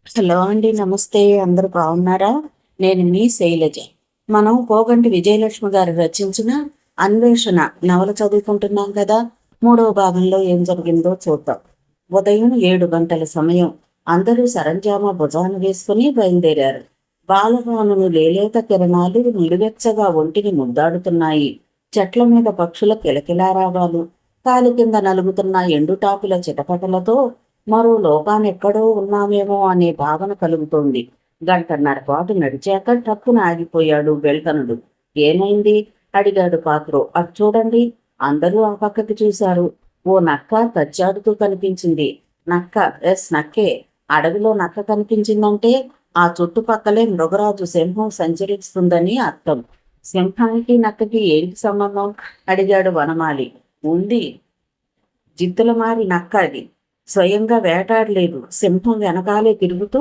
Hello అండి, నమస్తే. అందరూ బాగున్నారా? నేను మీ శైలజ. మనం పోగంటి విజయలక్ష్మి గారు రచించిన అన్వేషణ నవల చదువుకుంటున్నాం కదా. 3వ భాగంలో ఏం జరిగిందో చూద్దాం. ఉదయం 7 గంటల సమయం. అందరూ సరంజామా భుజాన వేసుకుని బయలుదేరారు. బాలభవనుని లేలేత కిరణాలు నిలువెచ్చగా ఒంటిని ముద్దాడుతున్నాయి. చెట్ల మీద పక్షుల కిలకిలారావాలు, కాలి కింద నలుగుతున్న ఎండుటాకుల చిటపటలతో మరో లోకానెక్కడో ఉన్నామేమో అనే భావన కలుగుతోంది. గంటన్నర పాటు నడిచాక టక్కున ఆగిపోయాడు వెల్కనుడు. ఏమైంది? అడిగాడు పాత్రో. అటు చూడండి. అందరూ ఆ పక్కకి చూశారు. ఓ నక్క తచ్చాడుతూ కనిపించింది. నక్క? ఎస్, నక్కే. అడవిలో నక్క కనిపించిందంటే ఆ చుట్టుపక్కలే మృగరాజు సింహం సంచరిస్తుందని అర్థం. సింహానికి నక్కకి ఏంటి సంబంధం? అడిగాడు వనమాలి. ఉంది. జిత్తుల మారి నక్క అది. స్వయంగా వేటాడలేదు. సింహం వెనకాలే తిరుగుతూ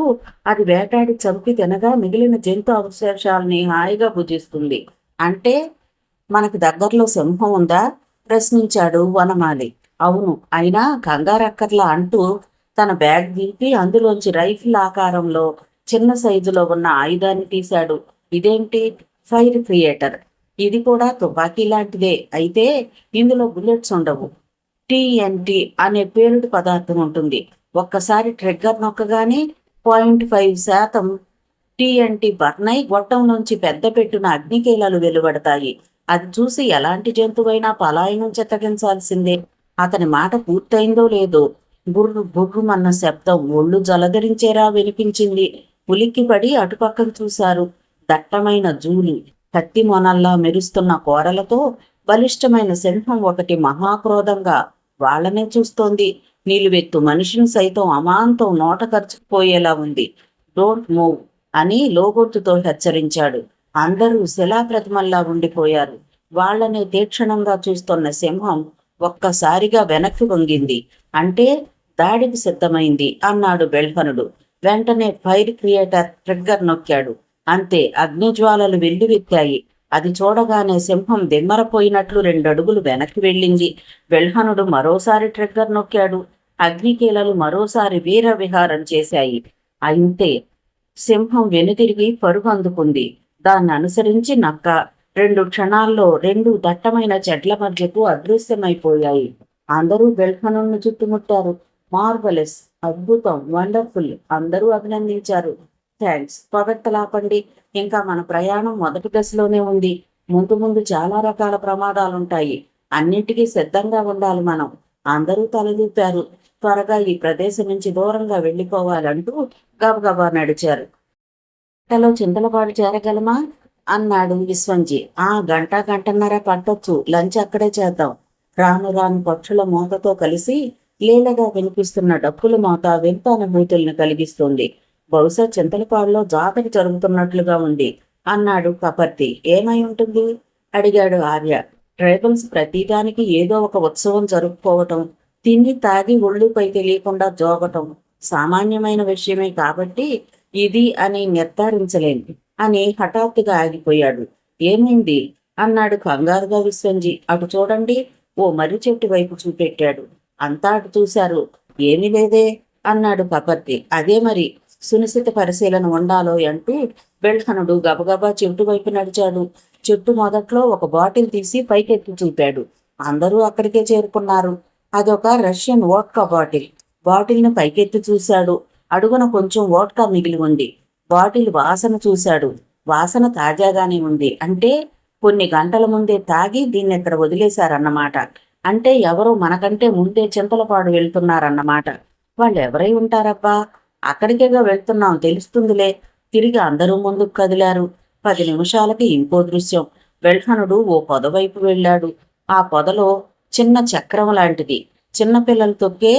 అది వేటాడి చంపి తినగా మిగిలిన జంతు అవశేషాలని హాయిగా భుజిస్తుంది. అంటే మనకి దగ్గరలో సింహం ఉందా? ప్రశ్నించాడు వనమాలి. అవును, అయినా కంగారక్కర్లా అంటూ తన బ్యాగ్ దింపి అందులోంచి రైఫిల్ ఆకారంలో చిన్న సైజులో ఉన్న ఆయుధాన్ని తీశాడు. ఇదేంటి? Fire creator. ఇది కూడా తుపాకీ లాంటిదే, అయితే ఇందులో బుల్లెట్స్ ఉండవు. టీఎన్టీ అనే పేలుడు పదార్థం ఉంటుంది. ఒక్కసారి ట్రిగ్గర్ నొక్కగానే 0.5% టీఎన్టీ బర్న్ అయి గొట్టం నుంచి పెద్ద పెట్టున అగ్నికీలాలు వెలువడతాయి. అది చూసి ఎలాంటి జంతువైనా పలాయనం చెత్తగించాల్సిందే. అతని మాట పూర్తయిందో లేదో బుర్రు బుర్రుమన్న శబ్దం ఒళ్ళు జలధరించేలా వినిపించింది. ఉలిక్కిపడి అటుపక్కకు చూశారు. దట్టమైన జూలు, కత్తి మొనల్లా మెరుస్తున్న కోరలతో బలిష్టమైన సింహం ఒకటి మహాక్రోధంగా వాళ్లనే చూస్తోంది. నిలువెత్తు మనిషిని సైతం అమాంతం నోట ఖర్చుకుపోయేలా ఉంది. డోంట్ మూవ్ అని లోగొంతుతో హెచ్చరించాడు. అందరూ శిలాప్రతిమల్లా ఉండిపోయారు. వాళ్లనే తీక్షణంగా చూస్తున్న సింహం ఒక్కసారిగా వెనక్కి వంగింది. అంటే దాడికి సిద్ధమైంది అన్నాడు బెల్హనుడు. వెంటనే ఫైర్ క్రియేటర్ ట్రిగ్గర్ నొక్కాడు. అంతే, అగ్నిజ్వాలలు వెల్లువెత్తాయి. అది చూడగానే సింహం దిమ్మరపోయినట్లు 2 అడుగులు వెనక్కి వెళ్ళింది. బెల్హనుడు మరోసారి ట్రిగ్గర్ నొక్కాడు. అగ్నికీలలు మరోసారి వీర విహారం చేశాయి. అంతే, సింహం వెనుతిరిగి పరుగు అందుకుంది. దాన్ని అనుసరించి నక్క 2 క్షణాల్లో 2 దట్టమైన చెట్ల మధ్యకు అదృశ్యమైపోయాయి. అందరూ బెల్హనును చుట్టుముట్టారు. మార్వలెస్, అద్భుతం, వండర్ఫుల్ అందరూ అభినందించారు. థ్యాంక్స్. పొగడ్తలాపండి. ఇంకా మన ప్రయాణం మొదటి దశలోనే ఉంది. ముందు ముందు చాలా రకాల ప్రమాదాలుంటాయి. అన్నిటికీ సిద్ధంగా ఉండాలి మనం. అందరూ తలదూపారు. త్వరగా ఈ ప్రదేశం నుంచి దూరంగా వెళ్ళిపోవాలంటూ గబగబా నడిచారు. గంటలో చింతలపాడు చేరగలమా? అన్నాడు విశ్వంజీ. గంటన్నర పట్టొచ్చు. లంచ్ అక్కడే చేద్దాం. రాను రాను పక్షుల మోతతో కలిసి లీలగా వినిపిస్తున్న డప్పుల మోత వింత అనుభూతుల్ని కలిగిస్తుంది. బహుశా చింతలపాడులో జాతర జరుగుతున్నట్లుగా ఉంది అన్నాడు కపర్తి. ఏమై ఉంటుంది? అడిగాడు ఆర్య. ట్రైబల్స్ ప్రతిదానికి ఏదో ఒక ఉత్సవం జరుపుకోవటం, తిని తాగి ఒళ్ళుపై తెలియకుండా జోగటం సామాన్యమైన విషయమే కాబట్టి ఇది అని నిర్ధారించలేండి అని హఠాత్తుగా ఆగిపోయాడు. ఏమైంది? అన్నాడు కంగారుగా విశ్వంజీ. అటు చూడండి. ఓ మర్రి చెట్టు వైపు చూపెట్టాడు. అంతా అటు చూశారు. ఏమీ లేదే అన్నాడు కపర్తి. అదే మరి, సునిశ్చిత పరిశీలన ఉండాలో అంటూ బెల్హనుడు గబగబా చెట్టు వైపు నడిచాడు. చెట్టు మొదట్లో ఒక బాటిల్ తీసి పైకెత్తి చూపాడు. అందరూ అక్కడికే చేరుకున్నారు. అదొక రష్యన్ వోడ్కా బాటిల్. బాటిల్ని పైకెత్తి చూశాడు. అడుగున కొంచెం వోడ్కా మిగిలి ఉంది. బాటిల్ వాసన చూశాడు. వాసన తాజాగానే ఉంది. అంటే కొన్ని గంటల ముందే తాగి దీన్ని ఇక్కడ వదిలేశారన్నమాట. అంటే ఎవరో మనకంటే ముందే చింతలపాడు వెళ్తున్నారన్నమాట. వాళ్ళు ఎవరై ఉంటారబ్బా? అక్కడికేగా వెళ్తున్నాం, తెలుస్తుందిలే. తిరిగి అందరూ ముందుకు కదిలారు. 10 నిమిషాలకి ఇంకో దృశ్యం. బెల్హనుడు ఓ పొద వైపు వెళ్ళాడు. ఆ పొదలో చిన్న చక్రం లాంటిది, చిన్నపిల్లలు తొక్కే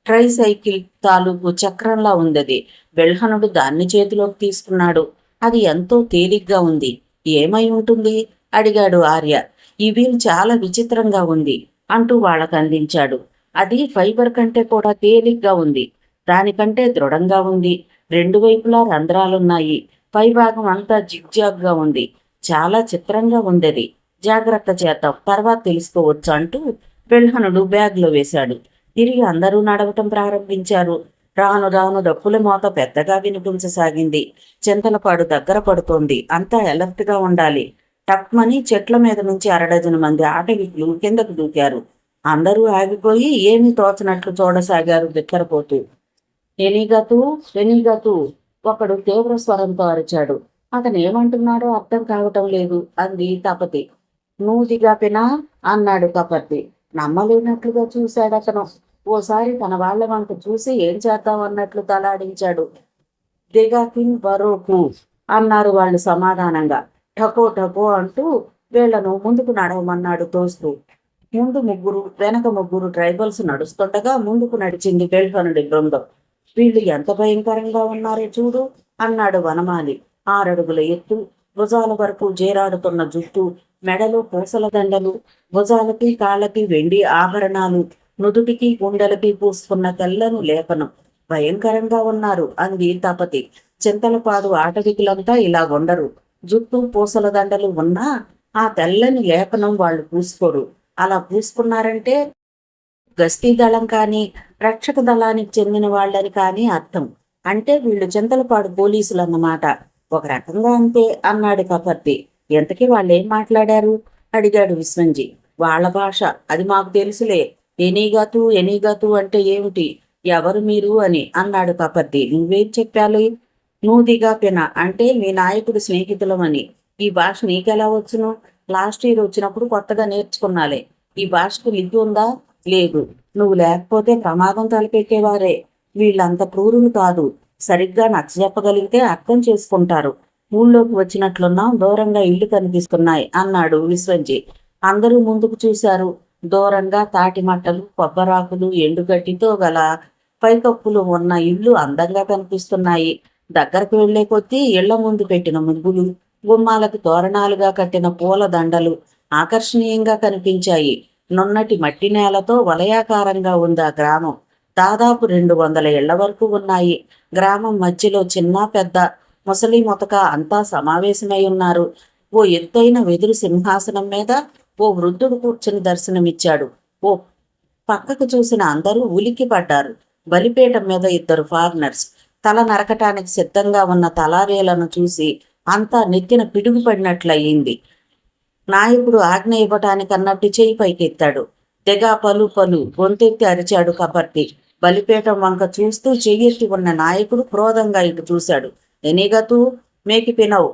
ట్రైసైకిల్ తాలూకు చక్రంలా ఉందది. బెల్హనుడు దాన్ని చేతిలోకి తీసుకున్నాడు. అది ఎంతో తేలిగ్గా ఉంది. ఏమై ఉంటుంది? అడిగాడు ఆర్య. ఈ వీల్ చాలా విచిత్రంగా ఉంది అంటూ వాళ్ళకు అందించాడు. అది ఫైబర్ కంటే కూడా తేలిగ్గా ఉంది. దానికంటే దృఢంగా ఉంది. 2 వైపులా రంధ్రాలున్నాయి. పైభాగం అంతా జిగ్జాగ్గా ఉంది. చాలా చిత్రంగా ఉండేది. జాగ్రత్త చేద్దాం, తర్వాత తెలుసుకోవచ్చు అంటూ బెల్హనుడు బ్యాగ్లో వేశాడు. తిరిగి అందరూ నడవటం ప్రారంభించారు. రాను రాను డప్పుల మోత పెద్దగా వినిపించసాగింది. చింతలపాడు దగ్గర పడుతోంది. అంతా అలర్ట్ గా ఉండాలి. టక్మని చెట్ల మీద నుంచి అరడజను మంది ఆటవికులు కిందకు దూకారు. అందరూ ఆగిపోయి ఏమీ తోచనట్లు చూడసాగారు బిత్తరపోతూ. ఎనీగతూ ఎనీగతూ ఒకడు తీవ్ర స్వరంతో అరిచాడు. అతను ఏమంటున్నాడో అర్థం కావటం లేదు అంది తపతి. నూదిగా పినా అన్నాడు కపర్తి. నమ్మలేనట్లుగా చూశాడతను. ఓసారి తన వాళ్ల వంక చూసి ఏం చేద్దాం అన్నట్లు తలాడించాడు. దిగాకిన్ బరోకు అన్నారు వాళ్ళు సమాధానంగా. ఠకో ఠకో అంటూ వీళ్లను ముందుకు నడవమన్నాడు తోస్తూ. ముందు ముగ్గురు వెనక ముగ్గురు ట్రైబల్స్ నడుస్తుండగా ముందుకు నడిచింది బెల్హనుడి బృందం. వీళ్ళు ఎంత భయంకరంగా ఉన్నారో చూడు అన్నాడు వనమాలి. 6 అడుగుల ఎత్తు, భుజాల వరకు జేరాడుతున్న జుట్టు, మెడలో పూసల దండలు, భుజాలకి కాళ్ళకి వెండి ఆభరణాలు, నుదుటికి గుండెలకి పూసుకున్న తెల్లను లేపనం. భయంకరంగా ఉన్నారు అంది తపతి. చింతలపాడు ఆటవికులంతా ఇలా ఉండరు. జుట్టు పూసల దండలు ఉన్నా ఆ తెల్లని లేపనం వాళ్ళు పూసుకోరు. అలా పూసుకున్నారంటే గస్తీ దళం కానీ రక్షక దళానికి చెందిన వాళ్ళని కానీ అర్థం. అంటే వీళ్ళు చింతలపాడు పోలీసులు అన్నమాట. ఒక రకంగా అంతే అన్నాడు కపర్తి. ఎంతకీ వాళ్ళేం మాట్లాడారు అడిగాడు విశ్వంజి. వాళ్ళ భాష, అది మాకు తెలుసులే. ఎనీగతు ఎనీగతు అంటే ఏమిటి, ఎవరు మీరు అని అన్నాడు కపర్తి. నువ్వేం చెప్పాలి? నూదిగా పిన అంటే మీ నాయకుడు స్నేహితులమని. ఈ భాష నీకెలా వచ్చును? లాస్ట్ ఇయర్ వచ్చినప్పుడు కొత్తగా నేర్చుకున్నాలే. ఈ భాషకు లిపి ఉందా? లేదు. నువ్వు లేకపోతే ప్రమాదం తలపెట్టేవారే. వీళ్ళంత క్రూరులు కాదు. సరిగ్గా నచ్చజెప్పగలిగితే అర్థం చేసుకుంటారు. ఊళ్ళోకి వచ్చినట్లున్నాం, దూరంగా ఇల్లు కనిపిస్తున్నాయి అన్నాడు విశ్వంజీ. అందరూ ముందుకు చూశారు. దూరంగా తాటిమట్టలు, కొబ్బరాకులు, ఎండుగడ్డితో గల పైకప్పులు ఉన్న ఇళ్ళు అందంగా కనిపిస్తున్నాయి. దగ్గరకు వెళ్లే కొద్దీ ఇళ్ల ముందు పెట్టిన ముగ్గులు, గుమ్మాలకు తోరణాలుగా కట్టిన పూల దండలు ఆకర్షణీయంగా కనిపించాయి. నున్నటి మట్టి నేలతో వలయాకారంగా ఉంది ఆ గ్రామం. దాదాపు 200 ఇళ్ల వరకు ఉన్నాయి. గ్రామం మధ్యలో చిన్న పెద్ద ముసలి ముతక అంతా సమావేశమై ఉన్నారు. ఓ ఎత్తైన వెదురు సింహాసనం మీద ఓ వృద్ధుడు కూర్చుని దర్శనమిచ్చాడు. ఓ పక్కకు చూసిన అందరూ ఉలిక్కి పడ్డారు. బలిపీఠం మీద 2 ఫారినర్స్ తల నరకటానికి సిద్ధంగా ఉన్న తలారేలను చూసి అంతా నెత్తిన పిడుగు పడినట్లయింది. నాయకుడు ఆజ్ఞ ఇవ్వటానికన్నట్టు చేయి పైకెత్తాడు. తెగ పలు పలు గొంతెత్తి అరిచాడు కపర్తి. బలిపీఠం వంక చూస్తూ చెయ్యెత్తి ఉన్న నాయకుడు క్రోధంగా ఇటు చూశాడు. ఎనిగతూ మేకి పినవు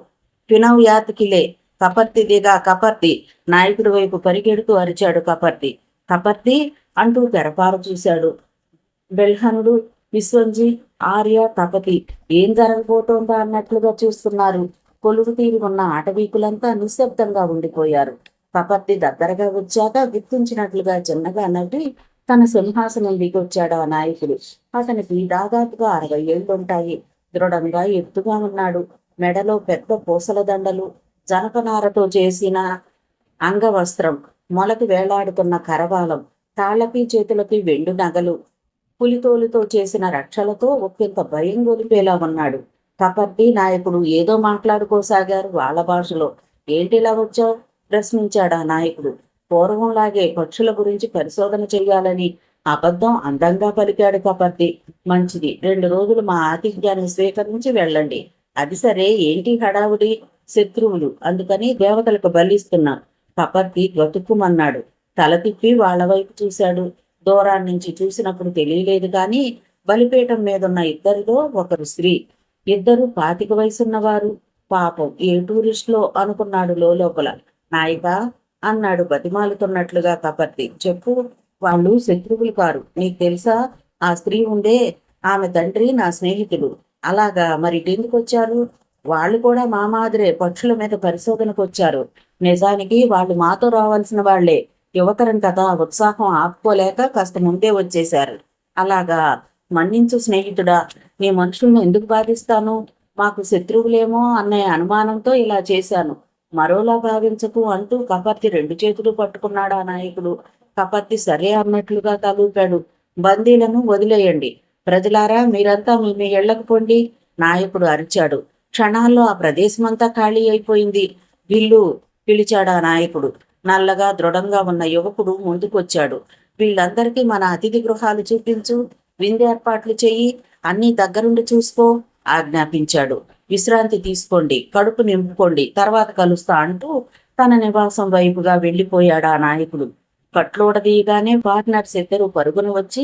పినవు యాతకిలే. కపర్తి దిగా కపర్తి నాయకుడి వైపు పరిగెడుతూ అరిచాడు కపర్తి. కపర్తి అంటూ తెరపార చూశాడు. బెల్హనుడు, విశ్వంజీ, ఆర్య, తపతి ఏం జరగబోతోందా అన్నట్లుగా చూస్తున్నారు. కొలువు తీరి ఉన్న ఆటవీకులంతా నిశ్శబ్దంగా ఉండిపోయారు. కపర్తి దగ్గరగా వచ్చాక గుర్తించినట్లుగా చిన్నగా నవ్వి తన సింహాసనం దిగొచ్చాడు ఆ నాయకుడు. అతనికి దాదాపుగా 60 ఏళ్లుంటాయి. దృఢంగా ఎత్తుగా ఉన్నాడు. మెడలో పెద్ద పూసల దండలు, జనపనారతో చేసిన అంగవస్త్రం, మొలకి వేలాడుతున్న కరవాలం, తాళ్లకి చేతులకి వెండు నగలు, పులితోలుతో చేసిన రక్షలతో ఒకంత భయం గొలిపేలా ఉన్నాడు. కపర్తి నాయకుడు ఏదో మాట్లాడుకోసాగారు వాళ్ళ భాషలో. ఏంటిలా వచ్చావు ప్రశ్నించాడు ఆ నాయకుడు. పూర్వంలాగే పక్షుల గురించి పరిశోధన చెయ్యాలని అబద్ధం అందంగా పలికాడు కపర్తి. మంచిది, 2 రోజులు మా ఆతిథ్యాన్ని స్వీకరించి వెళ్ళండి. అది సరే, ఏంటి హడావుడి? శత్రువులు, అందుకని దేవతలకు బలిస్తున్నా. కపర్తి గతుక్కుమన్నాడు. తల తిప్పి వాళ్ళ వైపు చూశాడు. దూరాన్నించి చూసినప్పుడు తెలియలేదు కానీ బలిపీఠం మీదున్న ఇద్దరిలో ఒకరు స్త్రీ, ఇద్దరు 25 వయసున్నవారు. పాపం, ఏ టూరిస్ట్లో అనుకున్నాడు లోపల. నాయక అన్నాడు బతిమాలుతున్నట్లుగా కపర్తి. చెప్పు. వాళ్ళు శత్రువులు కారు, నీకు తెలుసా? ఆ స్త్రీ ఉందే, ఆమె తండ్రి నా స్నేహితుడు. అలాగా, మరి ఎందుకు వచ్చారు? వాళ్ళు కూడా మా మాదిరే పక్షుల మీద పరిశోధనకు వచ్చారు. నిజానికి వాళ్ళు మాతో రావాల్సిన వాళ్లే. యువతరం కదా, ఉత్సాహం ఆపుకోలేక కాస్త ముందే వచ్చేశారు. అలాగా, మన్నించు స్నేహితుడా, నీ మనుషులను ఎందుకు బాధిస్తాను? మాకు శత్రువులేమో అనే అనుమానంతో ఇలా చేశాను. మరోలా భావించకు అంటూ కపర్తి 2 చేతులు పట్టుకున్నాడు ఆ నాయకుడు. కపర్తి సరే అన్నట్లుగా తలూపాడు. బందీలను వదిలేయండి. ప్రజలారా, మీరంతా మీ ఇళ్లకు పొండి నాయకుడు అరిచాడు. క్షణాల్లో ఆ ప్రదేశమంతా ఖాళీ అయిపోయింది. వీళ్ళు పిలిచాడు ఆ నాయకుడు. నల్లగా దృఢంగా ఉన్న యువకుడు ముందుకొచ్చాడు. వీళ్ళందరికీ మన అతిథి గృహాలు చూపించు, విందు ఏర్పాట్లు చెయ్యి. అన్నీ దగ్గరుండి చూసుకో ఆజ్ఞాపించాడు. విశ్రాంతి తీసుకోండి, కడుపు నింపుకోండి, తర్వాత కలుస్తా అంటూ తన నివాసం వైపుగా వెళ్ళిపోయాడు ఆ నాయకుడు. కట్లోడదీయగానే పార్ట్నర్స్ ఇద్దరు పరుగున వచ్చి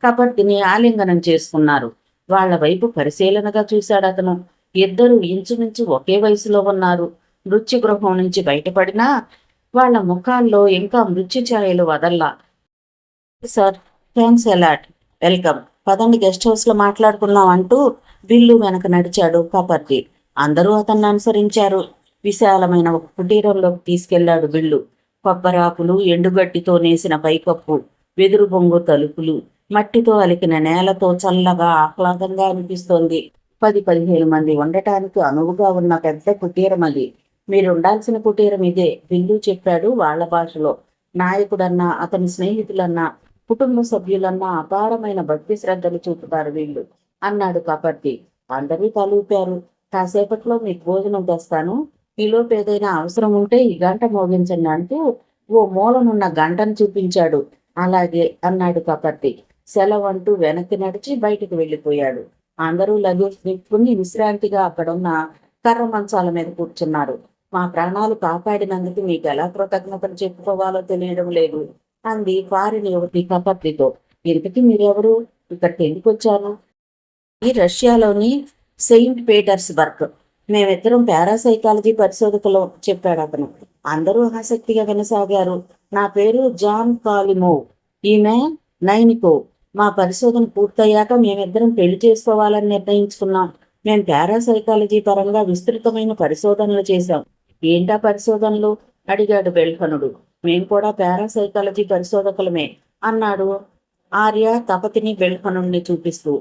కబర్దిని ఆలింగనం చేసుకున్నారు. వాళ్ల వైపు పరిశీలనగా చూశాడు అతను. ఇద్దరు ఇంచుమించు ఒకే వయసులో ఉన్నారు. మృత్యు గృహం నుంచి బయటపడినా వాళ్ల ముఖాల్లో ఇంకా మృత్యు ఛాయలు వదల్లా. సార్, థ్యాంక్స్ అలాట్, వెల్కమ్, పదండి గెస్ట్ హౌస్ లో మాట్లాడుకున్నాం అంటూ బిల్లు వెనక నడిచాడు కాపర్ది. అందరూ అతన్ని అనుసరించారు. విశాలమైన ఒక కుటీరంలోకి తీసుకెళ్లాడు బిల్లు. కొబ్బరాకులు, ఎండుగడ్డితో నేసిన పైకప్పు, వెదురు బొంగు తలుపులు, మట్టితో అలికిన నేలతో చల్లగా ఆహ్లాదంగా అనిపిస్తోంది. 10-15 మంది ఉండటానికి అనువుగా ఉన్న పెద్ద కుటీరం అది. మీరుండాల్సిన కుటీరం ఇదే, బిల్లు చెప్పాడు వాళ్ల భాషలో. నాయకుడన్నా, అతని స్నేహితులన్నా, కుటుంబ సభ్యులన్నా అపారమైన భక్తి శ్రద్ధలు చూపుతారు వీళ్ళు అన్నాడు కపర్తి. అందరూ తలూపారు. కాసేపట్లో మీకు భోజనం తెస్తాను, ఈలోపు ఏదైనా అవసరం ఉంటే ఈ గంట మోగించండి అంటూ ఓ మూలనున్న గంటను చూపించాడు. అలాగే అన్నాడు కపర్తి. సెలవు అంటూ వెనక్కి నడిచి బయటికి వెళ్ళిపోయాడు. అందరూ లగేజ్ దింపుకుని విశ్రాంతిగా అక్కడున్న కర్ర మంచాల మీద కూర్చున్నారు. మా ప్రాణాలు కాపాడినందుకు మీకు ఎలా కృతజ్ఞతలు చెప్పుకోవాలో తెలియడం లేదు అంది ఫారిన్ యువతి కపర్తితో. ఇంతకీ మీరెవరు, ఇక్కడికి ఎందుకు వచ్చారు? ఈ రష్యాలోని సెయింట్ పీటర్స్బర్గ్. మేమిద్దరం పారాసైకాలజీ పరిశోధకులు చెప్పాడు అతను. అందరూ ఆసక్తిగా వినసాగారు. నా పేరు జాన్ కాలిమోవ్, ఈమె నైనికోవ్. మా పరిశోధన పూర్తయ్యాక మేమిద్దరం పెళ్లి చేసుకోవాలని నిర్ణయించుకున్నాం. మేము పారాసైకాలజీ పరంగా విస్తృతమైన పరిశోధనలు చేశాం. ఏంటా పరిశోధనలు అడిగాడు బెల్హనుడు. మేము కూడా పారాసైకాలజీ పరిశోధకులమే అన్నాడు ఆర్య తపతిని బెల్హనుడిని చూపిస్తూ.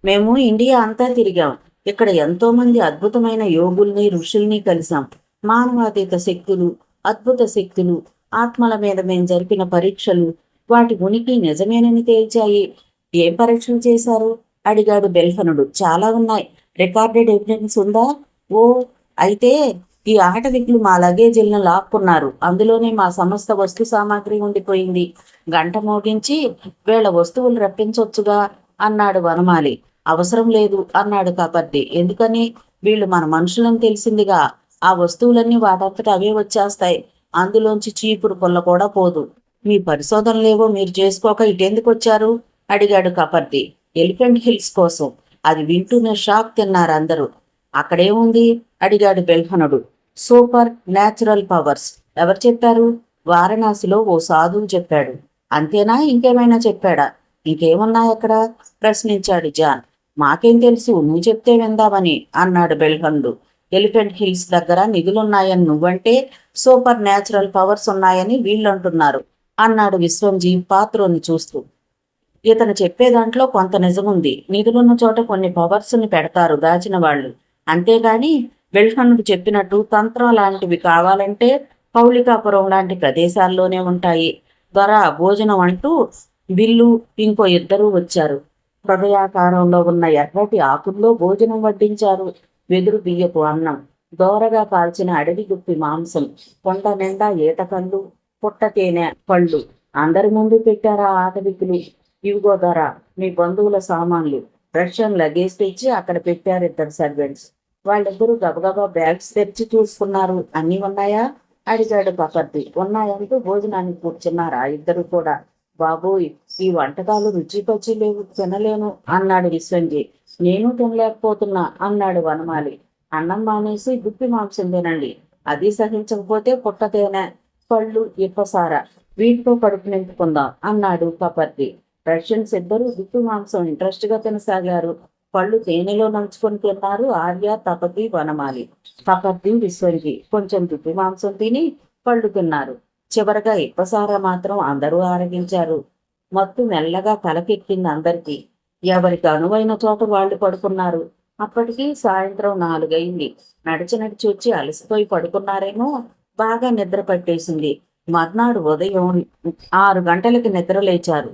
మేము ఇండియా అంతా తిరిగాం. ఇక్కడ ఎంతో మంది అద్భుతమైన యోగుల్ని, ఋషుల్ని కలిసాం. మానవాతీత శక్తులు, అద్భుత శక్తులు, ఆత్మల మీద మేము జరిపిన పరీక్షలు వాటి ఉనికి నిజమేనని తేల్చాయి. ఏం పరీక్షలు చేశారు అడిగాడు బెల్హనుడు. చాలా ఉన్నాయి. రికార్డెడ్ ఎవిడెన్స్ ఉందా? ఓ, అయితే ఈ ఆటవికులు మా లగేజీలను లాక్కున్నారు. అందులోనే మా సమస్త వస్తు సామాగ్రి ఉండిపోయింది. గంట మోగించి వీళ్ళ వస్తువులు రప్పించొచ్చుగా అన్నాడు వనమాలి. అవసరం లేదు అన్నాడు కపర్ది. ఎందుకని? వీళ్ళు మన మనుషులని తెలిసిందిగా. ఆ వస్తువులన్నీ వాటంతట అవే వచ్చేస్తాయి. అందులోంచి చీపురు పుల్ల కూడా పోదు. మీ పరిశోధనలేవో మీరు చేసుకోక ఇటెందుకు వచ్చారు అడిగాడు కపర్ది. ఎలిఫెంట్ హిల్స్ కోసం. అది వింటూనే షాక్ తిన్నారు అందరూ. అక్కడేముంది అడిగాడు బెల్హనుడు. Super natural powers. ఎవరు చెప్పారు? వారణాసిలో ఓ సాధువు చెప్పాడు. అంతేనా, ఇంకేమైనా చెప్పాడా? ఇంకేమున్నాయి అక్కడ ప్రశ్నించాడు జాన్. మాకేం తెలుసు, నువ్వు చెప్తే విందామని అన్నాడు బెల్హనుడు. ఎలిఫెంట్ హిల్స్ దగ్గర నిధులున్నాయని నువ్వంటే, సూపర్ న్యాచురల్ పవర్స్ ఉన్నాయని వీళ్ళంటున్నారు అన్నాడు విశ్వంజీ పాత్రోని చూస్తూ. ఇతను చెప్పే దాంట్లో కొంత నిజముంది. నిధులున్న చోట కొన్ని పవర్స్ని పెడతారు దాచిన వాళ్ళు. అంతేగాని బెల్హనుడు చెప్పినట్టు తంత్రం లాంటివి కావాలంటే పౌళికాపురం లాంటి ప్రదేశాల్లోనే ఉంటాయి. దొర, భోజనం అంటూ బిల్లు ఇంకో ఇద్దరూ వచ్చారు. హృదయాకారంలో ఉన్న ఎర్రటి ఆకుల్లో భోజనం వడ్డించారు. వెదురు బియ్యపు అన్నం, దోరగా కాల్చిన అడవి గుప్పి మాంసం, కొండ నిండా ఈతకళ్ళు, పుట్ట తేనె పళ్ళు అందరి ముందు పెట్టారా ఆటవికులు. ఇవిగో ధర, మీ బంధువుల సామాన్లు. రష్యన్ లగేజ్ తెచ్చి అక్కడ పెట్టారు ఇద్దరు సర్వెంట్స్. వాళ్ళిద్దరూ గబగబా బ్యాగ్స్ తెరిచి చూసుకున్నారు. అన్నీ ఉన్నాయా అడిగాడు కపర్ది. ఉన్నాయంటూ భోజనానికి కూర్చున్నారు ఆ ఇద్దరు కూడా. బాబోయ్, ఈ వంటకాలు రుచికొచ్చి లేవు, తినలేను అన్నాడు విశ్వంజీ. నేను తినలేకపోతున్నా అన్నాడు వనమాలి. అన్నం మానేసి గుప్పి మాంసం తినండి. అది సహించకపోతే పుట్ట తేనె, పళ్ళు, ఇప్పసార, వీటితో కడుపు నింపుకుందాం అన్నాడు కపర్ది. రష్యన్స్ ఇద్దరు గుప్పి మాంసం ఇంట్రెస్ట్ గా తినసాగారు. పళ్ళు తేనెలో నంచుకొని తిన్నారు ఆర్య, తపతి, వనమాలి. కపర్ది, విశ్వంజీ కొంచెం గుప్పి మాంసం తిని పళ్ళు తిన్నారు. చివరగా ఇప్పసార మాత్రం అందరూ ఆరగించారు. మత్తు మెల్లగా తలకెక్కింది అందరికీ. ఎవరికి అనువైన చోట వాళ్ళు పడుకున్నారు. అప్పటికి సాయంత్రం 4 అయింది. నడిచి నడిచి వచ్చి అలసిపోయి పడుకున్నారేమో. బాగా నిద్ర పట్టేసింది. మర్నాడు ఉదయం 6 గంటలకి నిద్ర లేచారు.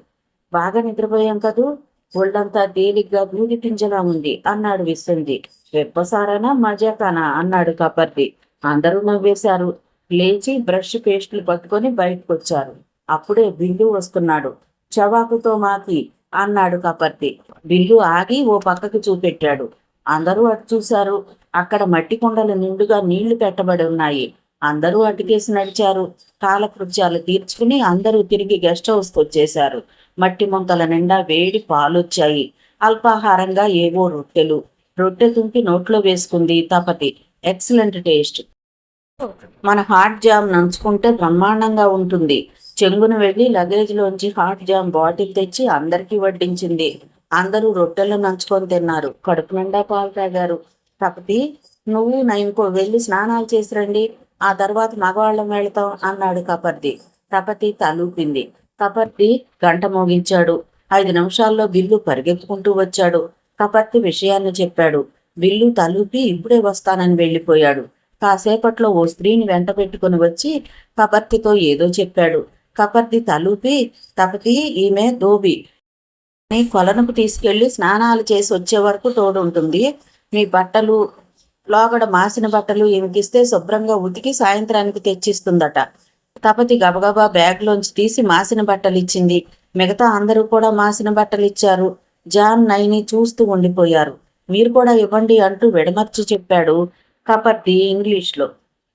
బాగా నిద్రపోయాం కదూ, ఒళ్ళంతా తేలిగ్గా దూది పింజలా ఉంది అన్నాడు విశ్వంజీ. వెప్పసారానా మజాకానా అన్నాడు కపర్ది. అందరూ నవ్వేశారు. లేచి బ్రష్ పేస్టులు పట్టుకొని బయటకు వచ్చారు. అప్పుడే బిల్లు వస్తున్నాడు. చవాకుతో మాకి అన్నాడు కపర్తి. బిల్లు ఆగి ఓ పక్కకి చూపెట్టాడు. అందరూ అటు చూశారు. అక్కడ మట్టి కుండలు నిండుగా నీళ్లు పెట్టబడి ఉన్నాయి. అందరూ అటుకేసి నడిచారు. కాలకృత్యాలు తీర్చుకుని అందరూ తిరిగి గెస్ట్ హౌస్కి వచ్చేశారు. మట్టి ముంతల నిండా వేడి పాలొచ్చాయి. అల్పాహారంగా ఏవో రొట్టెలు. రొట్టె తుంపి నోట్లో వేసుకుంది తపతి. Excellent taste. మన హాట్ జామ్ నంచుకుంటే బ్రహ్మాండంగా ఉంటుంది. చెంగున వెళ్ళి లగేజ్లోంచి హాట్ జామ్ బాటిల్ తెచ్చి అందరికీ వడ్డించింది. అందరూ రొట్టెలు నంచుకొని తిన్నారు. కడుపు నిండా పాలు తాగారు. తపతి, నువ్వు ఇంకో వెళ్ళి స్నానాలు చేసి రండి, ఆ తర్వాత మగవాళ్ళం వెళతాం అన్నాడు కపర్తి. తపతి తలూపింది. కపర్తి గంట మోగించాడు. 5 నిమిషాల్లో బిల్లు పరిగెత్తుకుంటూ వచ్చాడు. కపర్తి విషయాన్ని చెప్పాడు. బిల్లు తలూపి ఇప్పుడే వస్తానని వెళ్ళిపోయాడు. కాసేపట్లో ఓ స్త్రీని వెంట పెట్టుకుని వచ్చి కపర్తితో ఏదో చెప్పాడు. కపర్తి తలూపి, తపతి, ఈమె దోబి, కొలనుకు తీసుకెళ్లి స్నానాలు చేసి వచ్చే వరకు తోడుంటుంది. మీ బట్టలు, లోగడ మాసిన బట్టలు ఈమెకిస్తే శుభ్రంగా ఉతికి సాయంత్రానికి తెచ్చిస్తుందట. తపతి గబగబా బ్యాగ్లోంచి తీసి మాసిన బట్టలు ఇచ్చింది. మిగతా అందరూ కూడా మాసిన బట్టలు ఇచ్చారు. జాన్, నైని చూస్తూ ఉండిపోయారు. మీరు కూడా ఇవ్వండి అంటూ విడమర్చి చెప్పాడు కపర్తి ఇంగ్లీష్లో.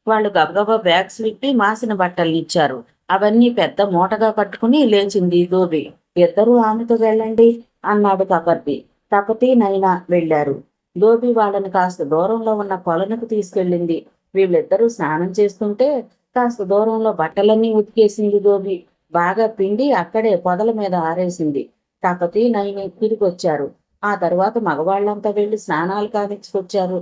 వాళ్ళు గబగబా బ్యాగ్స్ విప్పి మాసిన బట్టల్ని ఇచ్చారు. అవన్నీ పెద్ద మూటగా పట్టుకుని లేచింది దోబి. ఇద్దరూ ఆమెతో వెళ్ళండి అన్నాడు కపర్తి. తపతి, నైనా వెళ్లారు. దోబి వాళ్ళని కాస్త దూరంలో ఉన్న కొలనుకు తీసుకెళ్ళింది. వీళ్ళిద్దరూ స్నానం చేస్తుంటే కాస్త దూరంలో బట్టలన్నీ ఉతికేసింది దోబి. బాగా పిండి అక్కడే పొదల మీద ఆరేసింది. తపతి, నైని తిరిగొచ్చారు. ఆ తర్వాత మగవాళ్లంతా వెళ్లి స్నానాలు కానిచ్చుకొచ్చారు.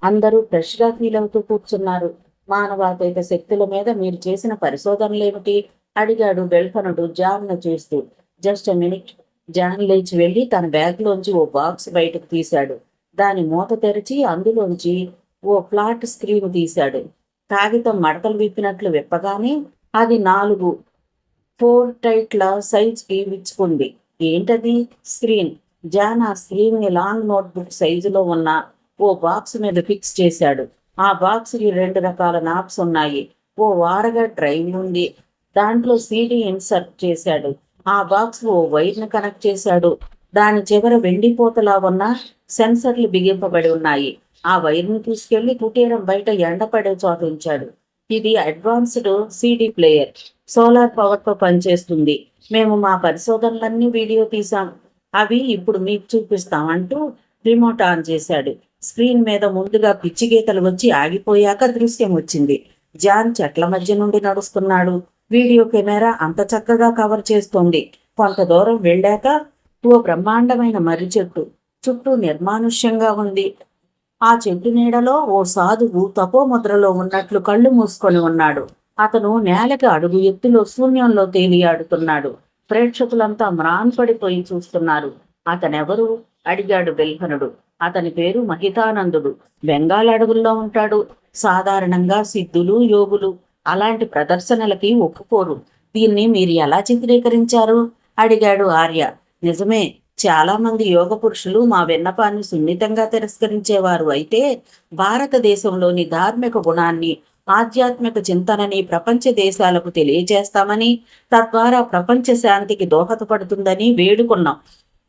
అందరూ ఫ్రెష్గా ఫీల్ అవుతూ కూర్చున్నారు. మానవాతీత శక్తుల మీద మీరు చేసిన పరిశోధనలేమిటి అడిగాడు బెల్ఫనుడు జాన్ను చూస్తూ. Just a minute. జాన్ లేచి వెళ్ళి తన బ్యాగ్లోంచి ఓ బాక్స్ బయటకు తీశాడు. దాని మూత తెరిచి అందులోంచి ఓ ఫ్లాట్ స్క్రీన్ తీశాడు. కాగితం మడతలు విప్పినట్లు విప్పగానే అది 4 4 సైజ్కి విచ్చుకుంది. ఏంటది? స్క్రీన్. జాన్ ఆ స్క్రీన్ని లాంగ్ నోట్బుక్ సైజులో ఉన్న ఓ బాక్స్ మీద ఫిక్స్ చేశాడు. ఆ బాక్స్కి 2 రకాల నాబ్స్ ఉన్నాయి. ఓ వారగా డ్రైవ్ ఉంది. దాంట్లో సీడీ ఇన్సర్ట్ చేశాడు. ఆ బాక్స్ ఓ వైర్ను కనెక్ట్ చేశాడు. దాని చివర వెండిపోతలా ఉన్న సెన్సర్లు బిగింపబడి ఉన్నాయి. ఆ వైర్ను తీసుకెళ్లి కుటీరం బయట ఎండపడే చోట ఉంచాడు. ఇది అడ్వాన్స్డ్ సీడీ ప్లేయర్. సోలార్ పవర్తో పనిచేస్తుంది. మేము మా పరిశోధనలన్నీ వీడియో తీసాం. అవి ఇప్పుడు మీకు చూపిస్తాం అంటూ రిమోట్ ఆన్ చేశాడు. స్క్రీన్ మీద ముందుగా పిచ్చి గీతలు వచ్చి ఆగిపోయాక దృశ్యం వచ్చింది. జాన్ చెట్ల మధ్య నుండి నడుస్తున్నాడు. వీడియో కెమెరా అంత చక్కగా కవర్ చేస్తోంది. కొంత దూరం వెళ్ళాక ఓ బ్రహ్మాండమైన మర్రి చెట్టు. చుట్టూ నిర్మానుష్యంగా ఉంది. ఆ చెట్టు నీడలో ఓ సాధువు తపోముద్రలో ఉన్నట్లు కళ్ళు మూసుకొని ఉన్నాడు. అతను నేలకి అడుగు ఎత్తులో శూన్యంలో తేలియాడుతున్నాడు. ప్రేక్షకులంతా మ్రాన్పడిపోయి చూస్తున్నారు. అతనెవరు అడిగాడు బెల్హనుడు. అతని పేరు మహితానందుడు. బెంగాల్ అడవుల్లో ఉంటాడు. సాధారణంగా సిద్ధులు, యోగులు అలాంటి ప్రదర్శనలకి ఒప్పుకోరు. దీన్ని మీరు ఎలా చిత్రీకరించారు అడిగాడు ఆర్య. నిజమే, చాలా మంది యోగ పురుషులు మా విన్నపాన్ని సున్నితంగా తిరస్కరించేవారు. అయితే భారతదేశంలోని ధార్మిక గుణాన్ని, ఆధ్యాత్మిక చింతనని ప్రపంచ దేశాలకు తెలియజేస్తామని, తద్వారా ప్రపంచ శాంతికి దోహదపడుతుందని వేడుకున్నాం.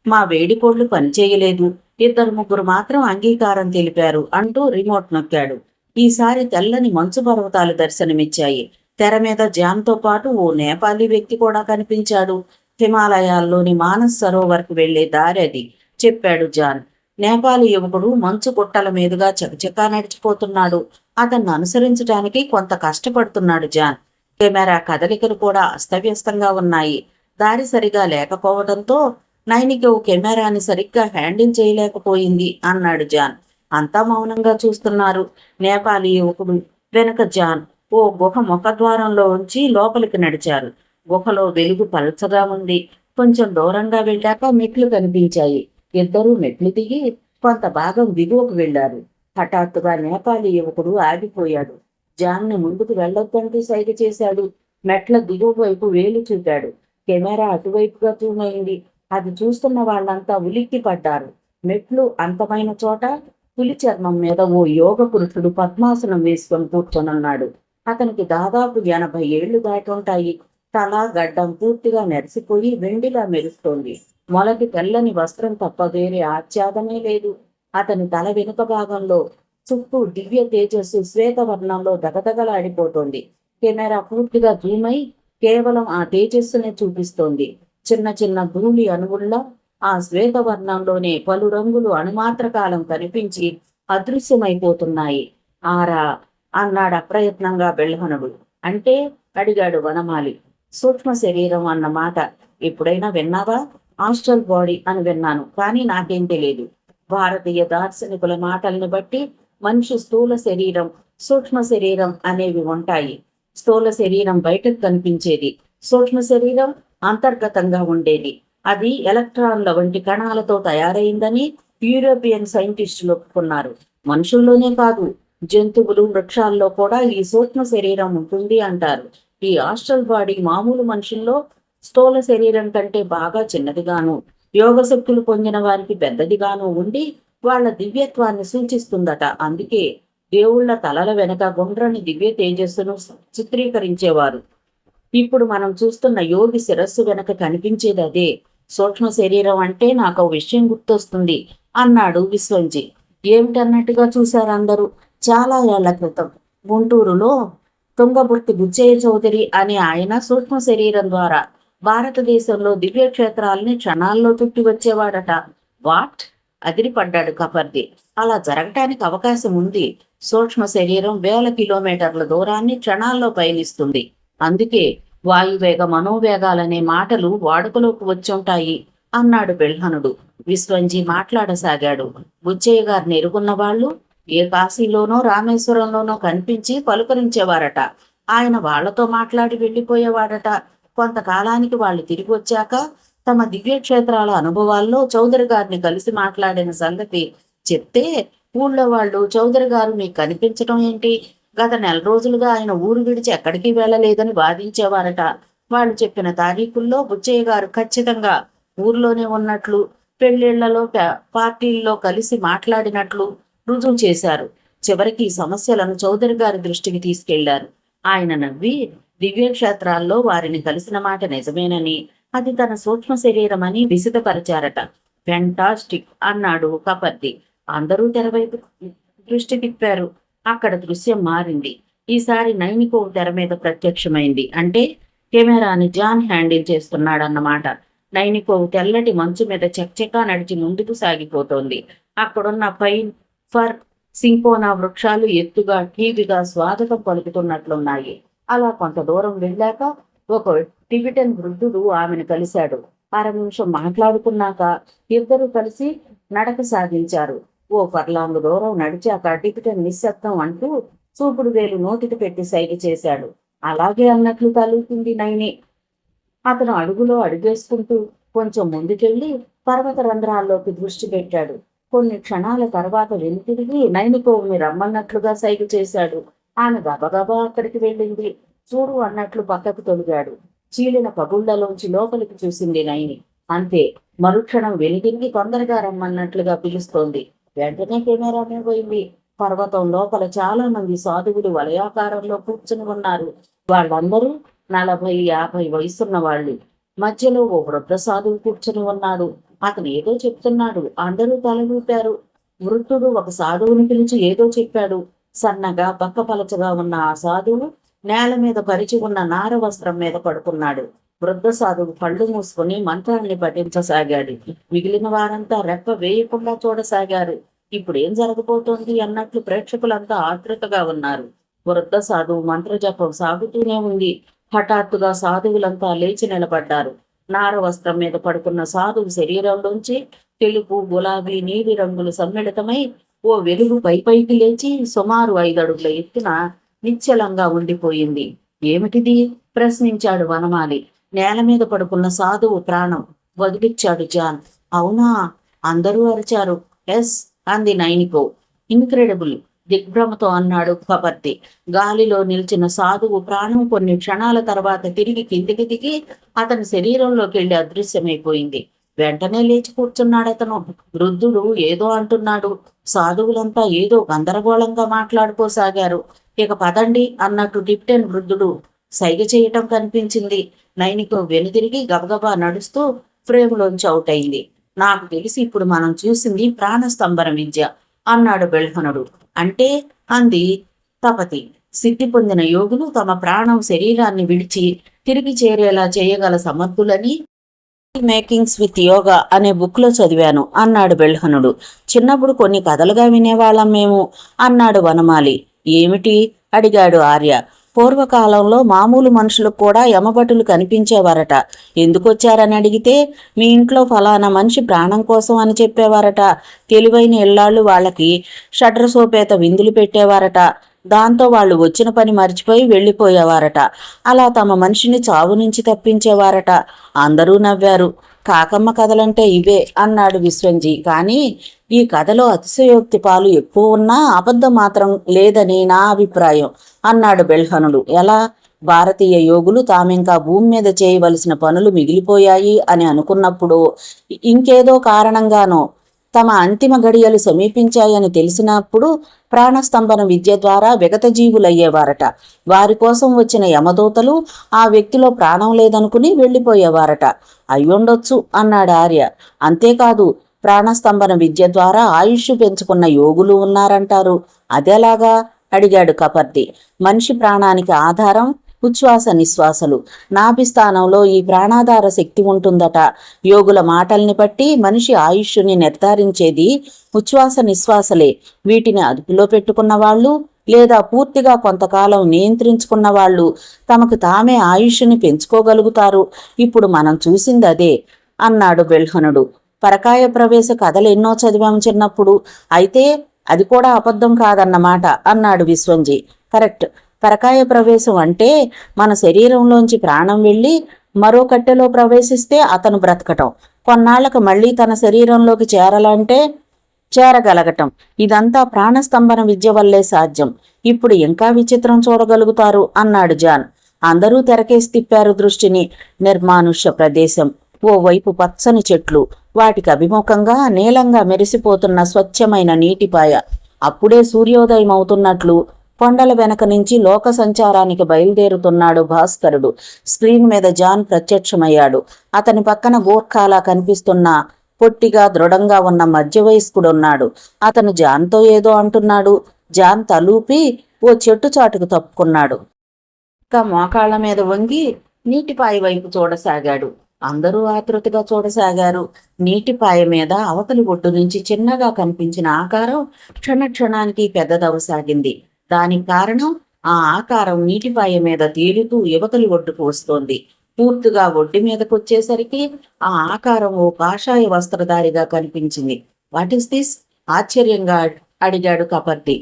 మా వేడికోళ్లు పనిచేయలేదు. 2-3 మాత్రం అంగీకారం తెలిపారు అంటూ రిమోట్ నొక్కాడు. ఈసారి తెల్లని మంచు పర్వతాలు దర్శనమిచ్చాయి. తెర మీద జాన్తో పాటు ఓ నేపాలీ వ్యక్తి కూడా కనిపించాడు. హిమాలయాల్లోని మానస్ సరోవర్కు వెళ్లే దారి అది, చెప్పాడు జాన్. నేపాలీ యువకుడు మంచు గుట్టల మీదుగా చకచకా నడిచిపోతున్నాడు. అతన్ని అనుసరించడానికి కొంత కష్టపడుతున్నాడు జాన్. కెమెరా కదలికలు కూడా అస్తవ్యస్తంగా ఉన్నాయి. దారి సరిగా లేకపోవడంతో నైనికి ఓ కెమెరాని సరిగ్గా హ్యాండిల్ చేయలేకపోయింది అన్నాడు జాన్. అంతా మౌనంగా చూస్తున్నారు. నేపాలీ యువకుడు వెనక జాన్ ఓ గుహ ముఖద్వారంలో ఉంచి లోపలికి నడిచారు. గుహలో వెలుగు పల్చగా ఉంది. కొంచెం దూరంగా వెళ్ళాక మెట్లు కనిపించాయి. ఇద్దరూ మెట్లు దిగి కొంత భాగం దిగువకు వెళ్లారు. హఠాత్తుగా నేపాలీ యువకుడు ఆగిపోయాడు. జాన్ని ముందుకు వెళ్ళొద్దంటూ సైగ చేశాడు. మెట్ల దిగువ వైపు వేలు చూపాడు. కెమెరా అటువైపుగా జూమైంది. అది చూస్తున్న వాళ్ళంతా ఉలిక్కి పడ్డారు. మెట్లు అంతమైన చోట పులి చర్మం మీద ఓ యోగ పురుషుడు పద్మాసనం వేసుకొని కూర్చొనున్నాడు. అతనికి దాదాపు 80 ఏళ్లు దాటి ఉంటాయి. తల, గడ్డం పూర్తిగా నెరిసిపోయి వెండిలా మెరుస్తోంది. మొలకి తెల్లని వస్త్రం తప్ప వేరే ఆచ్ఛాదమే లేదు. అతని తల వెనుక భాగంలో చుట్టూ దివ్య తేజస్సు శ్వేతవర్ణంలో దగదగలాడిపోతోంది. కెమెరా పూర్తిగా జూమ్ అయి కేవలం ఆ తేజస్సునే చూపిస్తోంది. చిన్న చిన్న ధూళి అణువుల్లా ఆ శ్వేతవర్ణంలోనే పలు రంగులు అణుమాత్రకాలం కనిపించి అదృశ్యమైపోతున్నాయి. ఆరా అన్నాడు అప్రయత్నంగా బెల్హనుడు. అంటే అడిగాడు వనమాలి. సూక్ష్మ శరీరం అన్న మాట ఎప్పుడైనా విన్నావా? ఆస్ట్రల్ బాడీ అని విన్నాను, కానీ నాకేం తెలియదు. భారతీయ దార్శనికుల మాటల్ని బట్టి మనిషి స్థూల శరీరం, సూక్ష్మ శరీరం అనేవి ఉంటాయి. స్థూల శరీరం బయటకు కనిపించేది, సూక్ష్మ శరీరం అంతర్గతంగా ఉండేది. అది ఎలక్ట్రాన్ల వంటి కణాలతో తయారైందని యూరోపియన్ సైంటిస్టులు ఒప్పుకున్నారు. మనుషుల్లోనే కాదు, జంతువులు, వృక్షాల్లో కూడా ఈ సూక్ష్మ శరీరం ఉంటుంది అంటారు. ఈ ఆస్ట్రల్ బాడీ మామూలు మనుషుల్లో స్థూల శరీరం కంటే బాగా చిన్నదిగాను, యోగ శక్తులు పొందిన వారికి పెద్దదిగాను ఉండి వాళ్ళ దివ్యత్వాన్ని సూచిస్తుందట. అందుకే దేవుళ్ల తలల వెనక గుండ్రని దివ్య తేజస్సును చిత్రీకరించేవారు. ఇప్పుడు మనం చూస్తున్న యోగి శిరస్సు వెనక కనిపించేది అదే. సూక్ష్మ శరీరం అంటే నాకు ఒక విషయం గుర్తొస్తుంది అన్నాడు విశ్వంజీ. ఏమిటన్నట్టుగా చూశారు అందరూ. చాలా ఏళ్ల క్రితం గుంటూరులో తుంగబుర్తి బుచ్చయ్య చౌదరి అనే ఆయన సూక్ష్మ శరీరం ద్వారా భారతదేశంలో దివ్యక్షేత్రాలని క్షణాల్లో చుట్టి వచ్చేవాడట. వాట్? అదిరిపడ్డాడు కపర్ది. అలా జరగటానికి అవకాశం ఉంది. సూక్ష్మ శరీరం వేల కిలోమీటర్ల దూరాన్ని క్షణాల్లో పయనిస్తుంది. అందుకే వాయువేగ మనోవేగాలనే మాటలు వాడుకలోకి వచ్చుంటాయి అన్నాడు బెల్హనుడు. విశ్వంజీ మాట్లాడసాగాడు. బుచ్చయ్య గారిని ఎరుగున్న వాళ్ళు ఏ కాశీలోనో రామేశ్వరంలోనో కనిపించి పలుకరించేవారట. ఆయన వాళ్లతో మాట్లాడి వెళ్ళిపోయేవాడట. కొంతకాలానికి వాళ్ళు తిరిగి వచ్చాక తమ దివ్యక్షేత్రాల అనుభవాల్లో చౌదరి గారిని కలిసి మాట్లాడిన సంగతి చెప్తే ఊళ్ళో వాళ్ళు, చౌదరి గారు మీకు కనిపించడం ఏంటి? గత నెల రోజులుగా ఆయన ఊరు విడిచి ఎక్కడికి వెళ్ళలేదని వాదించేవారట. వాళ్ళు చెప్పిన తారీఖుల్లో బుచ్చయ్య గారు ఖచ్చితంగా ఊర్లోనే ఉన్నట్లు, పెళ్లిళ్లలో పార్టీల్లో కలిసి మాట్లాడినట్లు రుజువు చేశారు. చివరికి ఈ సమస్యలను చౌదరి గారి దృష్టికి తీసుకెళ్లారు. ఆయన నవ్వి దివ్యక్షేత్రాల్లో వారిని కలిసిన మాట నిజమేనని, అది తన సూక్ష్మ శరీరమని విసిదపరిచారట. ఫెంటాస్టిక్ అన్నాడు కపర్ది. అందరూ తెరవైపు దృష్టి తిప్పారు. అక్కడ దృశ్యం మారింది. ఈసారి నైనికోవ్ తెర మీద ప్రత్యక్షమైంది. అంటే కెమెరాని జాన్ హ్యాండిల్ చేస్తున్నాడన్నమాట. నైనికోవ్ తెల్లటి మంచు మీద చక్చకా నడిచి ముందుకు సాగిపోతోంది. అక్కడున్న పైన్, ఫర్, సింకోనా వృక్షాలు ఎత్తుగా ఠీవిగా స్వాగతం పలుకుతున్నట్లున్నాయి. అలా కొంత దూరం వెళ్ళాక ఒక టిబెటన్ వృద్ధుడు ఆమెను కలిశాడు. 6 నిమిషం మాట్లాడుకున్నాక ఇద్దరు కలిసి నడక సాగించారు. ఓ ఫర్లాంగ్ దూరం నడిచాక టిబెటన్ నిశ్శబ్దం అంటూ చూపుడు వేలు నోటికి పెట్టి సైగ చేశాడు. అలాగే అన్నట్లు తలుపుతుంది నైని. అతను అడుగులో అడుగేసుకుంటూ కొంచెం ముందుకెళ్లి పర్వత రంధ్రాల్లోకి దృష్టి పెట్టాడు. కొన్ని క్షణాల తర్వాత వెనుతిరిగి నైనికోవ్ని రమ్మన్నట్లుగా సైగ చేశాడు. ఆమె గబగబా అక్కడికి వెళ్ళింది. చూడు అన్నట్లు పక్కకు తొలిగాడు. చీలిన పగుళ్లలోంచి లోపలికి చూసింది నైని. అంతే. మరుక్షణం వెనుతిరిగి తొందరగా రమ్మన్నట్లుగా పిలుస్తోంది. వెంటనే కెమెరా పోయింది. పర్వతం లోపల చాలా మంది సాధువులు వలయాకారంలో కూర్చుని ఉన్నారు. వాళ్ళందరూ 40-50 వయసున్న వాళ్ళు. మధ్యలో ఓ వృద్ధ సాధువు కూర్చుని ఉన్నాడు. అతను ఏదో చెప్తున్నాడు. అందరూ తలూపారు. వృద్ధుడు ఒక సాధువుని పిలిచి ఏదో చెప్పాడు. సన్నగా బక్కపలచగా ఉన్న ఆ సాధువు నేల మీద పరిచి ఉన్న నార వస్త్రం మీద పడుకున్నాడు. వృద్ధ సాధువు కళ్ళు మూసుకుని మంత్రాన్ని పఠించసాగాడు. మిగిలిన వారంతా రెప్ప వేయకుండా చూడసాగారు. ఇప్పుడు ఏం జరగబోతోంది అన్నట్లు ప్రేక్షకులంతా ఆతృతగా ఉన్నారు. వృద్ధ సాధువు మంత్రజపం సాగుతూనే ఉంది. హఠాత్తుగా సాధువులంతా లేచి నిలబడ్డారు. నార వస్త్రం మీద పడుకున్న సాధువు శరీరంలోంచి తెలుపు, గులాబీ, నీలి రంగులు సమ్మిళితమై ఓ వెలుగు పైకి లేచి సుమారు 5 అడుగుల ఎత్తున నిశ్చలంగా ఉండిపోయింది. ఏమిటిది? ప్రశ్నించాడు వనమాలి. నేల మీద పడుకున్న సాధువు ప్రాణం వదిలిచ్చాడు జాన్. అవునా? అందరూ అరిచారు. ఎస్ అంది నైనికో. ఇన్క్రెడిబుల్ దిగ్భ్రమతో అన్నాడు కపర్ది. గాలిలో నిలిచిన సాధువు ప్రాణం కొన్ని క్షణాల తర్వాత తిరిగి కిందికి దిగి అతని శరీరంలోకి వెళ్ళి అదృశ్యమైపోయింది. వెంటనే లేచి కూర్చున్నాడతను. వృద్ధుడు ఏదో అంటున్నాడు. సాధువులంతా ఏదో గందరగోళంగా మాట్లాడుకోసాగారు. ఇక పదండి అన్నట్టు టిబెటన్ వృద్ధుడు సైగ చేయటం కనిపించింది. నైనికో వెనుదిరిగి గబగబా నడుస్తూ ఫ్రేములోంచి అవుట్ అయింది. నాకు తెలిసి ఇప్పుడు మనం చూసింది ప్రాణస్తంభన విద్య అన్నాడు బెల్హనుడు. అంటే అంది తపతి. సిద్ధి పొందిన యోగులు తమ ప్రాణం శరీరాన్ని విడిచి తిరిగి చేరేలా చేయగల సమర్థులని మేకింగ్స్ విత్ యోగా అనే బుక్లో చదివాను అన్నాడు బెల్హనుడు. చిన్నప్పుడు కొన్ని కథలుగా వినేవాళ్ళం మేము అన్నాడు వనమాలి. ఏమిటి అడిగాడు ఆర్య. పూర్వకాలంలో మామూలు మనుషులకు కూడా యమభటులు కనిపించేవారట. ఎందుకొచ్చారని అడిగితే మీ ఇంట్లో ఫలానా మనిషి ప్రాణం కోసం అని చెప్పేవారట. తెలివైన ఇళ్లాళ్ళు వాళ్ళకి షడ్రసోపేత విందులు పెట్టేవారట. దాంతో వాళ్ళు వచ్చిన పని మర్చిపోయి వెళ్ళిపోయేవారట. అలా తమ మనిషిని చావు నుంచి తప్పించేవారట. అందరూ నవ్వారు. కాకమ్మ కథలంటే ఇవే అన్నాడు విశ్వంజీ. కానీ ఈ కథలో అతిశయోక్తి పాలు ఎక్కువ ఉన్నా అబద్ధం మాత్రం లేదని నా అభిప్రాయం అన్నాడు బెల్హనుడు. ఎలా? భారతీయ యోగులు తామింకా భూమి మీద చేయవలసిన పనులు మిగిలిపోయాయి అని అనుకున్నప్పుడు, ఇంకేదో కారణంగానో తమ అంతిమ గడియలు సమీపించాయని తెలిసినప్పుడు ప్రాణస్తంభన విద్య ద్వారా విగత జీవులయ్యేవారట. వారి కోసం వచ్చిన యమదూతలు ఆ వ్యక్తిలో ప్రాణం లేదనుకుని వెళ్ళిపోయేవారట. అయ్యుండొచ్చు అన్నాడు ఆర్య. అంతేకాదు, ప్రాణస్తంభన విద్య ద్వారా ఆయుష్ పెంచుకున్న యోగులు ఉన్నారంటారు. అదేలాగా అడిగాడు కపర్ది. మనిషి ప్రాణానికి ఆధారం ఉచ్ఛ్వాస నిశ్వాసలు. నాభిస్థానంలో ఈ ప్రాణాధార శక్తి ఉంటుందట. యోగుల మాటల్ని బట్టి మనిషి ఆయుష్ని నిర్ధారించేది ఉచ్ఛ్వాస నిశ్వాసలే. వీటిని అదుపులో పెట్టుకున్న వాళ్ళు లేదా పూర్తిగా కొంతకాలం నియంత్రించుకున్న వాళ్ళు తమకు తామే ఆయుష్ని పెంచుకోగలుగుతారు. ఇప్పుడు మనం చూసింది అదే అన్నాడు బెల్హనుడు. పరకాయ ప్రవేశ కథలు ఎన్నో చదివాం చిన్నప్పుడు. అయితే అది కూడా అబద్ధం కాదన్నమాట అన్నాడు విశ్వంజీ. కరెక్ట్. పరకాయ ప్రవేశం అంటే మన శరీరంలోంచి ప్రాణం వెళ్ళి మరో కట్టెలో ప్రవేశిస్తే అతను బ్రతకటం, కొన్నాళ్లకు మళ్ళీ తన శరీరంలోకి చేరగలగటం. ఇదంతా ప్రాణస్తంభన విద్య వల్లే సాధ్యం. ఇప్పుడు ఇంకా విచిత్రం చూడగలుగుతారు అన్నాడు జాన్. అందరూ తెరకేసి తిప్పారు దృష్టిని. నిర్మానుష్య ప్రదేశం. ఓవైపు పచ్చని చెట్లు, వాటికి అభిముఖంగా నీలంగా మెరిసిపోతున్న స్వచ్ఛమైన నీటిపాయ. అప్పుడే సూర్యోదయం అవుతున్నట్లు కొండల వెనక నుంచి లోక సంచారానికి బయలుదేరుతున్నాడు భాస్కరుడు. స్క్రీన్ మీద జాన్ ప్రత్యక్షమయ్యాడు. అతని పక్కన గోర్ఖాలా కనిపిస్తున్న పొట్టిగా దృఢంగా ఉన్న మధ్య వయస్కుడున్నాడు. అతను జాన్తో ఏదో అంటున్నాడు. జాన్ తలూపి ఓ చెట్టు చాటుకు తప్పుకున్నాడు. ఇంకా మోకాళ్ల మీద వంగి నీటిపాయ వైపు చూడసాగాడు. అందరూ ఆతృతగా చూడసాగారు. నీటిపాయ మీద అవతలి ఒడ్డు నుంచి చిన్నగా కనిపించిన ఆకారం క్షణానికి పెద్దదవసాగింది. దానికి కారణం ఆ ఆకారం నీటిపాయ మీద తేలుతూ యువతలి ఒడ్డుకు వస్తోంది. పూర్తిగా ఒడ్డు మీదకొచ్చేసరికి ఆ ఆకారం ఓ కాషాయ వస్త్రధారిగా కనిపించింది. What is this? ఆశ్చర్యంగా అడిగాడు కపర్ది.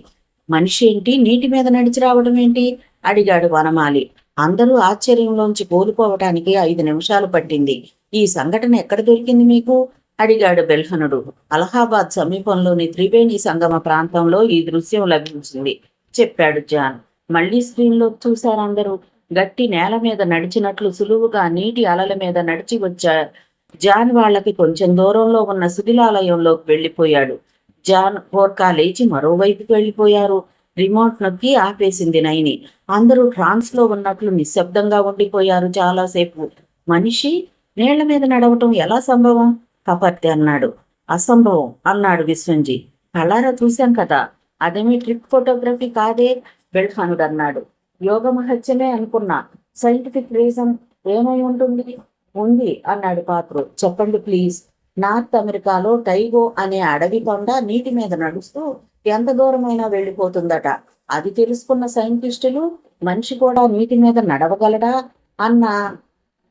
మనిషి ఏంటి నీటి మీద నడిచి రావడం ఏంటి అడిగాడు వనమాలి. అందరూ ఆశ్చర్యంలోంచి కోలుకోవటానికి 5 నిమిషాలు పట్టింది. ఈ సంఘటన ఎక్కడ దొరికింది మీకు అడిగాడు బెల్హనుడు. అలహాబాద్ సమీపంలోని త్రివేణి సంగమ ప్రాంతంలో ఈ దృశ్యం లభించింది చెప్పాడు జాన్. మళ్లీ స్క్రీన్లో చూశారందరూ. గట్టి నేల మీద నడిచినట్లు సులువుగా నీటి అలల మీద నడిచి వచ్చా జాన్ వాళ్ళకి కొంచెం దూరంలో ఉన్న శిథిలాలయంలోకి వెళ్ళిపోయాడు. జాన్ గోర్ఖా లేచి మరోవైపుకి వెళ్ళిపోయారు. రిమోట్ నొక్కి ఆపేసింది నైని. అందరూ ట్రాన్స్లో ఉన్నట్లు నిశ్శబ్దంగా ఉండిపోయారు చాలాసేపు. మనిషి నీళ్ల మీద నడవటం ఎలా సంభవం? కపర్తి అన్నాడు. అసంభవం అన్నాడు విశ్వంజీ. కళ్ళారా చూశాం కదా. అదేమీ ట్రిక్ ఫోటోగ్రఫీ కాదే బెల్హనుడు అన్నాడు. యోగ మహత్యమే అనుకున్నా. సైంటిఫిక్ రీజన్ ఏమై ఉంటుంది? ఉంది అన్నాడు పాత్రు. చెప్పండి ప్లీజ్. నార్త్ అమెరికాలో టైగో అనే అడవి కొండ నీటి మీద నడుస్తూ ఎంత దూరమైనా వెళ్ళిపోతుందట. అది తెలుసుకున్న సైంటిస్టులు మనిషి కూడా నీటి మీద నడవగలడా అన్న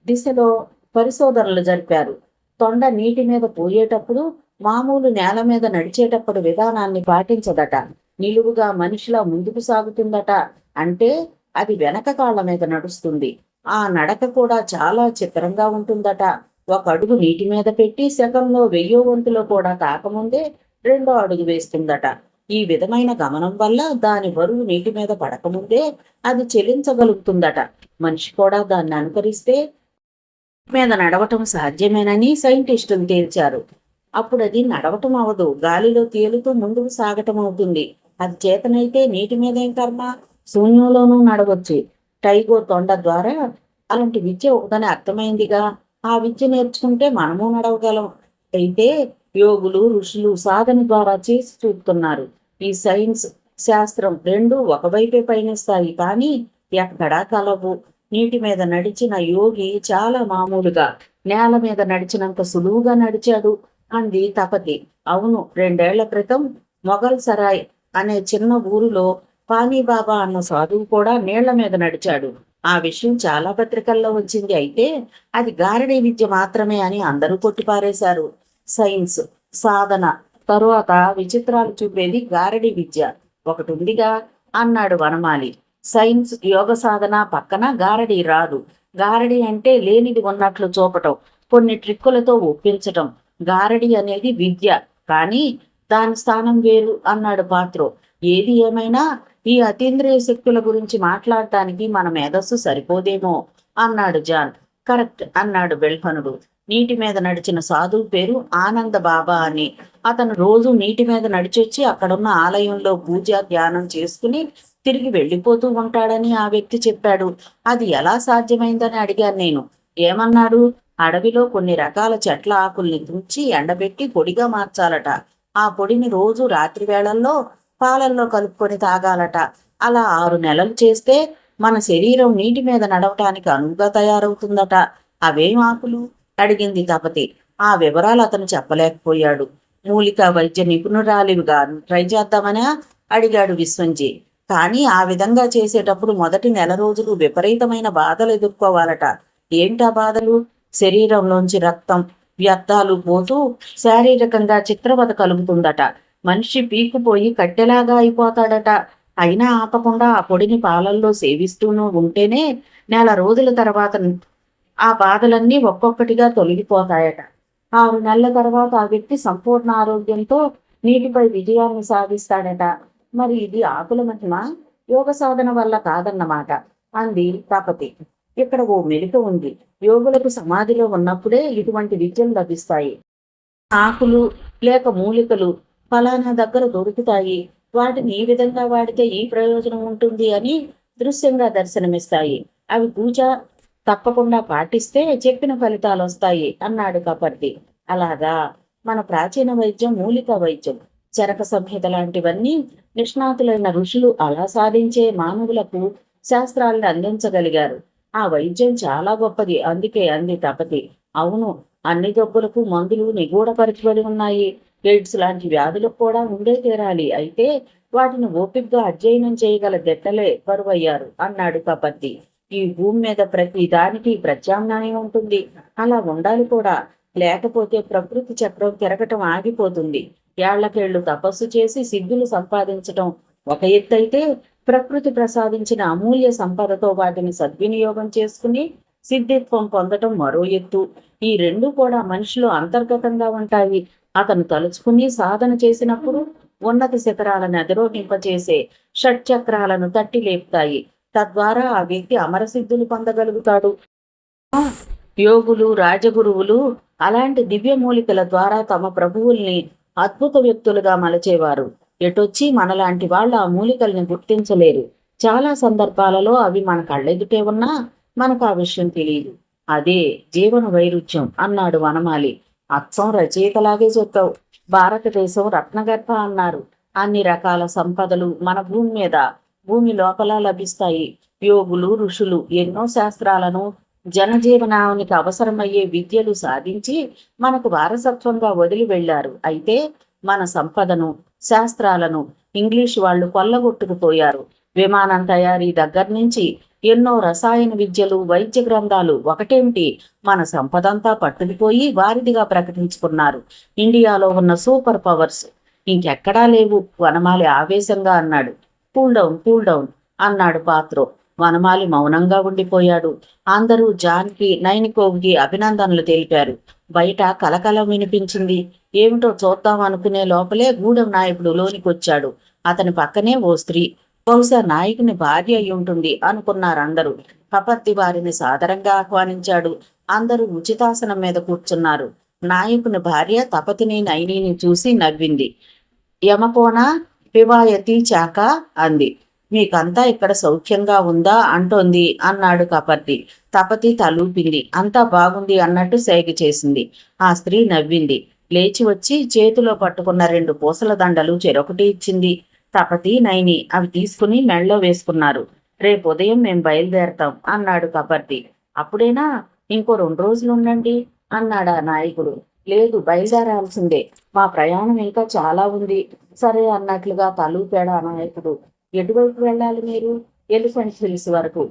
దిశలో పరిశోధనలు జరిపారు. తొండ నీటి మీద పోయేటప్పుడు మామూలు నేల మీద నడిచేటప్పుడు విధానాన్ని పాటించదట. నిలువుగా మనిషిలా ముందుకు సాగుతుందట. అంటే అది వెనక కాళ్ళ మీద నడుస్తుంది. ఆ నడక కూడా చాలా చిత్రంగా ఉంటుందట. ఒక అడుగు నీటి మీద పెట్టి సెకండ్లో 1000వ వంతులో కూడా కాకముందే 2వ అడుగు వేస్తుందట. ఈ విధమైన గమనం వల్ల దాని బరువు నీటి మీద పడకముందే అది చెలించగలుగుతుందట. మనిషి కూడా దాన్ని అనుకరిస్తే మీద నడవటం సాధ్యమేనని సైంటిస్టులు తేల్చారు. అప్పుడు అది నడవటం అవదు, గాలిలో తేలుతూ ముందుకు సాగటం అవుతుంది. అది చేతనైతే నీటి మీదేం కర్మ, శూన్యంలోనూ నడవచ్చు. టైగో తొండ ద్వారా అలాంటి విద్య ఒకదని అర్థమైందిగా. ఆ విద్య నేర్చుకుంటే మనము నడవగలం. అయితే యోగులు ఋషులు సాధన ద్వారా చేసి చూపుతున్నారు. ఈ సైన్స్ శాస్త్రం రెండు ఒకవైపే పయనిస్తాయి, కానీ ఎక్కడా కలవు. నీటి మీద నడిచిన యోగి చాలా మామూలుగా నేల మీద నడిచినంత సులువుగా నడిచాడు అంది తపతి. అవును, 2 ఏళ్ల క్రితం మొఘల్ సరాయ్ అనే చిన్న ఊరిలో పానీబాబా అన్న సాధువు కూడా నీళ్ల మీద నడిచాడు. ఆ విషయం చాలా పత్రికల్లో వచ్చింది. అయితే అది గారడీ విద్య మాత్రమే అని అందరూ కొట్టిపారేశారు. సైన్స్ సాధన తరువాత విచిత్రాలు చూపేది గారడీ విద్య ఒకటి ఉందిగా అన్నాడు వనమాలి. సైన్స్ యోగ సాధన పక్కన గారడీ రాదు. గారడీ అంటే లేనిది ఉన్నట్లు చూపటం, కొన్ని ట్రిక్కులతో ఒప్పించటం. గారడీ అనేది విద్య, కానీ దాని స్థానం వేరు అన్నాడు పాత్రో. ఏది ఏమైనా ఈ అతీంద్రియ శక్తుల గురించి మాట్లాడటానికి మన మేధస్సు సరిపోదేమో అన్నాడు జాన్. కరెక్ట్ అన్నాడు బెల్హనుడు. నీటి మీద నడిచిన సాధువు పేరు ఆనంద బాబా అని. అతను రోజు నీటి మీద నడిచొచ్చి అక్కడున్న ఆలయంలో పూజ ధ్యానం చేసుకుని తిరిగి వెళ్ళిపోతూ ఉంటాడని ఆ వ్యక్తి చెప్పాడు. అది ఎలా సాధ్యమైందని అడిగాను నేను. ఏమన్నాడు? అడవిలో కొన్ని రకాల చెట్ల ఆకుల్ని తుంచి ఎండబెట్టి పొడిగా మార్చాలట. ఆ పొడిని రోజు రాత్రి వేళల్లో పాలల్లో కలుపుకొని తాగాలట. అలా 6 నెలలు చేస్తే మన శరీరం నీటి మీద నడవటానికి అనువుగా తయారవుతుందట. అవేం ఆకులు అడిగింది తపతి. ఆ వివరాలు అతను చెప్పలేకపోయాడు. మూలికా వైద్య నిపుణురాలివిగా ట్రై చేద్దామనా అడిగాడు విశ్వంజీ. కానీ ఆ విధంగా చేసేటప్పుడు మొదటి నెల రోజులు విపరీతమైన బాధలు ఎదుర్కోవాలట. ఏంటా బాధలు? శరీరంలోంచి రక్తం వ్యర్థాలు పోతూ శారీరకంగా చిత్రవద కలుగుతుందట. మనిషి పీకుపోయి కట్టెలాగా అయిపోతాడట. అయినా ఆపకుండా ఆ పొడిని పాలల్లో సేవిస్తూనూ ఉంటేనే నెల రోజుల తర్వాత ఆ బాధలన్నీ ఒక్కొక్కటిగా తొలగిపోతాయట. 6 నెలల తర్వాత ఆ వ్యక్తి సంపూర్ణ ఆరోగ్యంతో నీటిపై విజయాన్ని సాధిస్తాడట. మరి ఇది ఆకుల మహిమ, యోగ సాధన వల్ల కాదన్నమాట అంది తపతి. ఇక్కడ ఓ మెలిక ఉంది. యోగులకు సమాధిలో ఉన్నప్పుడే ఇటువంటి విద్యలు లభిస్తాయి. ఆకులు లేక మూలికలు ఫలానా దగ్గర దొరుకుతాయి, వాటిని ఈ విధంగా వాడితే ఈ ప్రయోజనం ఉంటుంది అని దృశ్యంగా దర్శనమిస్తాయి. అవి పూజ తప్పకుండా పాటిస్తే చెప్పిన ఫలితాలు వస్తాయి అన్నాడు కపర్తి. అలాగా, మన ప్రాచీన వైద్యం మూలిక వైద్యం, చరక సంహిత లాంటివన్నీ నిష్ణాతులైన ఋషులు అలా సాధించే మానవులకు శాస్త్రాలను అందించగలిగారు. ఆ వైద్యం చాలా గొప్పది, అందుకే అంది తపతి. అవును, అన్ని జబ్బులకు మందులు నిగూఢపరచబడి ఉన్నాయి. ఎయిడ్స్ లాంటి వ్యాధులకు కూడా ఉండే తీరాలి. అయితే వాటిని ఓపికగా అధ్యయనం చేయగల దిట్టలే కరువయ్యారు అన్నాడు కపర్తి. ఈ భూమి మీద ప్రతి దానికి ప్రత్యామ్నాయం ఉంటుంది, అలా ఉండాలి కూడా. లేకపోతే ప్రకృతి చక్రం తిరగటం ఆగిపోతుంది. ఏళ్లకేళ్లు తపస్సు చేసి సిద్ధులు సంపాదించటం ఒక ఎత్తు అయితే, ప్రకృతి ప్రసాదించిన అమూల్య సంపదతో వాటిని సద్వినియోగం చేసుకుని సిద్ధిత్వం పొందటం మరో ఎత్తు. ఈ రెండు కూడా మనిషిలో అంతర్గతంగా ఉంటాయి. అతను తలుచుకుని సాధన చేసినప్పుడు ఉన్నత శిఖరాలను అధిరోహింపచేసే షట్చక్రాలను తట్టి లేపుతాయి. తద్వారా ఆ వ్యక్తి అమరసిద్ధులు పొందగలుగుతాడు. యోగులు రాజగురువులు అలాంటి దివ్య మూలికల ద్వారా తమ ప్రభువుల్ని అద్భుత వ్యక్తులుగా మలచేవారు. ఎటొచ్చి మనలాంటి వాళ్ళు ఆ మూలికల్ని గుర్తించలేరు. చాలా సందర్భాలలో అవి మన కళ్ళెదుటే ఉన్నా మనకు ఆ విషయం తెలియదు. అదే జీవన వైరుధ్యం అన్నాడు వనమాలి. అచ్చం రచయితలాగే చెప్పావు. భారతదేశం రత్నగర్భ అన్నారు. అన్ని రకాల సంపదలు మన భూమి మీద, భూమి లోపల లభిస్తాయి. యోగులు ఋషులు ఎన్నో శాస్త్రాలను, జనజీవనానికి అవసరమయ్యే విద్యలు సాధించి మనకు వారసత్వంగా వదిలి వెళ్లారు. అయితే మన సంపదను, శాస్త్రాలను ఇంగ్లీష్ వాళ్ళు కొల్లగొట్టుకుపోయారు. విమానం తయారీ దగ్గర నుంచి ఎన్నో రసాయన విద్యలు, వైద్య గ్రంథాలు ఒకటేమిటి, మన సంపదంతా పట్టుకుపోయి వారిదిగా ప్రకటించుకున్నారు. ఇండియాలో ఉన్న సూపర్ పవర్స్ ఇంకెక్కడా లేవు వనమాలి ఆవేశంగా అన్నాడు. కూల్ డౌన్ అన్నాడు పాత్రో. వనమాలి మౌనంగా ఉండిపోయాడు. అందరూ జాన్కి, నైనికోవ్కి అభినందనలు తెలిపారు. బయట కలకలం వినిపించింది. ఏమిటో చూద్దాం అనుకునే లోపలే గూడెం నాయకుడు లోనికొచ్చాడు. అతని పక్కనే ఓ స్త్రీ. బహుశా నాయకుని భార్య అయి ఉంటుంది అనుకున్నారందరూ. కపర్తి వారిని సాదరంగా ఆహ్వానించాడు. అందరూ ఉచితాసనం మీద కూర్చున్నారు. నాయకుని భార్య తపతిని నైనిని చూసి నవ్వింది. యమకోన పివాయతి చాక అంది. మీకంతా ఇక్కడ సౌఖ్యంగా ఉందా అంటోంది అన్నాడు కపర్తి. తపతి తలూపింది. అంతా బాగుంది అన్నట్టు సైగ చేసింది. ఆ స్త్రీ నవ్వింది. లేచి వచ్చి చేతిలో పట్టుకున్న 2 పూసల దండలు చెరొకటి ఇచ్చింది. తపతి నైని అవి తీసుకుని మెళ్ళో వేసుకున్నారు. రేపు ఉదయం మేం బయలుదేరతాం అన్నాడు కపర్తి. అప్పుడేనా? ఇంకో 2 రోజులుండండి అన్నాడా నాయకుడు. లేదు, బయలుదేరాల్సిందే. మా ప్రయాణం ఇంకా చాలా ఉంది. సరే అన్నట్లుగా తలూపాడా నాయకుడు. ఎటువైపు వెళ్ళాలి మీరు? ఎలిఫెంట్ హిల్స్ వరకు.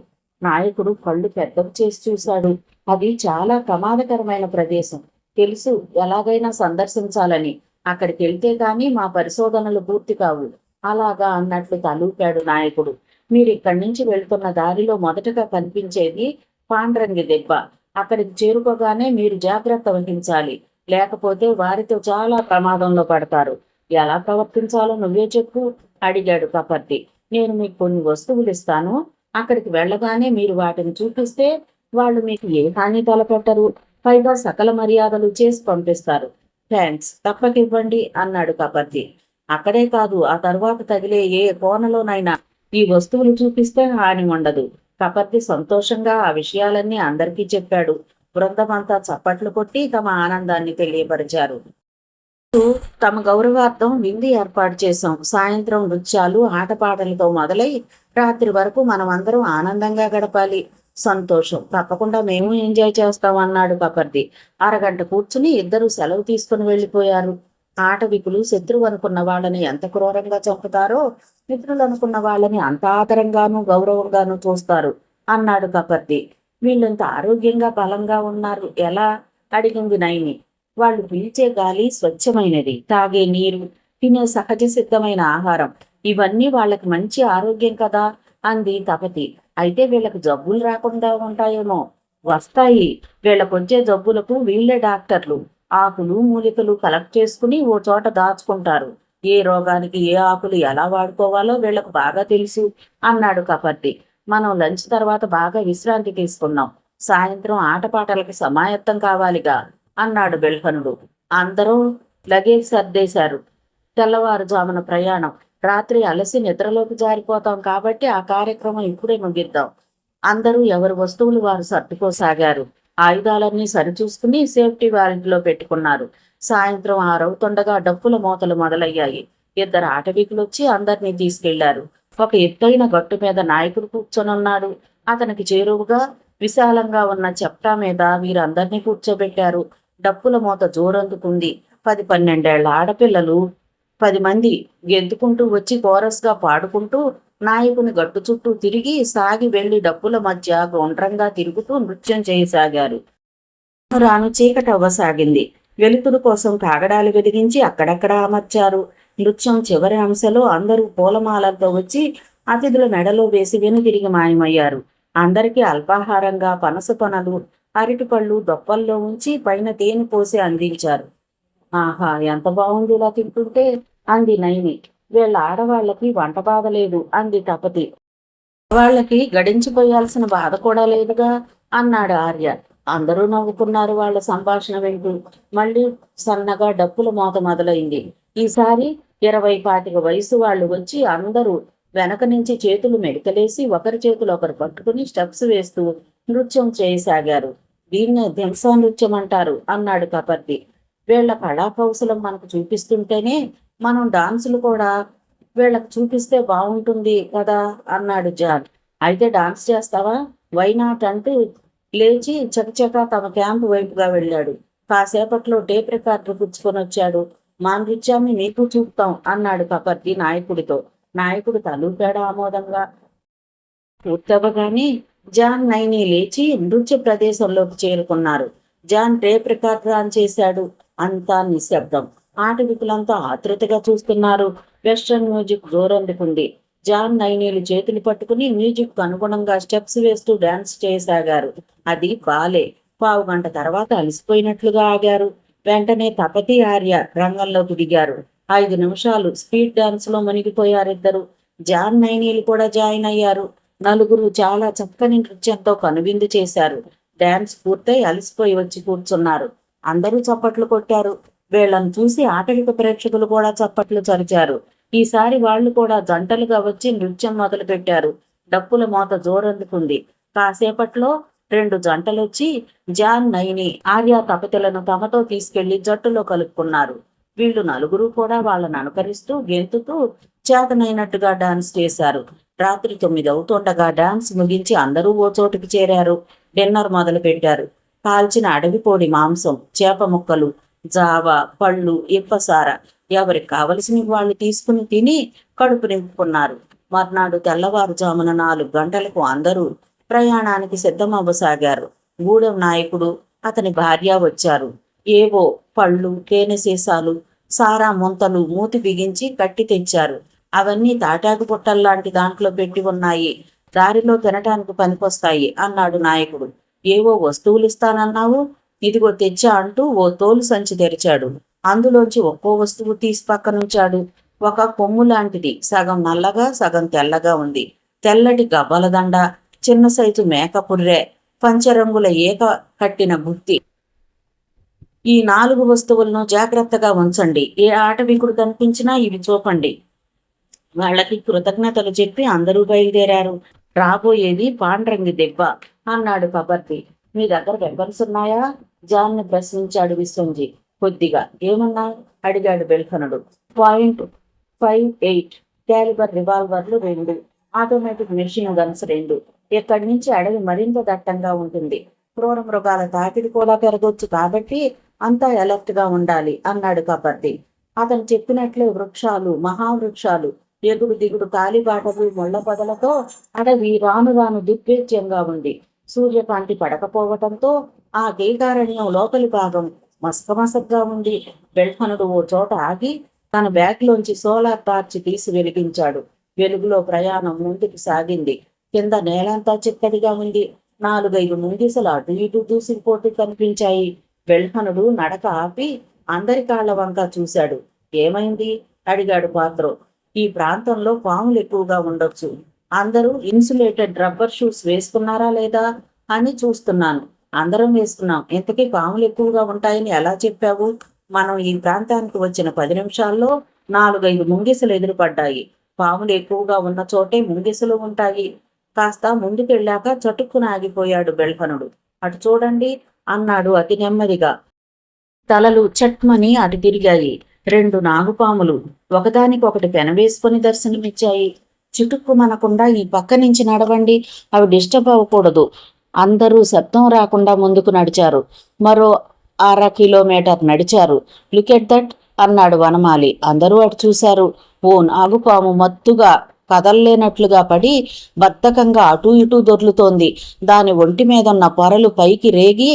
నాయకుడు కళ్ళు పెద్దవి చేసి చూశాడు. అది చాలా ప్రమాదకరమైన ప్రదేశం. తెలుసు, ఎలాగైనా సందర్శించాలని. అక్కడికి వెళ్తే గాని మా పరిశోధనలు పూర్తి కావు. అలాగా అన్నట్లు తలూపాడు నాయకుడు. మీరు ఇక్కడి నుంచి వెళ్తున్న దారిలో మొదటగా కనిపించేది పాండ్రంగి దెబ్బ. అక్కడికి చేరుకోగానే మీరు జాగ్రత్త వహించాలి. లేకపోతే వారితో చాలా ప్రమాదంలో పడతారు. ఎలా ప్రవర్తించాలో నువ్వే చెప్పు అడిగాడు కపర్తి. నేను మీకు కొన్ని వస్తువులు ఇస్తాను. అక్కడికి వెళ్ళగానే మీరు వాటిని చూపిస్తే వాళ్ళు మీకు ఏ హాని తలపెట్టరు. పైగా సకల మర్యాదలు చేసి పంపిస్తారు. థ్యాంక్స్, తప్పకివ్వండి అన్నాడు కపర్తి. అక్కడే కాదు, ఆ తర్వాత తగిలే ఏ కోనలోనైనా ఈ వస్తువులు చూపిస్తే హాని ఉండదు. కపర్తి సంతోషంగా ఆ విషయాలన్నీ అందరికీ చెప్పాడు. బృందమంతా చప్పట్లు కొట్టి తమ ఆనందాన్ని తెలియపరిచారు. తమ గౌరవార్థం విందు ఏర్పాటు చేశాం. సాయంత్రం నృత్యాలు, ఆటపాటలతో మొదలై రాత్రి వరకు మనం అందరం ఆనందంగా గడపాలి. సంతోషం, తప్పకుండా మేము ఎంజాయ్ చేస్తాం అన్నాడు కపర్తి. అరగంట కూర్చుని ఇద్దరు సెలవు తీసుకుని వెళ్ళిపోయారు. ఆటవికులు శత్రువు అనుకున్న వాళ్ళని ఎంత క్రూరంగా చంపుతారో మిత్రులు అనుకున్న వాళ్ళని అంత ఆదరంగానూ గౌరవంగానూ చూస్తారు అన్నాడు కపర్తి. వీళ్ళంత ఆరోగ్యంగా బలంగా ఉన్నారు ఎలా? అడిగింది నైని. వాళ్ళు పీల్చే గాలి స్వచ్ఛమైనది, తాగే నీరు, తినే సహజ సిద్ధమైన ఆహారం, ఇవన్నీ వాళ్ళకి మంచి ఆరోగ్యం కదా అంది తపతి. అయితే వీళ్ళకి జబ్బులు రాకుండా ఉంటాయేమో. వస్తాయి. వీళ్ళకొచ్చే జబ్బులకు వీళ్ళే డాక్టర్లు. ఆకులు మూలికలు కలెక్ట్ చేసుకుని ఓ చోట దాచుకుంటారు. ఏ రోగానికి ఏ ఆకులు ఎలా వాడుకోవాలో వీళ్ళకు బాగా తెలుసు అన్నాడు కపర్తి. మనం లంచ్ తర్వాత బాగా విశ్రాంతి తీసుకున్నాం. సాయంత్రం ఆటపాటలకి సమాయత్తం కావాలిగా అన్నాడు బెల్హనుడు. అందరూ లగేజ్ సర్దేశారు. తెల్లవారుజామున ప్రయాణం. రాత్రి అలసి నిద్రలోకి జారిపోతాం కాబట్టి ఆ కార్యక్రమం ఇప్పుడే ముగిద్దాం. అందరూ ఎవరి వస్తువులు వారు సర్దుకోసాగారు. ఆయుధాలన్నీ సరిచూసుకుని సేఫ్టీ వారెంట్లో పెట్టుకున్నారు. సాయంత్రం 6 అవుతుండగా డప్పుల మోతలు మొదలయ్యాయి. 2 ఆటవికులు వచ్చి అందరినీ తీసుకెళ్లారు. ఒక ఎత్తైన గట్టు మీద నాయకుడు కూర్చొనున్నాడు. అతనికి చేరువుగా విశాలంగా ఉన్న చెప్టా మీద వీరందరినీ కూర్చోబెట్టారు. డప్పుల మోత జోరందుకుంది. 10-12 ఏళ్ల ఆడపిల్లలు 10 మంది గెంతుకుంటూ వచ్చి కోరస్గా పాడుకుంటూ నాయకుని గట్టు చుట్టూ తిరిగి సాగి వెళ్లి డప్పుల మధ్య గుండ్రంగా తిరుగుతూ నృత్యం చేయసాగారు. రాను చీకటవ్వసాగింది. వెలుతురు కోసం కాగడాలు వెలిగించి అక్కడక్కడ అమర్చారు. నృత్యం చివరి అంశలో అందరూ పూలమాలలతో వచ్చి అతిథుల మెడలో వేసి వెనుతిరిగి మాయమయ్యారు. అందరికీ అల్పాహారంగా పనస పనలు, అరటిపళ్ళు దొప్పల్లో ఉంచి పైన తేనె పోసి అందించారు. ఆహా, ఎంత బాగుంది ఇలా తింటుంటే అంది నైని. వీళ్ళ ఆడవాళ్ళకి వంట బాధ లేదు అంది తపతి. వాళ్ళకి గడించిపోయాల్సిన బాధ కూడా లేదుగా అన్నాడు ఆర్య. అందరూ నవ్వుకున్నారు వాళ్ళ సంభాషణ వింటూ. మళ్ళీ సన్నగా డప్పుల మోత మొదలైంది. ఈసారి 20-25 వయసు వాళ్ళు వచ్చి అందరూ వెనక నుంచి చేతులు మెడికలేసి ఒకరి చేతులు ఒకరు పట్టుకుని స్టెప్స్ వేస్తూ నృత్యం చేయసాగారు. దీన్నే దింసా నృత్యం అంటారు అన్నాడు కపర్తి. వీళ్ళ కళాకౌశలం మనకు చూపిస్తుంటేనే మనం డాన్సులు కూడా వీళ్ళకు చూపిస్తే బాగుంటుంది కదా అన్నాడు జాన్. అయితే డాన్స్ చేస్తావా? వైనాట్ అంటూ లేచి చకచకా తమ క్యాంపు వైపుగా వెళ్ళాడు. కాసేపట్లో టేప్ రికార్డర్ పుచ్చుకొని వచ్చాడు. మా నృత్యాన్ని మీకు చూపుతాం అన్నాడు కపర్తి నాయకుడితో. నాయకుడు తలూపాడు ఆమోదంగా. పూర్తవగానే జాన్ నైని లేచి నృత్య ప్రదేశంలోకి చేరుకున్నారు. జాన్ టేప్ రికార్డర్ ఆన్ చేశాడు. అంతా నిశ్శబ్దం. ఆటవికులంతా ఆతృతగా చూస్తున్నారు. వెస్ట్రన్ మ్యూజిక్ జోరందుకుంది. జాన్ నైనీలు చేతులు పట్టుకుని మ్యూజిక్ అనుగుణంగా స్టెప్స్ వేస్తూ డాన్స్ చేయసాగారు. అది బాలే. 15 గంట తర్వాత అలసిపోయినట్లుగా ఆగారు. వెంటనే తపతి ఆర్య రంగంలోకి దిగారు. 5 నిమిషాలు స్పీడ్ డాన్స్ లో మునిగిపోయారిద్దరు. జాన్ నైనీలు కూడా జాయిన్ అయ్యారు. నలుగురు చాలా చక్కని నృత్యంతో కనువిందు చేశారు. డాన్స్ పూర్తయి అలసిపోయి వచ్చి కూర్చున్నారు. అందరూ చప్పట్లు కొట్టారు. వీళ్లను చూసి ఆటవిక ప్రేక్షకులు కూడా చప్పట్లు చరిచారు. ఈసారి వాళ్ళు కూడా జంటలుగా వచ్చి నృత్యం మొదలుపెట్టారు. డప్పుల మోత జోరందుకుంది. కాసేపట్లో 2 జంటలొచ్చి జాన్, నైని, ఆర్య తపతులను తమతో తీసుకెళ్లి జట్టులో కలుపుకున్నారు. వీళ్ళు నలుగురు కూడా వాళ్ళను అనుకరిస్తూ గెంతుతూ చేతనైనట్టుగా డాన్స్ చేశారు. రాత్రి 9 అవుతుండగా డాన్స్ ముగించి అందరూ ఓ చోటుకి చేరారు. డిన్నర్ మొదలు పెట్టారు. కాల్చిన అడవికోడి మాంసం, చేప ముక్కలు, జావ, పళ్ళు, ఇప్పసార ఎవరికి కావలసినవి వాళ్ళు తీసుకుని తిని కడుపు నింపుకున్నారు. మర్నాడు తెల్లవారుజామున 4 గంటలకు అందరూ ప్రయాణానికి సిద్ధమవ్వసాగారు. గూడెం నాయకుడు, అతని భార్య వచ్చారు. ఏవో పళ్ళు, తేనె సీసాలు, సారా ముంతలు మూతి బిగించి కట్టి తెచ్చారు. అవన్నీ తాటాకు పుట్టల్లాంటి దాంట్లో పెట్టి ఉన్నాయి. దారిలో తినటానికి పనికొస్తాయి అన్నాడు నాయకుడు. ఏవో వస్తువులు ఇస్తానన్నావు, ఇదిగో తెచ్చా అంటూ ఓ తోలు సంచి తెరిచాడు. అందులోంచి ఒక్కో వస్తువు తీసి పక్కనుంచాడు. ఒక కొమ్ము లాంటిది, సగం నల్లగా సగం తెల్లగా ఉంది. తెల్లటి గవ్వలదండ, చిన్న సైజు మేక పుర్రె, పంచరంగుల ఏక కట్టిన బుత్తి. ఈ 4 వస్తువులను జాగ్రత్తగా ఉంచండి. ఏ ఆటవికుడు కనిపించినా ఇవి చూపండి. వాళ్ళకి కృతజ్ఞతలు చెప్పి అందరూ బయలుదేరారు. రాబోయేది పాండ్రంగి దెబ్బ అన్నాడు కబర్ది. మీ దగ్గర వెపన్స్ ఉన్నాయా? జాన్ని ప్రశ్నించాడు విశ్వంజీ. కొద్దిగా. ఏమన్నా అడిగాడు బెల్కనుడు. .58 క్యాలిబర్ రివాల్వర్లు 2, ఆటోమేటిక్ మెషిన్ గన్స్ 2. ఇక్కడి నుంచి అడవి మరింత దట్టంగా ఉంటుంది. క్రూర మృగాల తాకిడి కూడా పెరగొచ్చు కాబట్టి అంతా అలర్ట్ గా ఉండాలి అన్నాడు కబర్ది. అతను చెప్పినట్లే వృక్షాలు, మహావృక్షాలు, ఎగుడు దిగుడు కాలిబాటలు, ముళ్ల పొదలతో అడవి రాను రాను దిగ్వేద్యంగా ఉంది. సూర్యకాంతి పడకపోవటంతో ఆ గీకారణ్యం లోపలి భాగం మసకమసగ్గా ఉంది. బెల్కనుడు ఓ చోట ఆగి తన బ్యాగ్లోంచి సోలార్ టార్చ్ తీసి వెలిగించాడు. వెలుగులో ప్రయాణం ముందుకు సాగింది. కింద నేలంతా చిత్తడిగా ఉంది. 4-5 ముంగిసలు అటు ఇటు దూసిపోతూ కనిపించాయి. బెల్కనుడు నడక ఆపి అందరి కాళ్ల వంక చూశాడు. ఏమైంది అడిగాడు పాత్రో. ఈ ప్రాంతంలో పాములు ఎక్కువగా ఉండొచ్చు. అందరూ ఇన్సులేటెడ్ రబ్బర్ షూస్ వేసుకున్నారా లేదా అని చూస్తున్నాను. అందరం వేసుకున్నాం. ఇంతకీ పాములు ఎక్కువగా ఉంటాయని ఎలా చెప్పావు? మనం ఈ ప్రాంతానికి వచ్చిన 10 నిమిషాల్లో 4-5 ముంగిసలు ఎదురుపడ్డాయి. పాములు ఎక్కువగా ఉన్న చోటే ముంగిసలు ఉంటాయి. కాస్త ముందుకెళ్ళాక చటుక్కున ఆగిపోయాడు బెల్కనుడు. అటు చూడండి అన్నాడు అతి నెమ్మదిగా. తలలు చట్మని అటు తిరిగాయి. 2 నాగుపాములు ఒకదానికొకటి పెనవేసుకుని దర్శనమిచ్చాయి. చిటుక్కుమనకుండా ఈ పక్క నుంచి నడవండి, అవి డిస్టర్బ్ అవ్వకూడదు. అందరూ శబ్దం రాకుండా ముందుకు నడిచారు. మరో 1/2 కిలోమీటర్ నడిచారు. లుక్ ఎట్ దట్ అన్నాడు వనమాలి. అందరూ అటు చూశారు. ఓ నాగుపాము మత్తుగా కదల్లేనట్లుగా పడి బద్ధకంగా అటూ ఇటూ దొర్లుతోంది. దాని ఒంటి మీదున్న పొరలు పైకి రేగి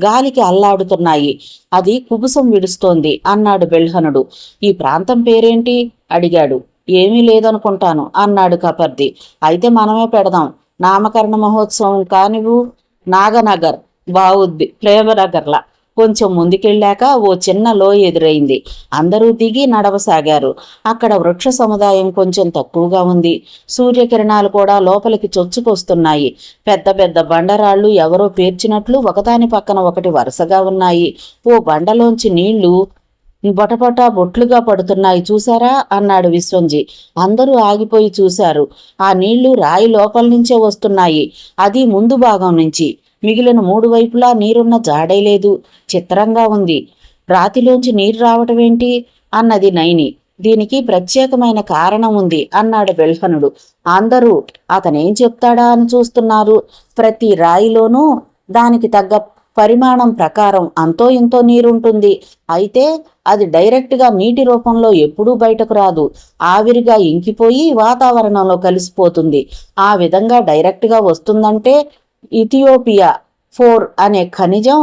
గాలికి అల్లాడుతున్నాయి. అది కుబుసం విడుస్తోంది అన్నాడు బెల్హనుడు. ఈ ప్రాంతం పేరేంటి అడిగాడు. ఏమీ లేదనుకుంటాను అన్నాడు కపర్ది. అయితే మనమే పెడదాం. నామకరణ మహోత్సవం కానివు. నాగనగర్ బావుద్ది, ప్రేమనగర్లా. కొంచెం ముందుకెళ్ళాక ఓ చిన్న లోయ ఎదురైంది. అందరూ దిగి నడవసాగారు. అక్కడ వృక్ష సముదాయం కొంచెం తక్కువగా ఉంది. సూర్యకిరణాలు కూడా లోపలికి చొచ్చుకొస్తున్నాయి. పెద్ద పెద్ద బండరాళ్లు ఎవరో పేర్చినట్లు ఒకదాని పక్కన ఒకటి వరుసగా ఉన్నాయి. ఓ బండలోంచి నీళ్లు బొటబొట బొట్లుగా పడుతున్నాయి, చూసారా అన్నాడు విశ్వంజీ. అందరూ ఆగిపోయి చూశారు. ఆ నీళ్లు రాయి లోపల నుంచే వస్తున్నాయి. అది ముందు భాగం నుంచి. మిగిలిన 3 వైపులా నీరున్న జాడే లేదు. చిత్రంగా ఉంది. రాతిలోంచి నీరు రావటమేంటి అన్నది నైని. దీనికి ప్రత్యేకమైన కారణం ఉంది అన్నాడు బెల్హనుడు. అందరూ అతనేం చెప్తాడా అని చూస్తున్నారు. ప్రతి రాయిలోనూ దానికి తగ్గ పరిమాణం ప్రకారం అంతో ఇంతో నీరుంటుంది. అయితే అది డైరెక్ట్గా నీటి రూపంలో ఎప్పుడూ బయటకు రాదు. ఆవిరిగా ఇంకిపోయి వాతావరణంలో కలిసిపోతుంది. ఆ విధంగా డైరెక్ట్గా వస్తుందంటే ఇథియోపియా 4 అనే ఖనిజం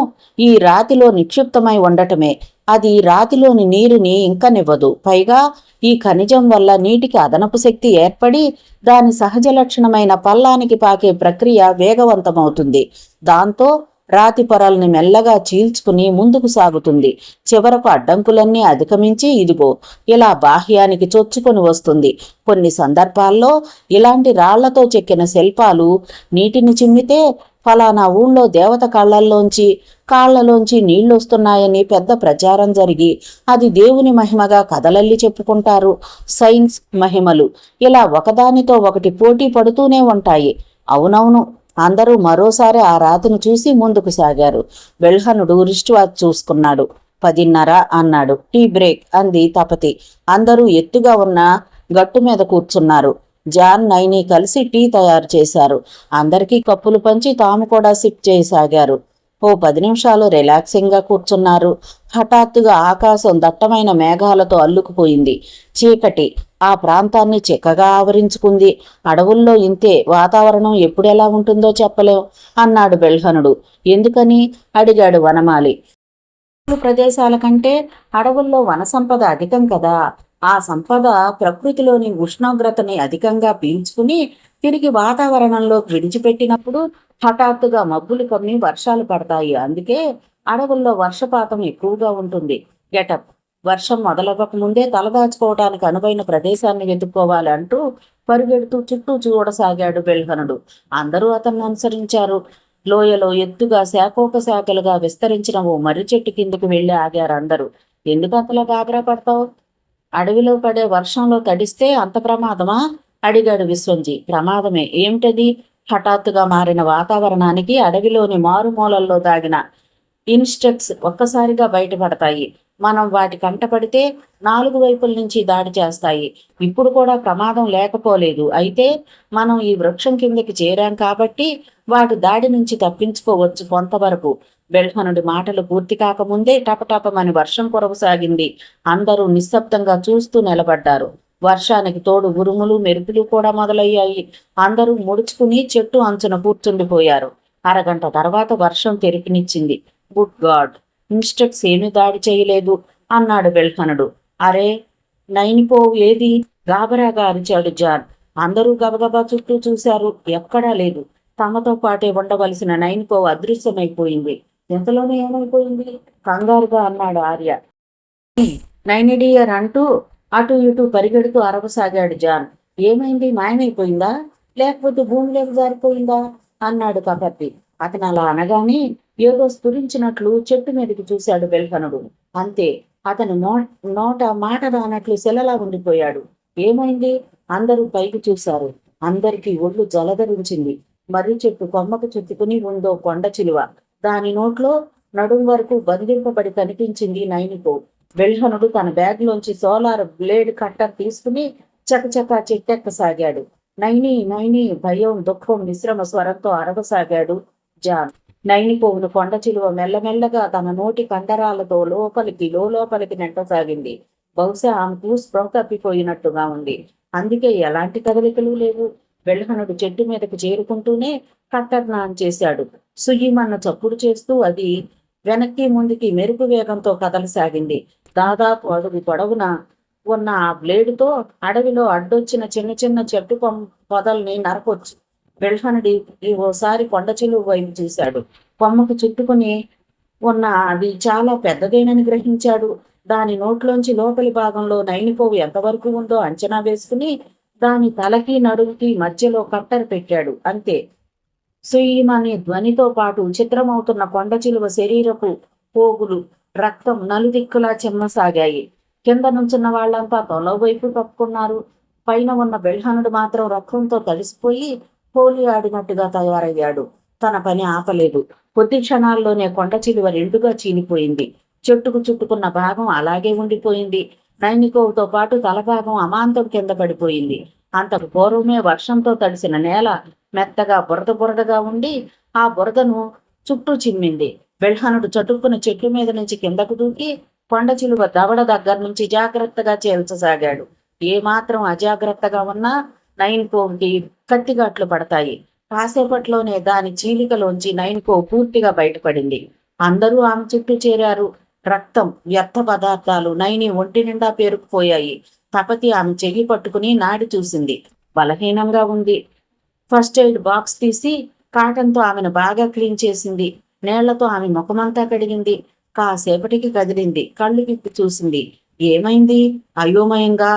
ఈ రాతిలో నిక్షిప్తమై ఉండటమే. అది రాతిలోని నీరుని ఇంకనివ్వదు. పైగా ఈ ఖనిజం వల్ల నీటికి అదనపు శక్తి ఏర్పడి దాని సహజ లక్షణమైన పల్లానికి పాకే ప్రక్రియ వేగవంతమవుతుంది. దాంతో రాతి పొరల్ని మెల్లగా చీల్చుకుని ముందుకు సాగుతుంది. చివరకు అడ్డంకులన్నీ అధిగమించి ఇదిగో ఇలా బాహ్యానికి చొచ్చుకొని వస్తుంది. కొన్ని సందర్భాల్లో ఇలాంటి రాళ్లతో చెక్కిన శిల్పాలు నీటిని చిమ్మితే ఫలానా ఊళ్ళో దేవత కాళ్లలోంచి నీళ్లొస్తున్నాయని పెద్ద ప్రచారం జరిగి అది దేవుని మహిమగా కథలల్లి చెప్పుకుంటారు. సైన్స్ మహిమలు ఇలా ఒకదానితో ఒకటి పోటీ పడుతూనే ఉంటాయి. అవునవును, అందరూ మరోసారి ఆ రాతిని చూసి ముందుకు సాగారు. బెల్హనుడు రిస్ట్ వాచ్ చూసుకున్నాడు. 10:30 అన్నాడు. టీ బ్రేక్ అంది తపతి. అందరూ ఎత్తుగా ఉన్న గట్టు మీద కూర్చున్నారు. జాన్, నైని కలిసి టీ తయారు చేశారు. అందరికీ కప్పులు పంచి తాము కూడా సిప్ చేయసాగారు. ఓ 10 నిమిషాలు రిలాక్సింగ్గా కూర్చున్నారు. హఠాత్తుగా ఆకాశం దట్టమైన మేఘాలతో అల్లుకుపోయింది. చీకటి ఆ ప్రాంతాన్ని చిక్కగా ఆవరించుకుంది. అడవుల్లో ఇంతే వాతావరణం ఎప్పుడెలా ఉంటుందో చెప్పలేం అన్నాడు బెల్హనుడు. ఎందుకని అడిగాడు వనమాలి. ప్రదేశాల కంటే అడవుల్లో వన సంపద అధికం కదా. ఆ సంపద ప్రకృతిలోని ఉష్ణోగ్రతని అధికంగా పీల్చుకుని తిరిగి వాతావరణంలో విడిచిపెట్టినప్పుడు హఠాత్తుగా మబ్బులు కమ్మి వర్షాలు పడతాయి. అందుకే అడవుల్లో వర్షపాతం ఎక్కువగా ఉంటుంది. గెటప్ వర్షం మొదలవ్వక ముందే తలదాచుకోవడానికి అనువైన ప్రదేశాన్ని వెతుక్కోవాలి అంటూ పరుగెడుతూ చుట్టూ చూడసాగాడు బెల్హనుడు. అందరూ అతన్ని అనుసరించారు. లోయలో ఎత్తుగా శాఖోపశాఖలుగా విస్తరించిన ఓ మర్రి చెట్టు కిందకు వెళ్ళి ఆగారు అందరూ. ఎందుకు అంతలా గాబరా పడతావు? అడవిలో పడే వర్షంలో తడిస్తే అంత ప్రమాదమా? అడిగాడు విశ్వంజీ. ప్రమాదమే. ఏమిటది? హఠాత్తుగా మారిన వాతావరణానికి అడవిలోని మారుమూలల్లో దాగిన ఇన్స్టెక్ట్స్ ఒక్కసారిగా బయటపడతాయి. మనం వాటి కంటపడితే 4 వైపుల నుంచి దాడి చేస్తాయి. ఇప్పుడు కూడా ప్రమాదం లేకపోలేదు. అయితే మనం ఈ వృక్షం కిందకి చేరాం కాబట్టి వాటి దాడి నుంచి తప్పించుకోవచ్చు కొంతవరకు. బెల్హనుడి మాటలు పూర్తి కాకముందే టపటపమని వర్షం కురవసాగింది. అందరూ నిశ్శబ్దంగా చూస్తూ నిలబడ్డారు. వర్షానికి తోడు ఉరుములు మెరుపులు కూడా మొదలయ్యాయి. అందరూ ముడుచుకుని చెట్టు అంచున కూర్చుండిపోయారు. అరగంట తర్వాత వర్షం తెరిపినిచ్చింది. గుడ్ గాడ్, ఇన్స్టెక్ట్స్ ఏమీ దాడి చేయలేదు అన్నాడు బెల్హనుడు. అరే, నైనిపోవు ఏది? గాబరాగా అరిచాడు జాన్. అందరూ గబగబా చుట్టూ చూశారు. ఎక్కడా లేదు. తమతో పాటే ఉండవలసిన నైనిపోవు అదృశ్యమైపోయింది. ఇంతలోనే ఏమైపోయింది? కంగారుగా అన్నాడు ఆర్య. నైనిడియర్ అంటూ అటు ఇటు పరిగెడుతూ అరవసాగాడు జాన్. ఏమైంది? మాయమైపోయిందా? లేకపోతే భూమిలోకి జారిపోయిందా? అన్నాడు కపర్తి. అతను అలా అనగానే ఏదో స్ఫురించినట్లు చెట్టు మీదకి చూశాడు బెల్హనుడు. అంతే, అతను నోట మాట రానట్లు శిలలా ఉండిపోయాడు. ఏమైంది? అందరూ పైకి చూశారు. అందరికీ ఒళ్ళు జలధరించింది. మర్రి చెట్టు కొమ్మకు చుట్టుకుని ఉందో కొండ చిలువ. దాని నోట్లో నడుం వరకు బంధింపబడి కనిపించింది నైనిపో. బెల్హనుడు తన బ్యాగ్లోంచి సోలార్ బ్లేడ్ కట్టర్ తీసుకుని చకచకా చెట్టెక్కసాగాడు. నైని నైని భయం దుఃఖం మిశ్రమ స్వరంతో అరవసాగాడు జాన్. నైనిపోవును కొండ చిలువ మెల్లమెల్లగా తన నోటి కండరాలతో లోపలికి నెట్టసాగింది. బహుశా ఆమెకు స్పృహ తప్పిపోయినట్టుగా ఉంది. అందుకే ఎలాంటి కదలికలు లేవు. బెల్హనుడు చెట్టు మీదకి చేరుకుంటూనే కట్టర్ ఆన్ చేశాడు. సుయ్యమన్న చప్పుడు చేస్తూ అది వెనక్కి ముందుకి మెరుపు వేగంతో కదలసాగింది. దాదాపు అడుగు పొడవున ఉన్న ఆ బ్లేడుతో అడవిలో అడ్డొచ్చిన చిన్న చిన్న చెట్టు పొదల్ని నరకొచ్చు. బెల్హనుడి ఓసారి కొండ చెలువు వైపు చూశాడు. కొమ్మకు చుట్టుకుని ఉన్న అది చాలా పెద్దదేనని గ్రహించాడు. దాని నోట్లోంచి లోపలి భాగంలో నైనిపోవు ఎంతవరకు ఉందో అంచనా వేసుకుని దాని తలకి నడుముకి మధ్యలో కట్టర్ పెట్టాడు. అంతే. సుయ్యమనే ధ్వనితో పాటు చిత్రమవుతున్న కొండ చిలువ శరీరపు పోగులు రక్తం నలుదిక్కులా చిమ్మసాగాయి. కింద నుంచున్న వాళ్లంతా తొల వైపు తప్పుకున్నారు. పైన ఉన్న బెల్హనుడు మాత్రం రక్తంతో తడిసిపోయి హోలీ ఆడినట్టుగా తయారయ్యాడు. తన పని ఆపలేదు. కొద్ది క్షణాల్లోనే కొండ చిలువ రెండుగా చీలిపోయింది. చెట్టుకు చుట్టుకున్న భాగం అలాగే ఉండిపోయింది. నైనికోవుతో పాటు తలభాగం అమాంతం కింద పడిపోయింది. అంతకు పూర్వమే వర్షంతో తడిసిన నేల మెత్తగా బురదగా ఉండి ఆ బురదను చుట్టూ చిమ్మింది. బెల్హనుడు చటుక్కున చెట్టు మీద నుంచి కిందకు దూకి కొండ చిలువ దవడ దగ్గర నుంచి జాగ్రత్తగా చేల్చసాగాడు. ఏమాత్రం అజాగ్రత్తగా ఉన్నా నైనికోవుకి కత్తిగాట్లు పడతాయి. కాసేపట్లోనే దాని చీలికలోంచి నైనికోవు పూర్తిగా బయటపడింది. అందరూ ఆమె చుట్టూ చేరారు. రక్తం, వ్యర్థ పదార్థాలు నైని ఒంటి నిండా పేరుకుపోయాయి. తపతి ఆమె చెయ్యి పట్టుకుని నాడి చూసింది. బలహీనంగా ఉంది. ఫస్ట్ ఎయిడ్ బాక్స్ తీసి కాటన్తో ఆమెను బాగా క్లీన్ చేసింది. నీళ్లతో ఆమె ముఖమంతా కడిగింది. కాసేపటికి కదిలింది. కళ్ళు విప్పి చూసింది. ఏమైంది? అయోమయంగా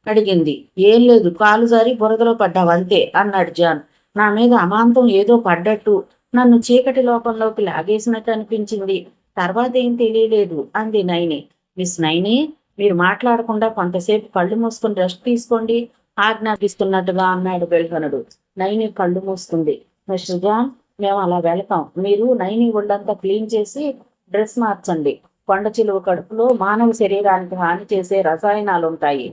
అడిగింది. ఏం లేదు, కాలు జారి బురదలో పడ్డావంతే అన్నాడు జాన్. నా మీద అమాంతం ఏదో పడ్డట్టు నన్ను చీకటి లోపంలోకి లాగేసినట్టు అనిపించింది. తర్వాత ఏం తెలియలేదు అంది నైని. మిస్ నైని, మీరు మాట్లాడకుండా కొంతసేపు కళ్ళు మూసుకుని రెస్ట్ తీసుకోండి ఆజ్ఞాపిస్తున్నట్టుగా అన్నాడు బెల్హనుడు. నైని కళ్ళు మూసుకుంది. మిస్టర్ జాన్, మేము అలా వెళతాం. మీరు నైని ఒళ్ళంతా క్లీన్ చేసి డ్రెస్ మార్చండి. కొండ చిలువ కడుపులో మానవ శరీరానికి హాని చేసే రసాయనాలుంటాయి,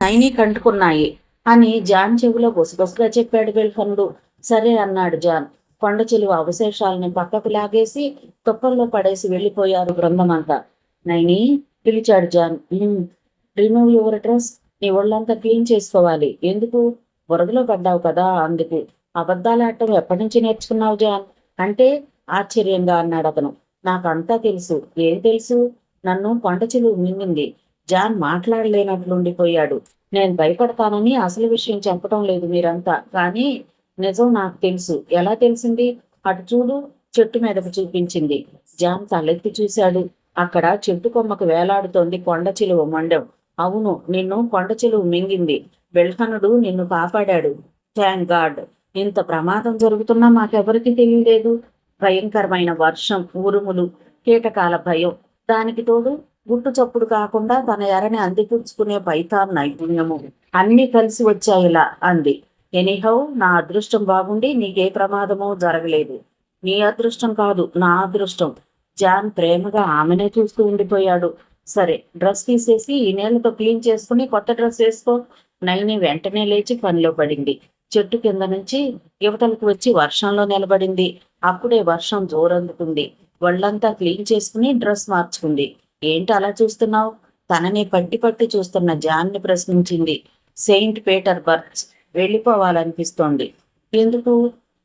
నైని కంటుకున్నాయి అని జాన్ చెవిలో బొసబొసగా చెప్పాడు బెల్హనుడు. సరే అన్నాడు జాన్. కొండ చిలువ అవశేషాలని పక్కకు లాగేసి తుప్పల్లో పడేసి వెళ్ళిపోయారు బృందమంతా. నైని, పిలిచాడు జాన్. Remove your dress. నీ ఒళ్ళంతా క్లీన్ చేసుకోవాలి. ఎందుకు? బురదలో పడ్డావు కదా అందుకు. అబద్ధాలు ఆడటం ఎప్పటి నుంచి నేర్చుకున్నావు జాన్ అంటే ఆశ్చర్యంగా అన్నాడు అతను. నాకంతా తెలుసు. ఏం తెలుసు? నన్ను కొండ చిలువ మింగింది. జాన్ మాట్లాడలేనట్లుండిపోయాడు. నేను భయపడతానని అసలు విషయం చెప్పడం లేదు మీరంతా, కానీ నిజం నాకు తెలుసు. ఎలా తెలిసింది? అటు చూడు, చెట్టు మీదకు చూపించింది. జాన్ తలెత్తి చూశాడు. అక్కడ చెట్టు కొమ్మకు వేలాడుతోంది కొండ చిలువ మొండెం. అవును, నిన్ను కొండ చిలువ మింగింది. బెల్హనుడు నిన్ను కాపాడాడు. Thank God. ఇంత ప్రమాదం జరుగుతున్నా మాకెవరికి తెలియలేదు. భయంకరమైన వర్షం, ఉరుములు, కీటకాల భయం, దానికి తోడు గుట్టు చప్పుడు కాకుండా తన ఎరని అందిపుచ్చుకునే పైథాన్ నైపుణ్యము అన్నీ కలిసి వచ్చాయిలా అంది. ఎనీహౌ, నా అదృష్టం బాగుండి నీకే ప్రమాదమూ జరగలేదు. నీ అదృష్టం కాదు, నా అదృష్టం. జాన్ ప్రేమగా ఆమెనే చూస్తూ ఉండిపోయాడు. సరే, డ్రెస్ తీసేసి ఈ నీళ్లతో క్లీన్ చేసుకుని కొత్త డ్రెస్ వేసుకో. నైని వెంటనే లేచి పనిలో పడింది. చెట్టు కింద నుంచి యువతలకు వచ్చి వర్షంలో నిలబడింది. అప్పుడే వర్షం జోరందుకుంది. ఒళ్ళంతా క్లీన్ చేసుకుని డ్రెస్ మార్చుకుంది. ఏంటి అలా చూస్తున్నావు? తనని పట్టి పట్టి చూస్తున్న జాన్ని ప్రశ్నించింది. సెయింట్ పీటర్ బర్చ్ వెళ్ళిపోవాలనిపిస్తోంది. ఎందుకు?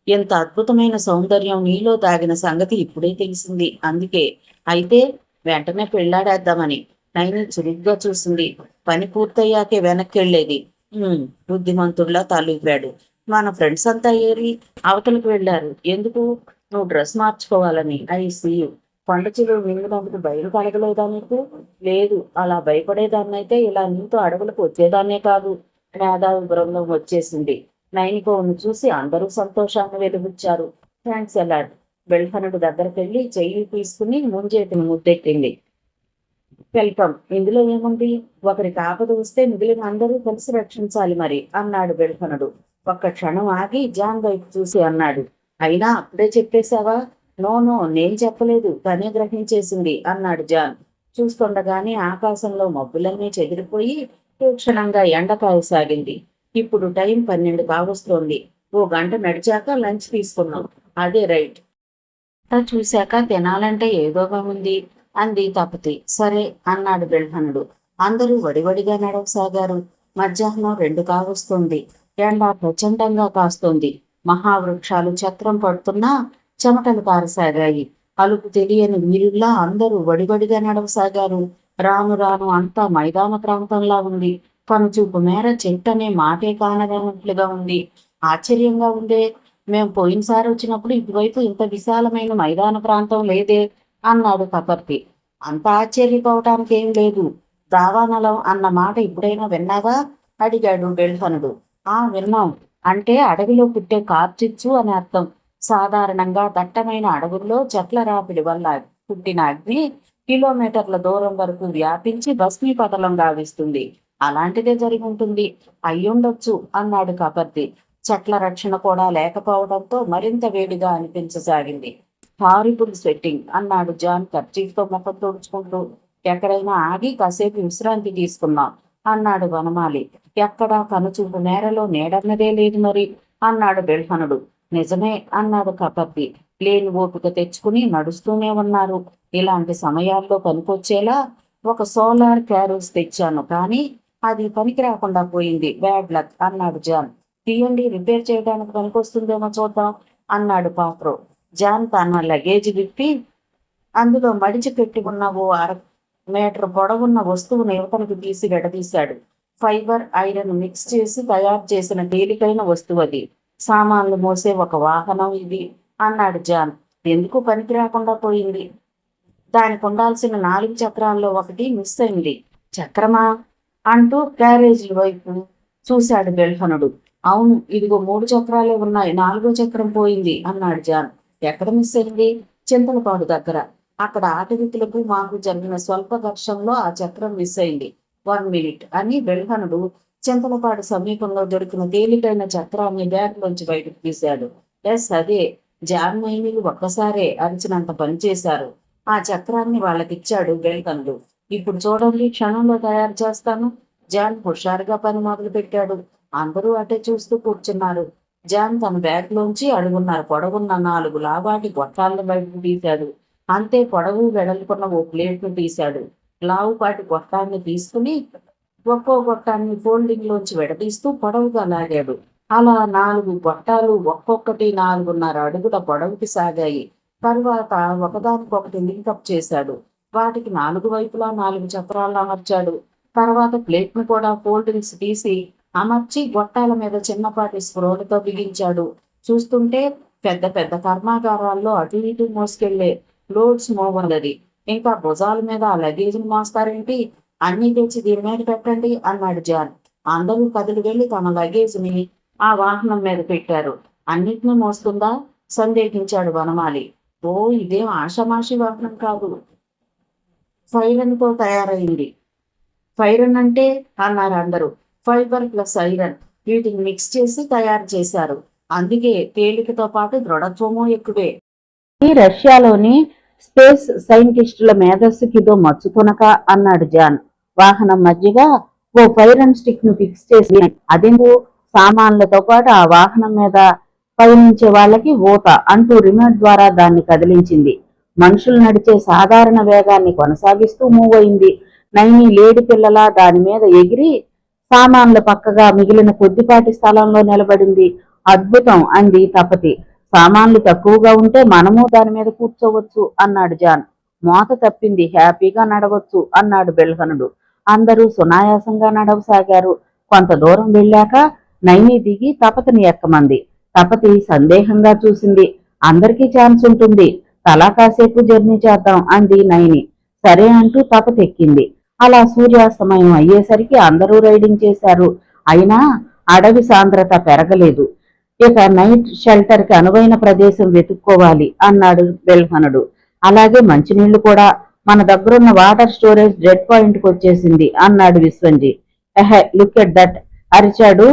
ఎంత అద్భుతమైన సౌందర్యం నీలో దాగిన సంగతి ఇప్పుడే తెలిసింది, అందుకే. అయితే వెంటనే పెళ్లాడేద్దామని. నైని చురుగ్గా చూసింది. పని పూర్తయ్యాకే వెనక్కి వెళ్ళేది. బుద్ధిమంతుడిలా తలూపాడు. మన ఫ్రెండ్స్ అంతా ఏరి అవతలకు వెళ్ళారు. ఎందుకు? నువ్వు డ్రెస్ మార్చుకోవాలని. I see you. కొండ చిలువ మింగినందుకు భయం కలగలేదా నీకు? లేదు. అలా భయపడేదాన్నైతే ఇలా నీతో అడవులకు వచ్చేదాన్నే కాదు. మేధావి బృందం వచ్చేసింది. నైనికోను చూసి అందరూ సంతోషాన్ని వెలుగుచ్చారు. థ్యాంక్స్ ఎలాడ్. బెల్హనుడు దగ్గరకెళ్ళి చెయ్యి తీసుకుని ముంజేతిని ముద్దెట్టింది. వెల్కమ్. ఇందులో ఏముంది? ఒకరికి ఆపద వస్తే మిగిలిన అందరూ కలిసి రక్షించాలి మరి అన్నాడు బెల్హనుడు. ఒక్క క్షణం ఆగి జాన్ వైపు చూసి అన్నాడు. అయినా అప్పుడే చెప్పేశావా? నో, నేను చెప్పలేదు, తనే గ్రహించేసింది అన్నాడు జాన్. చూస్తుండగానే ఆకాశంలో మబ్బులన్నీ చెదిరిపోయి తీక్షణంగా ఎండ కాయసాగింది. ఇప్పుడు టైం 12 కావస్తోంది. ఓ గంట నడిచాక లంచ్ తీసుకున్నాం. అదే రైట్. చూశాక తినాలంటే ఏదోగా ఉంది అంది తపతి. సరే అన్నాడు బెల్హనుడు. అందరూ వడివడిగా నడవసాగారు. మధ్యాహ్నం 2 కావస్తోంది. ఎండ ప్రచండంగా కాస్తోంది. మహావృక్షాలు చక్రం పడుతున్నా చెమటలు కారసాగాయి. అలుపు తెలియని వీరుల్లా అందరూ వడివడిగా నడవసాగారు. రాను రాను అంతా మైదాన ప్రాంతంలా ఉంది. కనుచూపు మేర చెట్టనే మాటే కానదన్నట్లుగా ఉంది. ఆశ్చర్యంగా ఉందే. మేం పోయినసారి వచ్చినప్పుడు ఇటువైపు ఇంత విశాలమైన మైదాన ప్రాంతం లేదే అన్నాడు కపర్తి. అంత ఆశ్చర్యపోవటానికి ఏం లేదు. దావానలం అన్న మాట ఇప్పుడైనా విన్నావా అడిగాడు బెల్హనుడు. విన్నాం. అంటే అడవిలో పుట్టే కార్చిచ్చు అని అర్థం. సాధారణంగా దట్టమైన అడవుల్లో చెట్ల రాపిడి వల్ల పుట్టిన అగ్ని కిలోమీటర్ల దూరం వరకు వ్యాపించి భస్మీపటలం గావిస్తుంది. అలాంటిదే జరిగి ఉంటుంది. అయ్యుండొచ్చు అన్నాడు కపర్తి. చెట్ల రక్షణ కూడా లేకపోవడంతో మరింత వేడిగా అనిపించసాగింది. హారిబుల్ స్వెట్టింగ్ అన్నాడు జాన్ కర్చీఫ్తో ముఖం తుడుచుకుంటూ. ఎక్కడైనా ఆగి కాసేపు విశ్రాంతి తీసుకున్నాం అన్నాడు వనమాలి. ఎక్కడా కనుచూపు మేరలో నీడన్నదే లేదు మరి అన్నాడు బెల్హనుడు. నిజమే అన్నాడు కపర్తి. లేని ఓపిక తెచ్చుకుని నడుస్తూనే ఉన్నారు. ఇలాంటి సమయాల్లో పనికొచ్చేలా ఒక సోలార్ క్యారోస్ తెచ్చాను, కానీ అది పనికి రాకుండా పోయింది. బ్యాడ్ లక్ అన్నాడు జాన్. తీయండి, రిపేర్ చేయడానికి పనికొస్తుందేమో చూద్దాం అన్నాడు పాత్రో. జాన్ తన లగేజ్ విప్పి అందులో మడిచి పెట్టి ఉన్న ఓ 1/2 మీటర్ పొడవున్న వస్తువును యువతనికి తీసి విడదీశాడు. ఫైబర్ ఐరన్ మిక్స్ చేసి తయారు చేసిన తేలికైన వస్తువు అది. సామాన్లు మోసే ఒక వాహనం ఇది అన్నాడు జాన్. ఎందుకు పనికి రాకుండా పోయింది? దానికి ఉండాల్సిన 4 చక్రాల్లో ఒకటి మిస్ అయింది. చక్రమా అంటూ క్యారేజీ వైపు చూశాడు బెల్హనుడు. అవును, ఇదిగో 3 చక్రాలే ఉన్నాయి, 4వ చక్రం పోయింది అన్నాడు జాన్. ఎక్కడ మిస్ అయింది? చింతలపాడు దగ్గర. అక్కడ ఆటవికులకు మాకు జరిగిన స్వల్ప ఘర్షణలో ఆ చక్రం మిస్ అయింది. 1 మినిట్ అని బెల్హనుడు చింతలపాడు సమీపంలో దొరికిన తేలికైన చక్రాన్ని బ్యాగ్లోంచి బయటకు తీశాడు. ఎస్, అదే. జాన్ మైనీలు ఒక్కసారే అరిచినంత పనిచేశారు. ఆ చక్రాన్ని వాళ్ళకిచ్చాడు బెల్హనుడు. ఇప్పుడు చూడండి, క్షణంలో తయారు చేస్తాను. జాన్ హుషారుగా పని మొదలు పెట్టాడు. అందరూ అటే చూస్తూ కూర్చున్నారు. జాన్ తన బ్యాగ్ లోంచి అడుగున్నారు పొడవున్న 4 లావాటి గొట్టాలను బయటకు తీశాడు. అంతే, పొడవు వెడల్పున్న ఓ ప్లేట్ను తీశాడు. లావుపాటి గొట్టాన్ని తీసుకుని ఒక్కో గొట్టాన్ని ఫోల్డింగ్ లోంచి విడదీస్తూ పొడవుగా లాగాడు. అలా 4 గొట్టాలు ఒక్కొక్కటి 4.5 అడుగుల పొడవుకి సాగాయి. తరువాత ఒకదానికొకటి లింకప్ చేశాడు. వాటికి 4 వైపులా 4 చక్రాలను అమర్చాడు. తర్వాత ప్లేట్ను కూడా ఫోల్డింగ్స్ తీసి అమర్చి గొట్టాల మీద చిన్నపాటి స్క్రోలతో బిగించాడు. చూస్తుంటే పెద్ద పెద్ద కర్మాగారాల్లో అటు ఇటు మోసుకెళ్లే లోడ్స్ మోగుందది. ఇంకా భుజాల మీద ఆ లగేజ్ని మోస్తారేంటి? అన్నీ తెచ్చి దీని మీద పెట్టండి అన్నాడు జాన్. అందరూ కదిలి వెళ్లి తమ లగేజ్ని ఆ వాహనం మీద పెట్టారు. అన్నిటినీ మోస్తుందా? సందేహించాడు వనమాలి. ఓ, ఇదేం ఆషామాషి వాహనం కాదు, ఫైరన్తో తయారైంది. ఫైరన్ అంటే అన్నారు అందరూ. ఫైబర్ ప్లస్ ఐరన్, వీటిని మిక్స్ చేసి తయారు చేశారు. అందుకే తేలికతో పాటు దృఢత్వము ఎక్కువే. ఈ రష్యాలోని స్పేస్ సైంటిస్టుల మేధస్సుకి ఇదో మచ్చుకొనక అన్నాడు జాన్. వాహనం మధ్యగా ఓ ఫైరన్ స్టిక్ ను ఫిక్స్ చేసి అదెందుకు? సామాన్లతో పాటు ఆ వాహనం మీద పయనించే వాళ్ళకి ఊత అంటూ రిమోట్ ద్వారా దాన్ని కదిలించింది. మనుషులు నడిచే సాధారణ వేగాన్ని కొనసాగిస్తూ మూవ్ అయింది. నైని లేడి పిల్లలా దాని మీద ఎగిరి సామాన్లు పక్కగా మిగిలిన కొద్దిపాటి స్థలంలో నిలబడింది. అద్భుతం అంది తపతి. సామాన్లు తక్కువగా ఉంటే మనము దాని మీద కూర్చోవచ్చు అన్నాడు జాన్. మోత తప్పింది, హ్యాపీగా నడవచ్చు అన్నాడు బెల్హనుడు. అందరూ సునాయాసంగా నడవసాగారు. కొంత దూరం వెళ్ళాక నైని దిగి తపతిని ఎక్కమంది. తపతి సందేహంగా చూసింది. అందరికీ ఛాన్స్ ఉంటుంది, తలా కాసేపు జర్నీ చేద్దాం అంది నైని. సరే అంటూ తపతి ఎక్కింది. అలా సూర్యాస్తమయం అయ్యేసరికి అందరూ రైడింగ్ చేశారు. అయినా అడవి సాంద్రత పెరగలేదు. ఇక నైట్ షెల్టర్ కి అనువైన ప్రదేశం వెతుక్కోవాలి అన్నాడు బెల్హనుడు. అలాగే మంచినీళ్లు కూడా. మన దగ్గరున్న వాటర్ స్టోరేజ్ డెడ్ పాయింట్ కి వచ్చేసింది అన్నాడు విశ్వంజీ. ఎహె, లుక్ ఎట్ దట్ అరిచాడు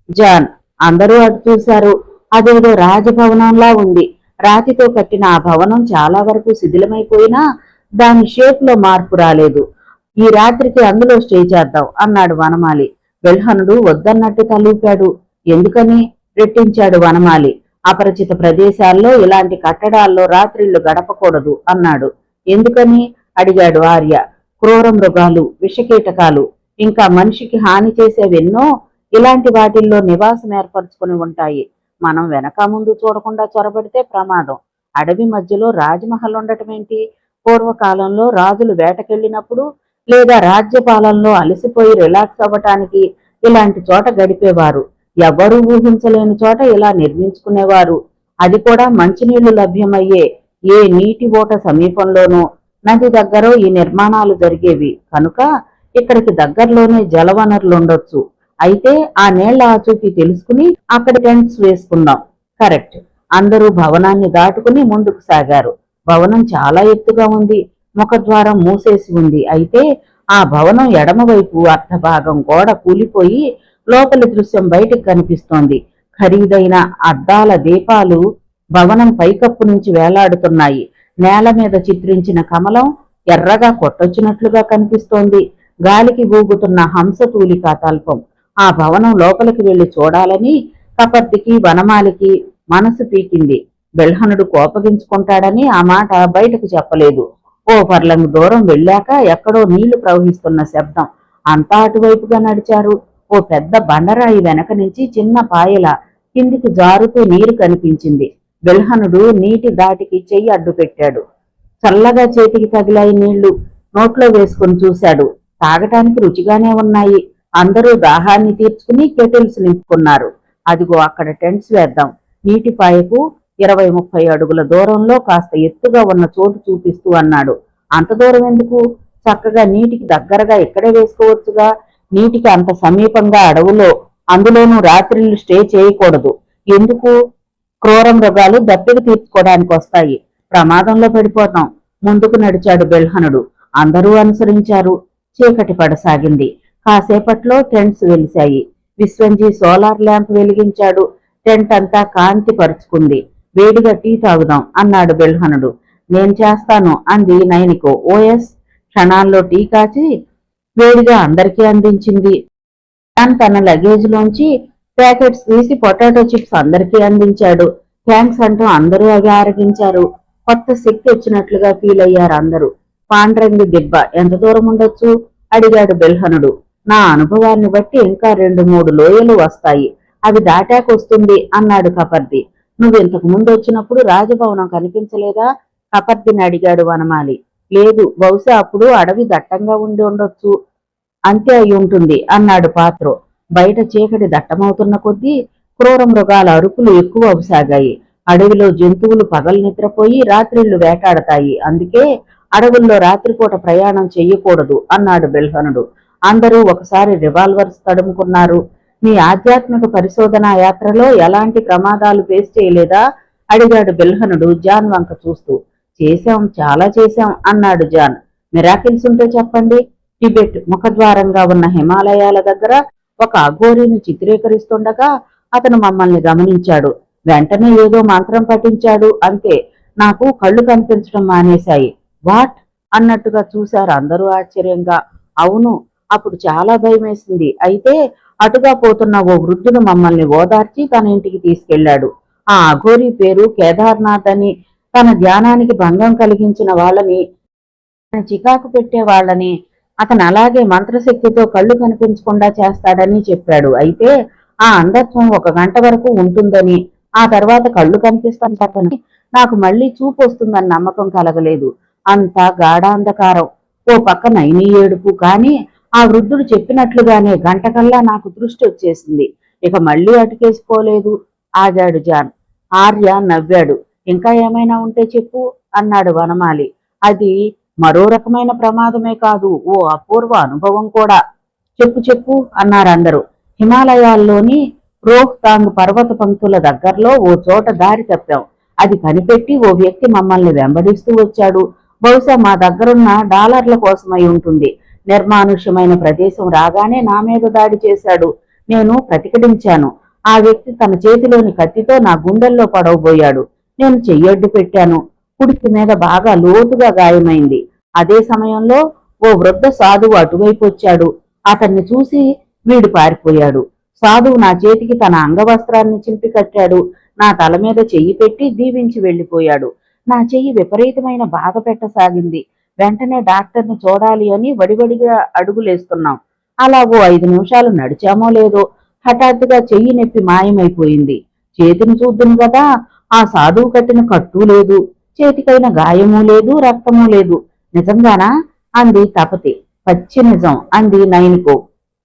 జాన్. అందరూ అటు చూశారు. అదేదో రాజభవనంలా ఉంది. రాతితో కట్టిన ఆ భవనం చాలా వరకు శిథిలమైపోయినా దాని షేప్ లో మార్పు రాలేదు. ఈ రాత్రికి అందులో స్టే చేద్దాం అన్నాడు వనమాలి. బెల్హనుడు వద్దన్నట్టు తలూపాడు. ఎందుకని? రెట్టించాడు వనమాలి. అపరిచిత ప్రదేశాల్లో ఇలాంటి కట్టడాల్లో రాత్రిళ్లు గడపకూడదు అన్నాడు. ఎందుకని అడిగాడు ఆర్య. క్రూర మృగాలు, విషకీటకాలు, ఇంకా మనిషికి హాని చేసేవెన్నో ఇలాంటి వాటిల్లో నివాసం ఏర్పరచుకుని ఉంటాయి. మనం వెనక ముందు చూడకుండా చొరబడితే ప్రమాదం. అడవి మధ్యలో రాజమహల్ ఉండటమేంటి? పూర్వకాలంలో రాజులు వేటకెళ్లినప్పుడు లేదా రాజ్యపాలనలో అలసిపోయి రిలాక్స్ అవ్వటానికి ఇలాంటి చోట గడిపేవారు. ఎవరూ ఊహించలేని చోట ఇలా నిర్మించుకునేవారు. అది కూడా మంచినీళ్లు లభ్యమయ్యే ఏ నీటి ఓట సమీపంలోనూ నది దగ్గర ఈ నిర్మాణాలు జరిగేవి కనుక ఇక్కడికి దగ్గరలోనే జలవనరులుండొచ్చు. అయితే ఆ నీళ్ల ఆచూకీ తెలుసుకుని అక్కడ టెంట్స్ వేసుకుందాం. కరెక్ట్. అందరూ భవనాన్ని దాటుకుని ముందుకు సాగారు. భవనం చాలా ఎత్తుగా ఉంది. ముఖద్వారం మూసేసి ఉంది. అయితే ఆ భవనం ఎడమవైపు అర్ధభాగం గోడ కూలిపోయి లోపలి దృశ్యం బయటికి కనిపిస్తోంది. ఖరీదైన అద్దాల దీపాలు భవనం పైకప్పు నుంచి వేలాడుతున్నాయి. నేల మీద చిత్రించిన కమలం ఎర్రగా కొట్టొచ్చినట్లుగా కనిపిస్తోంది. గాలికి ఊగుతున్న హంసతూలికా తల్పం. ఆ భవనం లోపలికి వెళ్లి చూడాలని కపర్దికి వనమాలికి మనసు పీకింది. బెల్హనుడు కోపగించుకుంటాడని ఆ మాట బయటకు చెప్పలేదు. ఓ ఫర్లంగ్ దూరం వెళ్ళాక ఎక్కడో నీళ్లు ప్రవహిస్తున్న శబ్దం. అంతా అటువైపుగా నడిచారు. ఓ పెద్ద బండరాయి వెనక నుంచి చిన్న పాయల కిందికి జారుతూ నీరు కనిపించింది. బెల్హనుడు నీటి దాటికి చెయ్యి అడ్డు పెట్టాడు. చల్లగా చేతికి తగిలాయి నీళ్లు. నోట్లో వేసుకుని చూశాడు. తాగటానికి రుచిగానే ఉన్నాయి. అందరూ దాహాన్ని తీర్చుకుని కెటిల్స్ నింపుకున్నారు. అదిగో అక్కడ టెంట్స్ వేద్దాం. నీటి పాయకు 20-30 అడుగుల దూరంలో కాస్త ఎత్తుగా ఉన్న చోటు చూపిస్తూ అన్నాడు. అంత దూరం ఎందుకు? చక్కగా నీటికి దగ్గరగా ఇక్కడే వేసుకోవచ్చుగా. నీటికి అంత సమీపంగా అడవులో అందులోనూ రాత్రిళ్ళు స్టే చేయకూడదు. ఎందుకు? క్రూర మృగాలు దప్పిక తీర్చుకోవడానికి వస్తాయి. ప్రమాదంలో పడిపోతాం. ముందుకు నడిచాడు బెల్హనుడు. అందరూ అనుసరించారు. చీకటి పడసాగింది. కాసేపట్లో టెంట్స్ వెలిశాయి. విశ్వంజీ సోలార్ ల్యాంప్ వెలిగించాడు. టెంట్ అంతా కాంతి పరుచుకుంది. వేడిగా టీ తాగుదాం అన్నాడు బెల్హనుడు. నేను చేస్తాను అంది నైనికో. ఓఎస్. క్షణాల్లో టీ కాచి వేడిగా అందరికీ అందించింది. తన లగేజ్ లోంచి ప్యాకెట్స్ తీసి పొటాటో చిప్స్ అందరికీ అందించాడు. థ్యాంక్స్ అంటూ అందరూ అవి ఆరగించారు. కొత్త శక్తి వచ్చినట్లుగా ఫీల్ అయ్యారు అందరూ. పాండ్రంగి దిబ్బ ఎంత దూరం ఉండొచ్చు అడిగాడు బెల్హనుడు. నా అనుభవాన్ని బట్టి ఇంకా 2-3 లోయలు వస్తాయి. అవి దాటాకొస్తుంది అన్నాడు కపర్ది. నువ్వు ఇంతకు ముందు వచ్చినప్పుడు రాజభవనం కనిపించలేదా? కపర్దిని అడిగాడు వనమాలి. లేదు, బహుశా అప్పుడు అడవి దట్టంగా ఉండి ఉండొచ్చు. అంతే అయి ఉంటుంది అన్నాడు పాత్రో. బయట చీకటి దట్టమవుతున్న కొద్దీ క్రూర మృగాల అరుపులు ఎక్కువ అవసాగాయి. అడవిలో జంతువులు పగలు నిద్రపోయి రాత్రిళ్లు వేటాడతాయి. అందుకే అడవుల్లో రాత్రిపూట ప్రయాణం చెయ్యకూడదు అన్నాడు బెల్హనుడు. అందరూ ఒకసారి రివాల్వర్స్ తడుముకున్నారు. మీ ఆధ్యాత్మిక పరిశోధనా యాత్రలో ఎలాంటి ప్రమాదాలు ఫేస్ చేయలేదా అడిగాడు బెల్హనుడు జాన్ వంక చూస్తూ. చేశాం, చాలా చేశాం అన్నాడు జాన్. మిరాకిల్స్ ఉంటే చెప్పండి. టిబెట్ ముఖద్వారంగా ఉన్న హిమాలయాల దగ్గర ఒక అఘోరిని చిత్రీకరిస్తుండగా అతను మమ్మల్ని గమనించాడు. వెంటనే ఏదో మంత్రం పఠించాడు. అంతే, నాకు కళ్ళు కనిపించడం మానేశాయి. వాట్ అన్నట్టుగా చూశారు అందరూ ఆశ్చర్యంగా. అవును, అప్పుడు చాలా భయమేసింది. అయితే అటుగా పోతున్న ఓ వృద్ధుడు మమ్మల్ని ఓదార్చి తన ఇంటికి తీసుకెళ్లాడు. ఆ అఘోరి పేరు కేదార్నాథ్ అని. తన ధ్యానానికి భంగం కలిగించిన వాళ్ళని, చికాకు పెట్టే వాళ్ళని అతను అలాగే మంత్రశక్తితో కళ్ళు కనిపించకుండా చేస్తాడని చెప్పాడు. అయితే ఆ అంధత్వం 1 గంట వరకు ఉంటుందని, ఆ తర్వాత కళ్ళు కనిపిస్తాను, నాకు మళ్లీ చూపు వస్తుందని నమ్మకం కలగలేదు. అంతా గాఢాంధకారం. ఓ పక్క నైని ఏడుపు. కానీ ఆ వృద్ధుడు చెప్పినట్లుగానే గంటకల్లా నాకు దృష్టి వచ్చేసింది. ఇక మళ్లీ అటుకేసిపోలేదు. ఆగాడు జాన్. ఆర్య నవ్వాడు. ఇంకా ఏమైనా ఉంటే చెప్పు అన్నాడు వనమాలి. అది మరో రకమైన ప్రమాదమే కాదు, ఓ అపూర్వ అనుభవం కూడా. చెప్పు చెప్పు అన్నారందరూ. హిమాలయాల్లోని రోహ్తాంగ్ పర్వత పంక్తుల దగ్గరలో ఓ చోట దారి తప్పాం. అది కనిపెట్టి ఓ వ్యక్తి మమ్మల్ని వెంబడిస్తూ వచ్చాడు. బహుశా మా దగ్గరున్న డాలర్ల కోసమై ఉంటుంది. నిర్మానుష్యమైన ప్రదేశం రాగానే నా మీద దాడి చేశాడు. నేను ప్రతిఘటించాను. ఆ వ్యక్తి తన చేతిలోని కత్తితో నా గుండెల్లో పడవబోయాడు. నేను చెయ్యొడ్డు పెట్టాను. కుడికి మీద బాగా లోతుగా గాయమైంది. అదే సమయంలో ఓ వృద్ధ సాధువు అటువైపు వచ్చాడు. అతన్ని చూసి వీడు పారిపోయాడు. సాధువు నా చేతికి తన అంగవస్త్రాన్ని చింపి కట్టాడు. నా తల మీద చెయ్యి పెట్టి దీవించి వెళ్లిపోయాడు. నా చెయ్యి విపరీతమైన బాధ పెట్టసాగింది. వెంటనే డాక్టర్ని చూడాలి అని వడివడిగా అడుగులేస్తున్నాం. అలా ఓ 5 నిమిషాలు నడిచామో లేదో హఠాత్తుగా చెయ్యి నొప్పి మాయమైపోయింది. చేతిని చూద్దును కదా, ఆ సాధువు కట్టిన కట్టు లేదు, చేతికైన గాయమూ లేదు, రక్తమూ లేదు. నిజంగానా అంది తపతి. పచ్చి నిజం అంది నైనికో.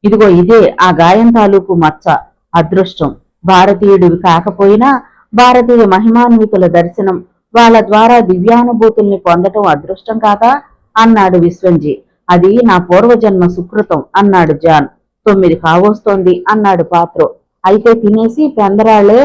ఇదిగో ఇదే ఆ గాయం తాలూకు మచ్చ. అదృష్టం. భారతీయుడివి కాకపోయినా భారతీయ మహిమాన్వితుల దర్శనం, వాళ్ళ ద్వారా దివ్యానుభూతుల్ని పొందటం అదృష్టం కాదా అన్నాడు విశ్వంజీ. అది నా పూర్వజన్మ సుకృతం అన్నాడు జాన్. 9 కావస్తోంది అన్నాడు పాత్రో. అయితే తినేసి పెందరాళ్లే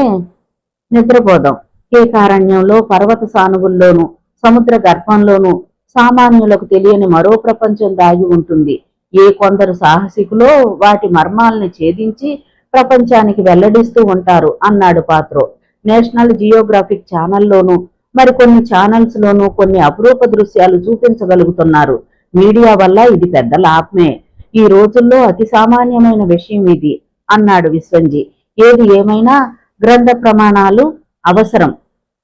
నిద్రపోదాం. కేకారణ్యంలో పర్వత సానువుల్లోనూ సముద్ర గర్భంలోనూ సామాన్యులకు తెలియని మరో ప్రపంచం దాగి ఉంటుంది. ఏ కొందరు సాహసికులో వాటి మర్మాల్ని ఛేదించి ప్రపంచానికి వెల్లడిస్తూ ఉంటారు అన్నాడు పాత్రో. నేషనల్ జియోగ్రాఫిక్ ఛానల్లోనూ మరికొన్ని ఛానల్స్ లోనూ కొన్ని అపురూప దృశ్యాలు చూపించగలుగుతున్నారు. మీడియా వల్ల ఇది పెద్ద లాభమే. ఈ రోజుల్లో అతి సామాన్యమైన విషయం ఇది అన్నాడు విశ్వంజీ. ఏది ఏమైనా గ్రంథ ప్రమాణాలు అవసరం.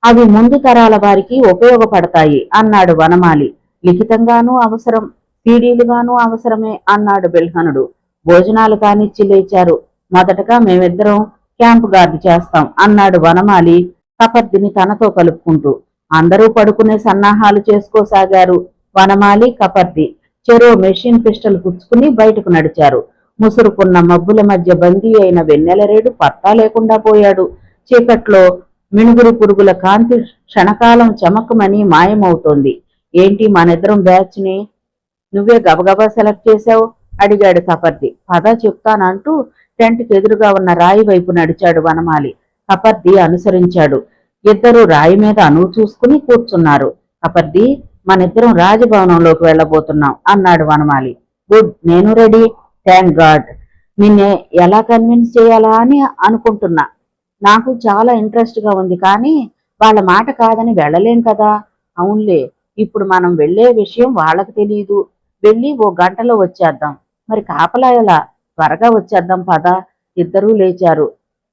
అవి ముందు తరాల వారికి ఉపయోగపడతాయి అన్నాడు వనమాలి. లిఖితంగానూ అవసరం, సీడీలుగానూ అవసరమే అన్నాడు బెల్హనుడు. భోజనాలు కానిచ్చి లేచారు. మొదటగా మేమిద్దరం క్యాంప్ గార్డు చేస్తాం అన్నాడు వనమాలి కపర్దిని తనతో కలుపుకుంటూ. అందరూ పడుకునే సన్నాహాలు చేసుకోసాగారు. వనమాలి, కపర్ది చెరో మెషిన్ పిస్టల్ పుచ్చుకుని బయటకు నడిచారు. ముసురుకున్న మబ్బుల మధ్య బందీ అయిన వెన్నెలరేడు పత్తా లేకుండా పోయాడు. చీకట్లో మిణుగురు పురుగుల కాంతి క్షణకాలం చమకమని మాయమవుతోంది. ఏంటి మనిద్దరం బ్యాచ్ని నువ్వే గబగబా సెలెక్ట్ చేశావు అడిగాడు కపర్ది. పద చెప్తానంటూ టెంట్కి ఎదురుగా ఉన్న రాయి వైపు నడిచాడు వనమాలి. కపర్ది అనుసరించాడు. ఇద్దరూ రాయి మీద అనువు చూసుకుని కూర్చున్నారు. కపర్ది, మనిద్దరం రాజభవనంలోకి వెళ్ళబోతున్నాం అన్నాడు వనమాలి. గుడ్, నేను రెడీ. Thank God. నిన్నే ఎలా కన్విన్స్ చేయాలా అని అనుకుంటున్నా. నాకు చాలా ఇంట్రెస్ట్ గా ఉంది, కానీ వాళ్ళ మాట కాదని వెళ్ళలేం కదా. అవునులే, ఇప్పుడు మనం వెళ్లే విషయం వాళ్ళకి తెలియదు. వెళ్ళి ఓ గంటలో వచ్చేద్దాం. మరి కాపలా ఎలా? త్వరగా వచ్చేద్దాం పద. ఇద్దరూ లేచారు.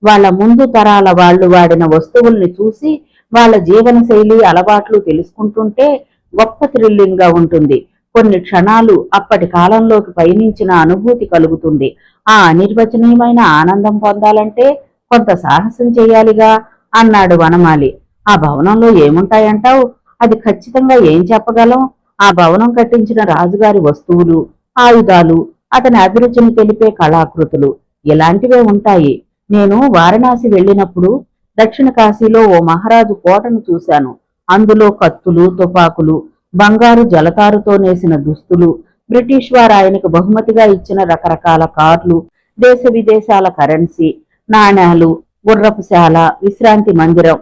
వాళ్ళ ముందు తరాల వాళ్ళు వాడిన వస్తువుల్ని చూసి వాళ్ళ జీవన శైలి అలవాట్లు తెలుసుకుంటుంటే గొప్ప థ్రిల్లింగ్ గా ఉంటుంది. కొన్ని క్షణాలు అప్పటి కాలంలోకి పయనించిన అనుభూతి కలుగుతుంది. ఆ అనిర్వచనీయమైన ఆనందం పొందాలంటే కొంత సాహసం చేయాలిగా అన్నాడు వనమాలి. ఆ భవనంలో ఏముంటాయంటావు? అది ఖచ్చితంగా ఏం చెప్పగలం? ఆ భవనం కట్టించిన రాజుగారి వస్తువులు, ఆయుధాలు, అతని అభిరుచిని తెలిపే కళాకృతులు ఇలాంటివే ఉంటాయి. నేను వారణాసి వెళ్ళినప్పుడు దక్షిణ కాశీలో ఓ మహారాజు కోటను చూశాను. అందులో కత్తులు, తుపాకులు, బంగారు జలతారుతో నేసిన దుస్తులు, బ్రిటిష్ వారు ఆయనకు బహుమతిగా ఇచ్చిన రకరకాల కార్లు, దేశ విదేశాల కరెన్సీ, నాణేలు, గుర్రపుశాల, విశ్రాంతి మందిరం,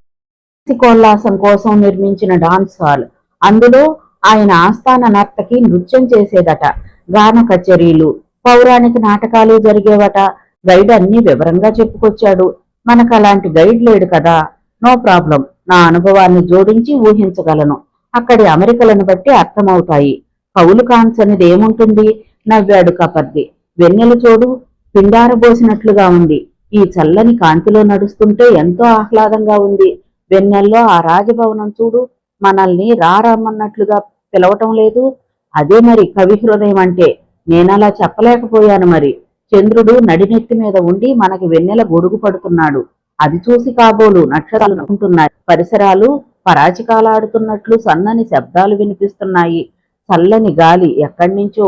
కోల్లాసం కోసం నిర్మించిన డాన్స్ హాల్. అందులో ఆయన ఆస్థాన నర్తకి నృత్యం చేసేదట. గాన కచేరీలు, పౌరాణిక నాటకాలు జరిగేవట. గైడ్ అన్ని వివరంగా చెప్పుకొచ్చాడు. మనకు అలాంటి గైడ్ లేడు కదా. నో ప్రాబ్లం, నా అనుభవాన్ని జోడించి ఊహించగలను. అక్కడి అమెరికలను బట్టి అర్థమవుతాయి. కౌలు కాన్సనిది ఏముంటుంది? నవ్వాడు కపర్ది. వెన్నెల చూడు, పిండారబోసినట్లుగా ఉంది. ఈ చల్లని కాంతిలో నడుస్తుంటే ఎంతో ఆహ్లాదంగా ఉంది. వెన్నెల్లో ఆ రాజభవనం చూడు, మనల్ని రారమ్మన్నట్లుగా పిలవటం లేదు. అదే మరి కవి హృదయం అంటే. నేనలా చెప్పలేకపోయాను మరి. చంద్రుడు నడినెత్తి మీద ఉండి మనకి వెన్నెల గొడుగు పడుతున్నాడు. అది చూసి కాబోలు నక్షత్రాలు అనుకుంటున్నాయి. పరిసరాలు పరాచికాలాడుతున్నట్లు సన్నని శబ్దాలు వినిపిస్తున్నాయి. చల్లని గాలి ఎక్కడి నుంచో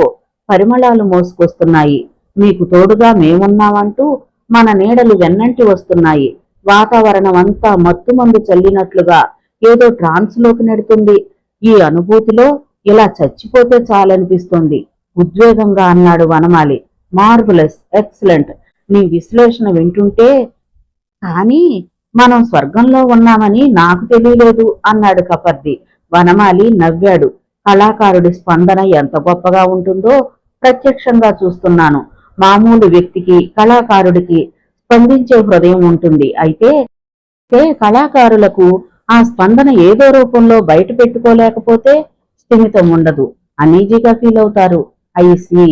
పరిమళాలు మోసుకొస్తున్నాయి. మీకు తోడుగా మేమున్నామంటూ మన నీడలు వెన్నంటి వస్తున్నాయి. వాతావరణం అంతా మత్తుమందు చల్లినట్లుగా ఏదో ట్రాన్స్ లోకి నెడుతుంది. ఈ అనుభూతిలో ఇలా చచ్చిపోతే చాలనిపిస్తుంది ఉద్వేగంగా అన్నాడు వనమాలి. Marvellous, excellent. నీ విశ్లేషణ వింటుంటే కానీ మనం స్వర్గంలో ఉన్నామని నాకు తెలియలేదు అన్నాడు కపర్ది. వనమాలి నవ్వాడు. కళాకారుడి స్పందన ఎంత గొప్పగా ఉంటుందో ప్రత్యక్షంగా చూస్తున్నాను. మామూలు వ్యక్తికి, కళాకారుడికి స్పందించే హృదయం ఉంటుంది. అయితే కళాకారులకు ఆ స్పందన ఏదో రూపంలో బయట పెట్టుకోలేకపోతే స్థిమితం ఉండదు. అనీజీగా ఫీల్ అవుతారు. ఐసి,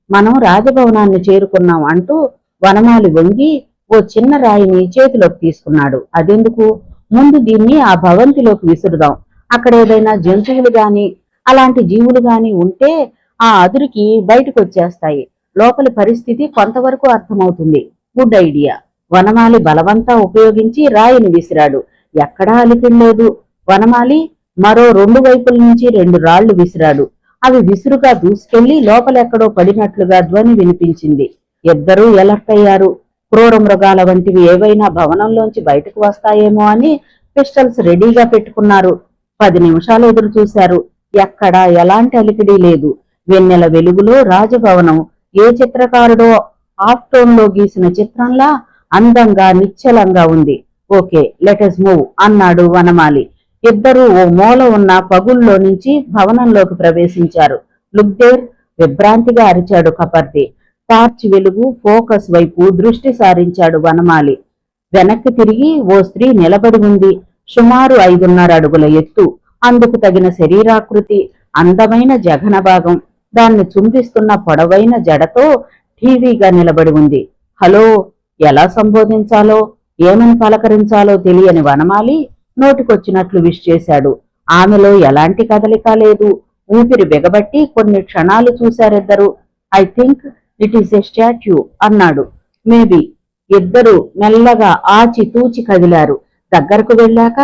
మనం రాజభవనాన్ని చేరుకున్నాం అంటూ వనమాలి వంగి ఓ చిన్న రాయిని చేతిలోకి తీసుకున్నాడు. అదెందుకు? ముందు దీన్ని ఆ భవంతిలోకి విసురుదాం. అక్కడ ఏదైనా జంతువులు గాని అలాంటి జీవులు గాని ఉంటే ఆ అదురికి బయటకు వచ్చేస్తాయి. లోపలి పరిస్థితి కొంతవరకు అర్థమవుతుంది. Good idea. వనమాలి బలవంతా ఉపయోగించి రాయిని విసిరాడు. ఎక్కడా అలికిడలేదు. వనమాలి మరో 2 వైపుల నుంచి 2 రాళ్లు విసిరాడు. అవి విసురుగా దూసుకెళ్లి లోపలెక్కడో పడినట్లుగా ధ్వని వినిపించింది. ఇద్దరూ ఎలర్ట్ అయ్యారు. క్రూర మృగాల వంటివి ఏవైనా భవనంలోంచి బయటకు వస్తాయేమో అని పిస్టల్స్ రెడీగా పెట్టుకున్నారు. 10 నిమిషాలు ఎదురు చూశారు. ఎక్కడా ఎలాంటి అలికిడి లేదు. వెన్నెల వెలుగులో రాజభవనం ఏ చిత్రకారుడో ఆఫ్టోన్ లో గీసిన చిత్రంలా అందంగా నిశ్చలంగా ఉంది. ఓకే, లెటస్ మూవ్ అన్నాడు వనమాలి. ఇద్దరూ ఓ మూల ఉన్న పగుల్లో నుంచి భవనంలోకి ప్రవేశించారు. లుక్ దేర్, విభ్రాంతిగా అరిచాడు కపర్ది. టార్చ్ వెలుగు ఫోకస్ వైపు దృష్టి సారించాడు వనమాలి. వెనక్కి తిరిగి ఓ స్త్రీ నిలబడి ఉంది. సుమారు 5.5 అడుగుల ఎత్తు, అందుకు తగిన శరీరాకృతి, అందమైన జఘన భాగం. దాన్ని చుంబిస్తున్న పొడవైన జడతో ఠీవీగా నిలబడి ఉంది. హలో, ఎలా సంబోధించాలో, ఏమని పలకరించాలో తెలియని వనమాలి నోటికొచ్చినట్లు విష్ చేశాడు. ఆమెలో ఎలాంటి కదలిక లేదు. ఊపిరి బిగబట్టి కొన్ని క్షణాలు చూశారిద్దరు. I think it is a statue అన్నాడు. మేబీ. ఇద్దరు మెల్లగా ఆచి తూచి కదిలారు. దగ్గరకు వెళ్ళాక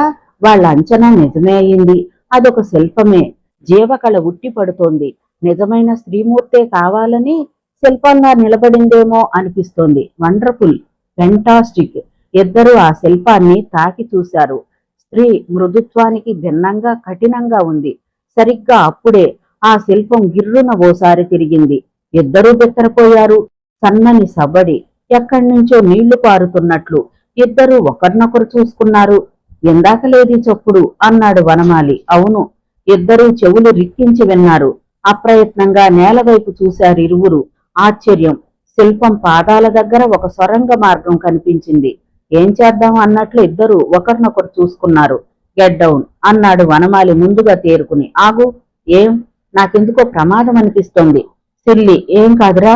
వాళ్ళ అంచనా నిజమే అయింది. అదొక శిల్పమే. జీవకళ ఉట్టి పడుతోంది. నిజమైన స్త్రీమూర్తే కావాలని శిల్పంగా నిలబడిందేమో అనిపిస్తోంది. Wonderful, fantastic. ఇద్దరూ ఆ శిల్పాన్ని తాకి చూశారు. స్త్రీ మృదుత్వానికి భిన్నంగా కఠినంగా ఉంది. సరిగ్గా అప్పుడే ఆ శిల్పం గిర్రున ఓసారి తిరిగింది. ఇద్దరూ బెత్తరపోయారు. సన్నని సబడి, ఎక్కడి నుంచో నీళ్లు పారుతున్నట్లు ఇద్దరూ ఒకరినొకరు చూసుకున్నారు. ఎందాకలేది చప్పుడు అన్నాడు వనమాలి. అవును, ఇద్దరూ చెవులు రిక్కించి విన్నారు. అప్రయత్నంగా నేలవైపు చూశారిరువురు. ఆశ్చర్యం! శిల్పం పాదాల దగ్గర ఒక సొరంగ మార్గం కనిపించింది. ఏం చేద్దాం అన్నట్లు ఇద్దరూ ఒకరినొకరు చూసుకున్నారు. గెట్ డౌన్ అన్నాడు వనమాలి ముందుగా తేరుకుని. ఆగు! ఏం? నాకెందుకో ప్రమాదం అనిపిస్తోంది. సిల్లి, ఏం కాదురా.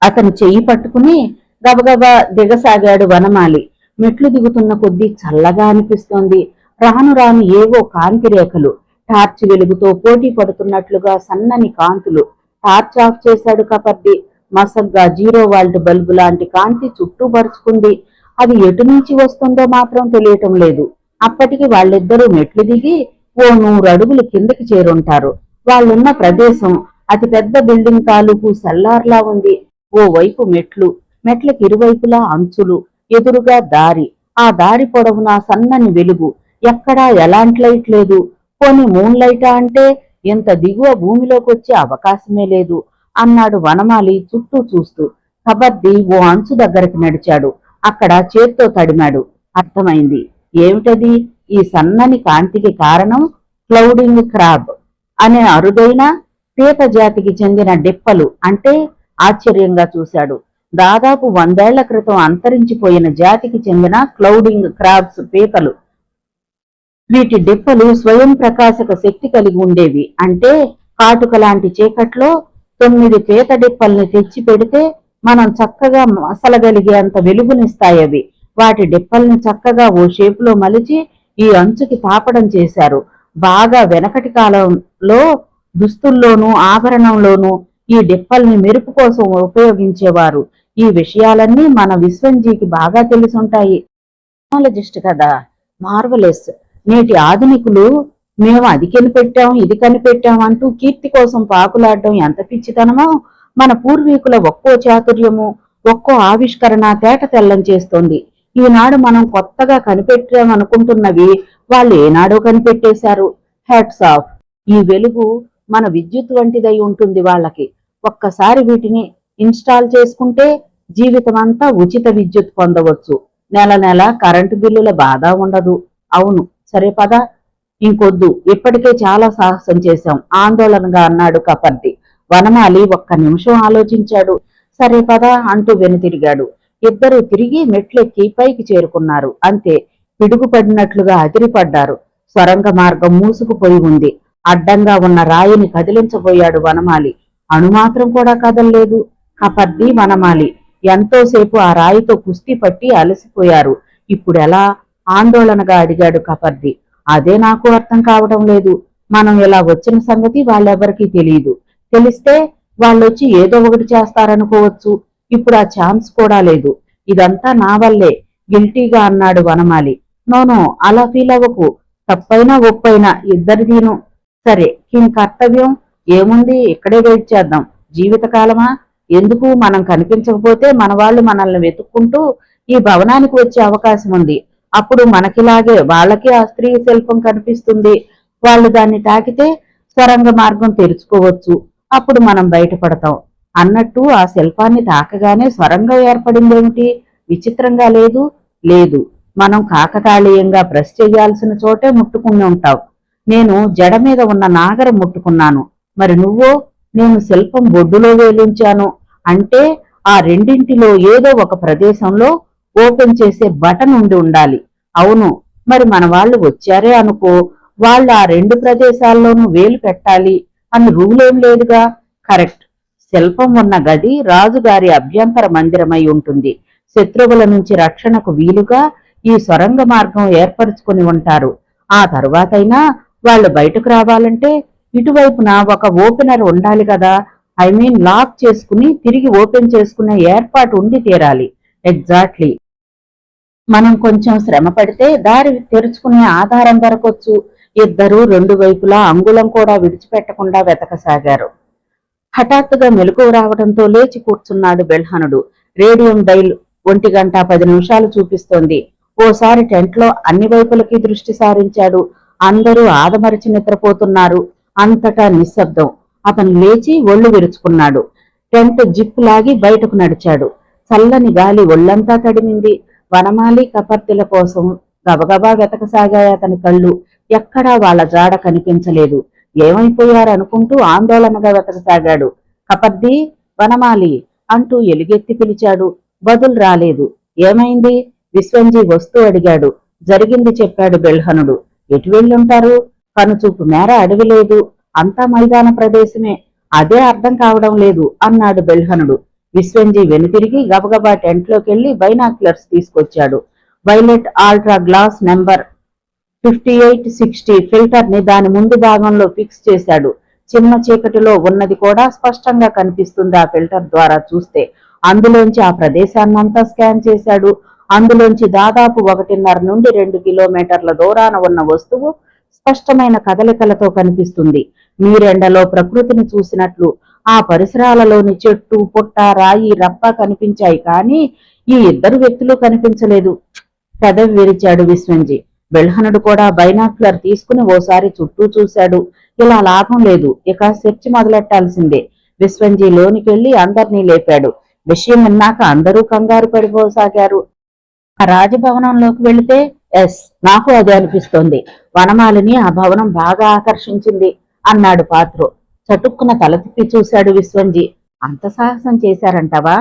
అతను చెయ్యి పట్టుకుని గబగబా దిగసాగాడు వనమాలి. మెట్లు దిగుతున్న కొద్దీ చల్లగా అనిపిస్తోంది. రాను రాను ఏవో కాంతి రేఖలు టార్చ్ వెలుగుతో పోటీ పడుతున్నట్లుగా సన్నని కాంతులు. టార్చ్ ఆఫ్ చేశాడు కపర్ది. మసగ్గా 0 వాల్ట్ బల్బు లాంటి కాంతి చుట్టూ పరుచుకుంది. అది ఎటు నుంచి వస్తుందో మాత్రం తెలియటం లేదు. అప్పటికి వాళ్ళిద్దరూ మెట్లు దిగి ఓ 100 అడుగులు కిందకి చేరుంటారు. వాళ్ళున్న ప్రదేశం అతి పెద్ద బిల్డింగ్ తాలూకు సెల్లార్లా ఉంది. ఓ వైపు మెట్లు, మెట్లకి ఇరువైపులా అంచులు, ఎదురుగా దారి. ఆ దారి పొడవునా సన్నని వెలుగు. ఎక్కడా ఎలాంటి లైట్ లేదు. పోనీ మూన్ లైటా అంటే ఇంత దిగువ భూమిలోకి వచ్చే అవకాశమే లేదు అన్నాడు వనమాలి చుట్టూ చూస్తూ. కబర్ది ఓ అంచు దగ్గరికి నడిచాడు. అక్కడ చేత్తో తడిమాడు. అర్థమైంది. ఏమిటది? ఈ సన్నని కాంతికి కారణం క్లౌడింగ్ క్రాబ్ అనే అరుదైన పీత జాతికి చెందిన డిప్పలు అంటే. ఆశ్చర్యంగా చూశాడు. దాదాపు 100 ఏళ్ల క్రితం అంతరించిపోయిన జాతికి చెందిన క్లౌడింగ్ క్రాబ్స్ పీతలు. వీటి డిప్పలు స్వయం ప్రకాశక శక్తి కలిగి ఉండేవి. అంటే కాటుక లాంటి చీకట్లో 9 పీత డిప్పల్ని తెచ్చి పెడితే మనం చక్కగా మసలగలిగేంత వెలుగునిస్తాయవి. వాటి డిప్పల్ని చక్కగా ఓ షేపులో మలిచి ఈ అంచుకి తాపడం చేశారు. బాగా వెనకటి కాలంలో దుస్తుల్లోనూ ఆభరణంలోనూ ఈ డిప్పల్ని మెరుపు కోసం ఉపయోగించేవారు. ఈ విషయాలన్నీ మన విశ్వంజీకి బాగా తెలుసుంటాయి. టెక్నాలజిస్ట్ కదా, మార్వలెస్. నేటి ఆధునికులు మేము అది కనిపెట్టాం ఇది కనిపెట్టాం అంటూ కీర్తి కోసం పాకులాడడం ఎంత పిచ్చితనమో మన పూర్వీకుల ఒక్కో చాతుర్యము ఒక్కో ఆవిష్కరణ తేట తెల్లం చేస్తోంది. ఈనాడు మనం కొత్తగా కనిపెట్టామనుకుంటున్నవి వాళ్ళు ఏనాడో కనిపెట్టేశారు. Hats off. ఈ వెలుగు మన విద్యుత్ వంటిదై ఉంటుంది వాళ్ళకి. ఒక్కసారి వీటిని ఇన్స్టాల్ చేసుకుంటే జీవితం అంతా ఉచిత విద్యుత్ పొందవచ్చు. నెల నెల కరెంటు బిల్లుల బాధ ఉండదు. అవును, సరే పద. ఇంకొద్దు, ఇప్పటికే చాలా సాహసం చేశాం ఆందోళనగా అన్నాడు కపర్ది. వనమాలి ఒక్క నిమిషం ఆలోచించాడు. సరే పద అంటూ వెనుతిరిగాడు. ఇద్దరూ తిరిగి మెట్లెక్కి పైకి చేరుకున్నారు. అంతే, పిడుగుపడినట్లుగా అదిరిపడ్డారు. సొరంగ మార్గం మూసుకుపోయి ఉంది. అడ్డంగా ఉన్న రాయిని కదిలించబోయాడు వనమాలి. అణుమాత్రం కూడా కదల్లేదు. కపర్ది, వనమాలి ఎంతోసేపు ఆ రాయితో కుస్తీ పట్టి అలసిపోయారు. ఇప్పుడెలా? ఆందోళనగా అడిగాడు కపర్ది. అదే నాకు అర్థం కావడం లేదు. మనం ఇలా వచ్చిన సంగతి వాళ్ళెవరికీ తెలియదు. తెలిస్తే వాళ్ళొచ్చి ఏదో ఒకటి చేస్తారనుకోవచ్చు. ఇప్పుడు ఆ ఛాన్స్ కూడా లేదు. ఇదంతా నా వల్లే గిల్టీగా అన్నాడు వనమాలి. నోనో, అలా ఫీల్ అవ్వకు. తప్పైనా ఒప్పైనా ఇద్దరిదీను. సరే, కర్తవ్యం ఏముంది? ఇక్కడే వెయిట్ చేద్దాం. జీవితకాలమా? ఎందుకు? మనం కనిపించకపోతే మన వాళ్ళు మనల్ని వెతుక్కుంటూ ఈ భవనానికి వచ్చే అవకాశం ఉంది. అప్పుడు మనకిలాగే వాళ్ళకి ఆ స్త్రీ శిల్పం కనిపిస్తుంది. వాళ్ళు దాన్ని తాకితే సొరంగ మార్గం తెరుచుకోవచ్చు. అప్పుడు మనం బయటపడతాం. అన్నట్టు ఆ శిల్పాన్ని తాకగానే సొరంగం ఏర్పడిందేమిటి? విచిత్రంగా లేదు? లేదు, మనం కాకతాళీయంగా బ్రష్ చేయాల్సిన చోటే ముట్టుకుని ఉంటాం. నేను జడ మీద ఉన్న నాగరం ముట్టుకున్నాను. మరి నువ్వో? నేను శిల్పం బొడ్డులో వేలుంచాను. అంటే ఆ రెండింటిలో ఏదో ఒక ప్రదేశంలో ఓపెన్ చేసే బటన్ ఉండి ఉండాలి. అవును, మరి మన వాళ్ళు వచ్చారే అనుకో, వాళ్ళు ఆ 2 ప్రదేశాల్లోనూ వేలు పెట్టాలి అని రూల్ ఏం లేదుగా. కరెక్ట్. శిల్పం ఉన్న గది రాజుగారి అభ్యంతర మందిరమై ఉంటుంది. శత్రువుల నుంచి రక్షణకు వీలుగా ఈ సొరంగ మార్గం ఏర్పరచుకుని ఉంటారు. ఆ తరువాతైనా వాళ్ళు బయటకు రావాలంటే ఇటువైపున ఒక ఓపెనర్ ఉండాలి కదా. లాక్ చేసుకుని తిరిగి ఓపెన్ చేసుకునే ఏర్పాటు ఉండి తీరాలి. ఎగ్జాక్ట్లీ. మనం కొంచెం శ్రమ పడితే దారి తెరుచుకునే ఆధారం దొరకొచ్చు. ఇద్దరూ 2 వైపులా అంగుళం కూడా విడిచిపెట్టకుండా వెతకసాగారు. హఠాత్తుగా మెలకువ రావడంతో లేచి కూర్చున్నాడు బెల్హనుడు. రేడియం డైల్ 1:10 చూపిస్తోంది. ఓసారి టెంట్లో అన్ని వైపులకి దృష్టి సారించాడు. అందరూ ఆదమరిచి నిద్రపోతున్నారు. అంతటా నిశ్శబ్దం. అతను లేచి ఒళ్ళు విరుచుకున్నాడు. టెంట్ జిప్ లాగి బయటకు నడిచాడు. చల్లని గాలి ఒళ్లంతా తడిమింది. వనమాలి కపర్తిల కోసం గబగబా వెతకసాగాయి అతని కళ్ళు. ఎక్కడా వాళ్ళ జాడ కనిపించలేదు. ఏమైపోయారనుకుంటూ ఆందోళనగా వెతకసాగాడు. కపర్ది, వనమాలి అంటూ ఎలుగెత్తి పిలిచాడు. బదులు రాలేదు. ఏమైంది? విశ్వంజీ వస్తూ అడిగాడు. జరిగింది చెప్పాడు బెల్హనుడు. ఎటు వెళ్ళుంటారు? కనుచూపు మేర అడవి లేదు, అంతా మైదాన ప్రదేశమే. అదే అర్థం కావడం లేదు అన్నాడు బెల్హనుడు. విశ్వంజీ వెనుతిరిగి గబగబా టెంట్లోకెళ్లి బైనాక్యులర్స్ తీసుకొచ్చాడు. Violet ultra glass number 5860 filter ని దాని ముందు భాగంలో ఫిక్స్ చేశాడు. చిన్న చీకటిలో ఉన్నది కూడా స్పష్టంగా కనిపిస్తుంది ఆ ఫిల్టర్ ద్వారా చూస్తే. అందులోంచి ఆ ప్రదేశాన్నంతా స్కాన్ చేశాడు. అందులోంచి దాదాపు 1.5 నుండి 2 కిలోమీటర్ల దూరాన ఉన్న వస్తువు స్పష్టమైన కదలికలతో కనిపిస్తుంది. మీరెండలో ప్రకృతిని చూసినట్లు ఆ పరిసరాలలోని చెట్టు, పుట్ట, రాయి, రప్ప కనిపించాయి. కానీ ఈ ఇద్దరు వ్యక్తులు కనిపించలేదు. పెదవి విరిచాడు విశ్వంజీ. బెల్హనుడు కూడా బైనాక్యులర్ తీసుకుని ఓసారి చుట్టూ చూశాడు. ఇలా లాభం లేదు, ఇక సెర్చ్ మొదలెట్టాల్సిందే. విశ్వంజీ లోనికెళ్లి అందర్నీ లేపాడు. విషయం విన్నాక అందరూ కంగారు పడిపోసాగారు. రాజభవనంలోకి వెళితే నాకు అదే అనిపిస్తోంది. వనమాలిని ఆ భవనం బాగా ఆకర్షించింది అన్నాడు పాత్రో. చటుక్కున తల తిప్పి చూశాడు విశ్వంజీ. అంత సాహసం చేశారంటవా?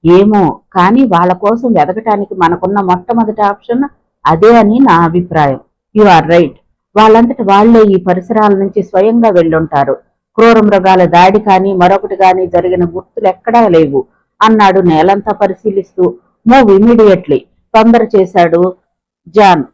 ఏమో, కానీ వాళ్ళ కోసం వెతకటానికి మనకున్న మొట్టమొదటి ఆప్షన్ అదే అని నా అభిప్రాయం. You are right. వాళ్ళంతటి వాళ్లే ఈ పరిసరాల నుంచి స్వయంగా వెళ్ళుంటారు. క్రూర మృగాల దాడి కానీ మరొకటి కానీ జరిగిన గుర్తులు ఎక్కడా లేవు అన్నాడు నేలంతా పరిశీలిస్తూ. మూవ్ ఇమీడియట్లీ, తొందర చేశాడు జాన్.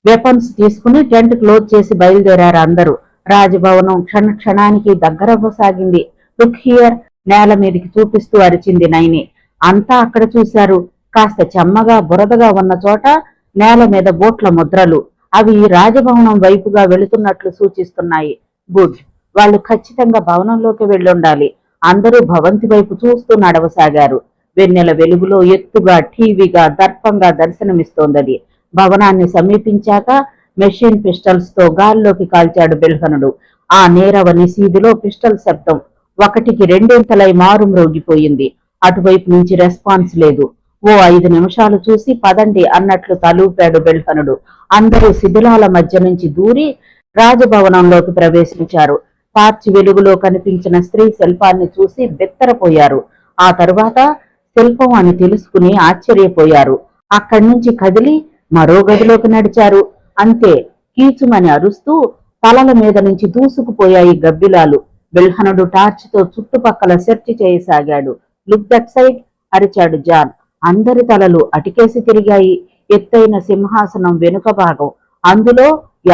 వెపన్స్ తీసుకుని టెంట్ క్లోజ్ చేసి బయలుదేరారు అందరూ. రాజభవనం క్షణానికి దగ్గరవ్వసాగింది. లుక్ హియర్, నేల మీదకి చూపిస్తూ అరిచింది నైని. అంతా అక్కడ చూశారు. కాస్త చెమ్మగా బురదగా ఉన్న చోట నేల మీద బోట్ల ముద్రలు. అవి రాజభవనం వైపుగా వెళుతున్నట్లు సూచిస్తున్నాయి. గుడ్, వాళ్ళు ఖచ్చితంగా భవనంలోకి వెళ్ళుండాలి. అందరూ భవంతి వైపు చూస్తూ నడవసాగారు. వెన్నెల వెలుగులో ఎత్తుగా, ఠీవిగా, దర్పంగా దర్శనమిస్తోందది. భవనాన్ని సమీపించాక మెషిన్ పిస్టల్స్ తో గాల్లోకి కాల్చాడు బెల్హనుడు. ఆ నేరవ నిశీదిలో పిస్టల్ శబ్దం 1కి 2 మారు మ్రోగిపోయింది. అటువైపు నుంచి రెస్పాన్స్ లేదు. ఓ 5 నిమిషాలు చూసి పదండి అన్నట్లు తలూపాడు బెల్హనుడు. అందరూ శిథిలాల మధ్య నుంచి దూరి రాజభవనంలోకి ప్రవేశించారు. టార్చ్ వెలుగులో కనిపించిన స్త్రీ శిల్పాన్ని చూసి బెత్తరపోయారు. ఆ తరువాత శిల్పం అని తెలుసుకుని ఆశ్చర్యపోయారు. అక్కడి నుంచి కదిలి మరో గదిలోకి నడిచారు. అంతే, కీచుమని అరుస్తూ తలల మీద నుంచి దూసుకుపోయాయి గబ్బిలాలు. బెల్హనుడు టార్చ్ తో చుట్టుపక్కల సెర్చ్ చేయసాగాడు. లుక్ దట్ సైడ్ అరిచాడు జాన్. అందరి తలలు అటికేసి తిరిగాయి. ఎత్తైన సింహాసనం వెనుక భాగం, అందులో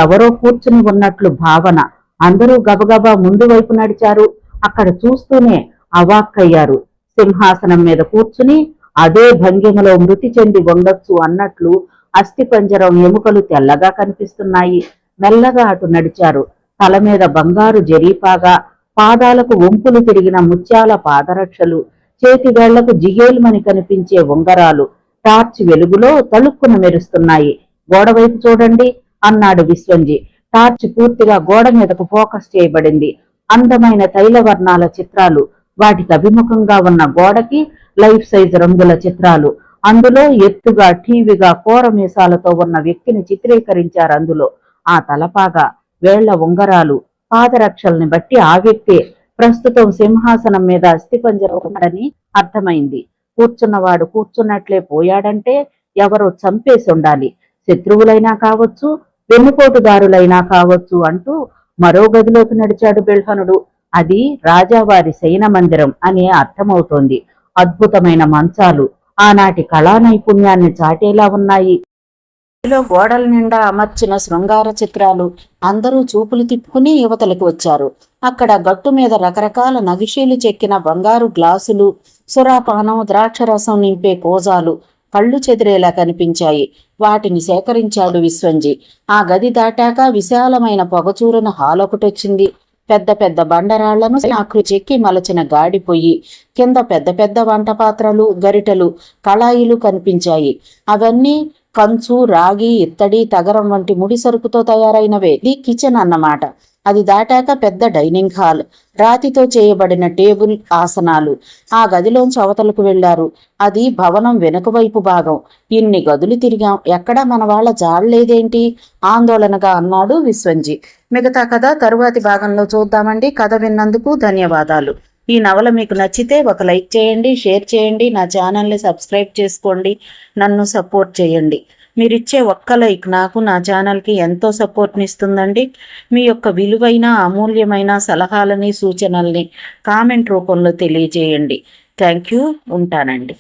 ఎవరో కూర్చుని ఉన్నట్లు భావన. అందరూ గబగబా ముందు వైపు నడిచారు. అక్కడ చూస్తూనే అవాక్కయ్యారు. సింహాసనం మీద కూర్చుని అదే భంగిమలో మృతి చెంది ఉండొచ్చు అన్నట్లు అస్థిపంజరం ఎముకలు తెల్లగా కనిపిస్తున్నాయి. మెల్లగా అటు నడిచారు. తల మీద బంగారు జరీపాగా, పాదాలకు వంపులు తిరిగిన ముత్యాల పాదరక్షలు, చేతి వేళ్లకు జిగేలుమని కనిపించే ఉంగరాలు టార్చ్ వెలుగులో తళుక్కున మెరుస్తున్నాయి. గోడవైపు చూడండి అన్నాడు విశ్వంజీ. టార్చ్ పూర్తిగా గోడ మీదకు ఫోకస్ చేయబడింది. అందమైన తైలవర్ణాల చిత్రాలు, వాటికి అభిముఖంగా ఉన్న గోడకి లైఫ్ సైజ్ రంగుల చిత్రాలు. అందులో ఎత్తుగా, ఠీవిగా, కోర మీసాలతో ఉన్న వ్యక్తిని చిత్రీకరించారు. అందులో ఆ తలపాగా, వేళ్ల ఉంగరాలు, పాదరక్షల్ని బట్టి ఆ వ్యక్తే ప్రస్తుతం సింహాసనం మీద అస్థిపంజరం ఉన్నాడని అర్థమైంది. కూర్చున్నవాడు కూర్చున్నట్లే పోయాడంటే ఎవరో చంపేసి ఉండాలి. శత్రువులైనా కావచ్చు, వెన్నుపోటుదారులైనా కావచ్చు అంటూ మరో గదిలోకి నడిచాడు బెల్హనుడు. అది రాజావారి శయన మందిరం అని అర్థమవుతోంది. అద్భుతమైన మంచాలు ఆనాటి కళా నైపుణ్యాన్ని చాటేలా ఉన్నాయి. గోడల నిండా అమర్చిన శృంగార చిత్రాలు. అందరూ చూపులు తిప్పుకుని యువతలకు వచ్చారు. అక్కడ గట్టు మీద రకరకాల నగిషీలు చెక్కిన బంగారు గ్లాసులు, సురాపానం, ద్రాక్షరసం నింపే కోజాలు కళ్ళు చెదిరేలా కనిపించాయి. వాటిని సేకరించాడు విశ్వంజీ. ఆ గది దాటాక విశాలమైన పొగచూరిన హాల్ ఒకటొచ్చింది. పెద్ద పెద్ద బండరాళ్లను ఆకృతి చెక్కి మలచిన గాడి పొయ్యి, కింద పెద్ద పెద్ద వంట పాత్రలు, గరిటెలు, కళాయిలు కనిపించాయి. అవన్నీ కంచు, రాగి, ఇత్తడి, తగరం వంటి ముడి సరుకుతో తయారైనవే. ఇది కిచెన్ అన్నమాట. అది దాటాక పెద్ద డైనింగ్ హాల్, రాతితో చేయబడిన టేబుల్, ఆసనాలు. ఆ గదిలోంచి అవతలకు వెళ్లారు. అది భవనం వెనుక వైపు భాగం. ఇన్ని గదులు తిరిగాం, ఎక్కడా మన వాళ్ళ జాడలేదేంటి? ఆందోళనగా అన్నాడు విశ్వంజీ. మిగతా కథ తరువాతి భాగంలో చూద్దామండి. కథ విన్నందుకు ధన్యవాదాలు. ఈ నవల మీకు నచ్చితే ఒక లైక్ చేయండి, షేర్ చేయండి, నా ఛానల్ని సబ్స్క్రైబ్ చేసుకోండి, నన్ను సపోర్ట్ చేయండి. మీరిచ్చే ఒక్క లైక్ నాకు, నా ఛానల్కి ఎంతో సపోర్ట్ని ఇస్తుందండి. మీ యొక్క విలువైన అమూల్యమైన సలహాలని, సూచనల్ని కామెంట్ రూపంలో తెలియజేయండి. Thank you. ఉంటానండి.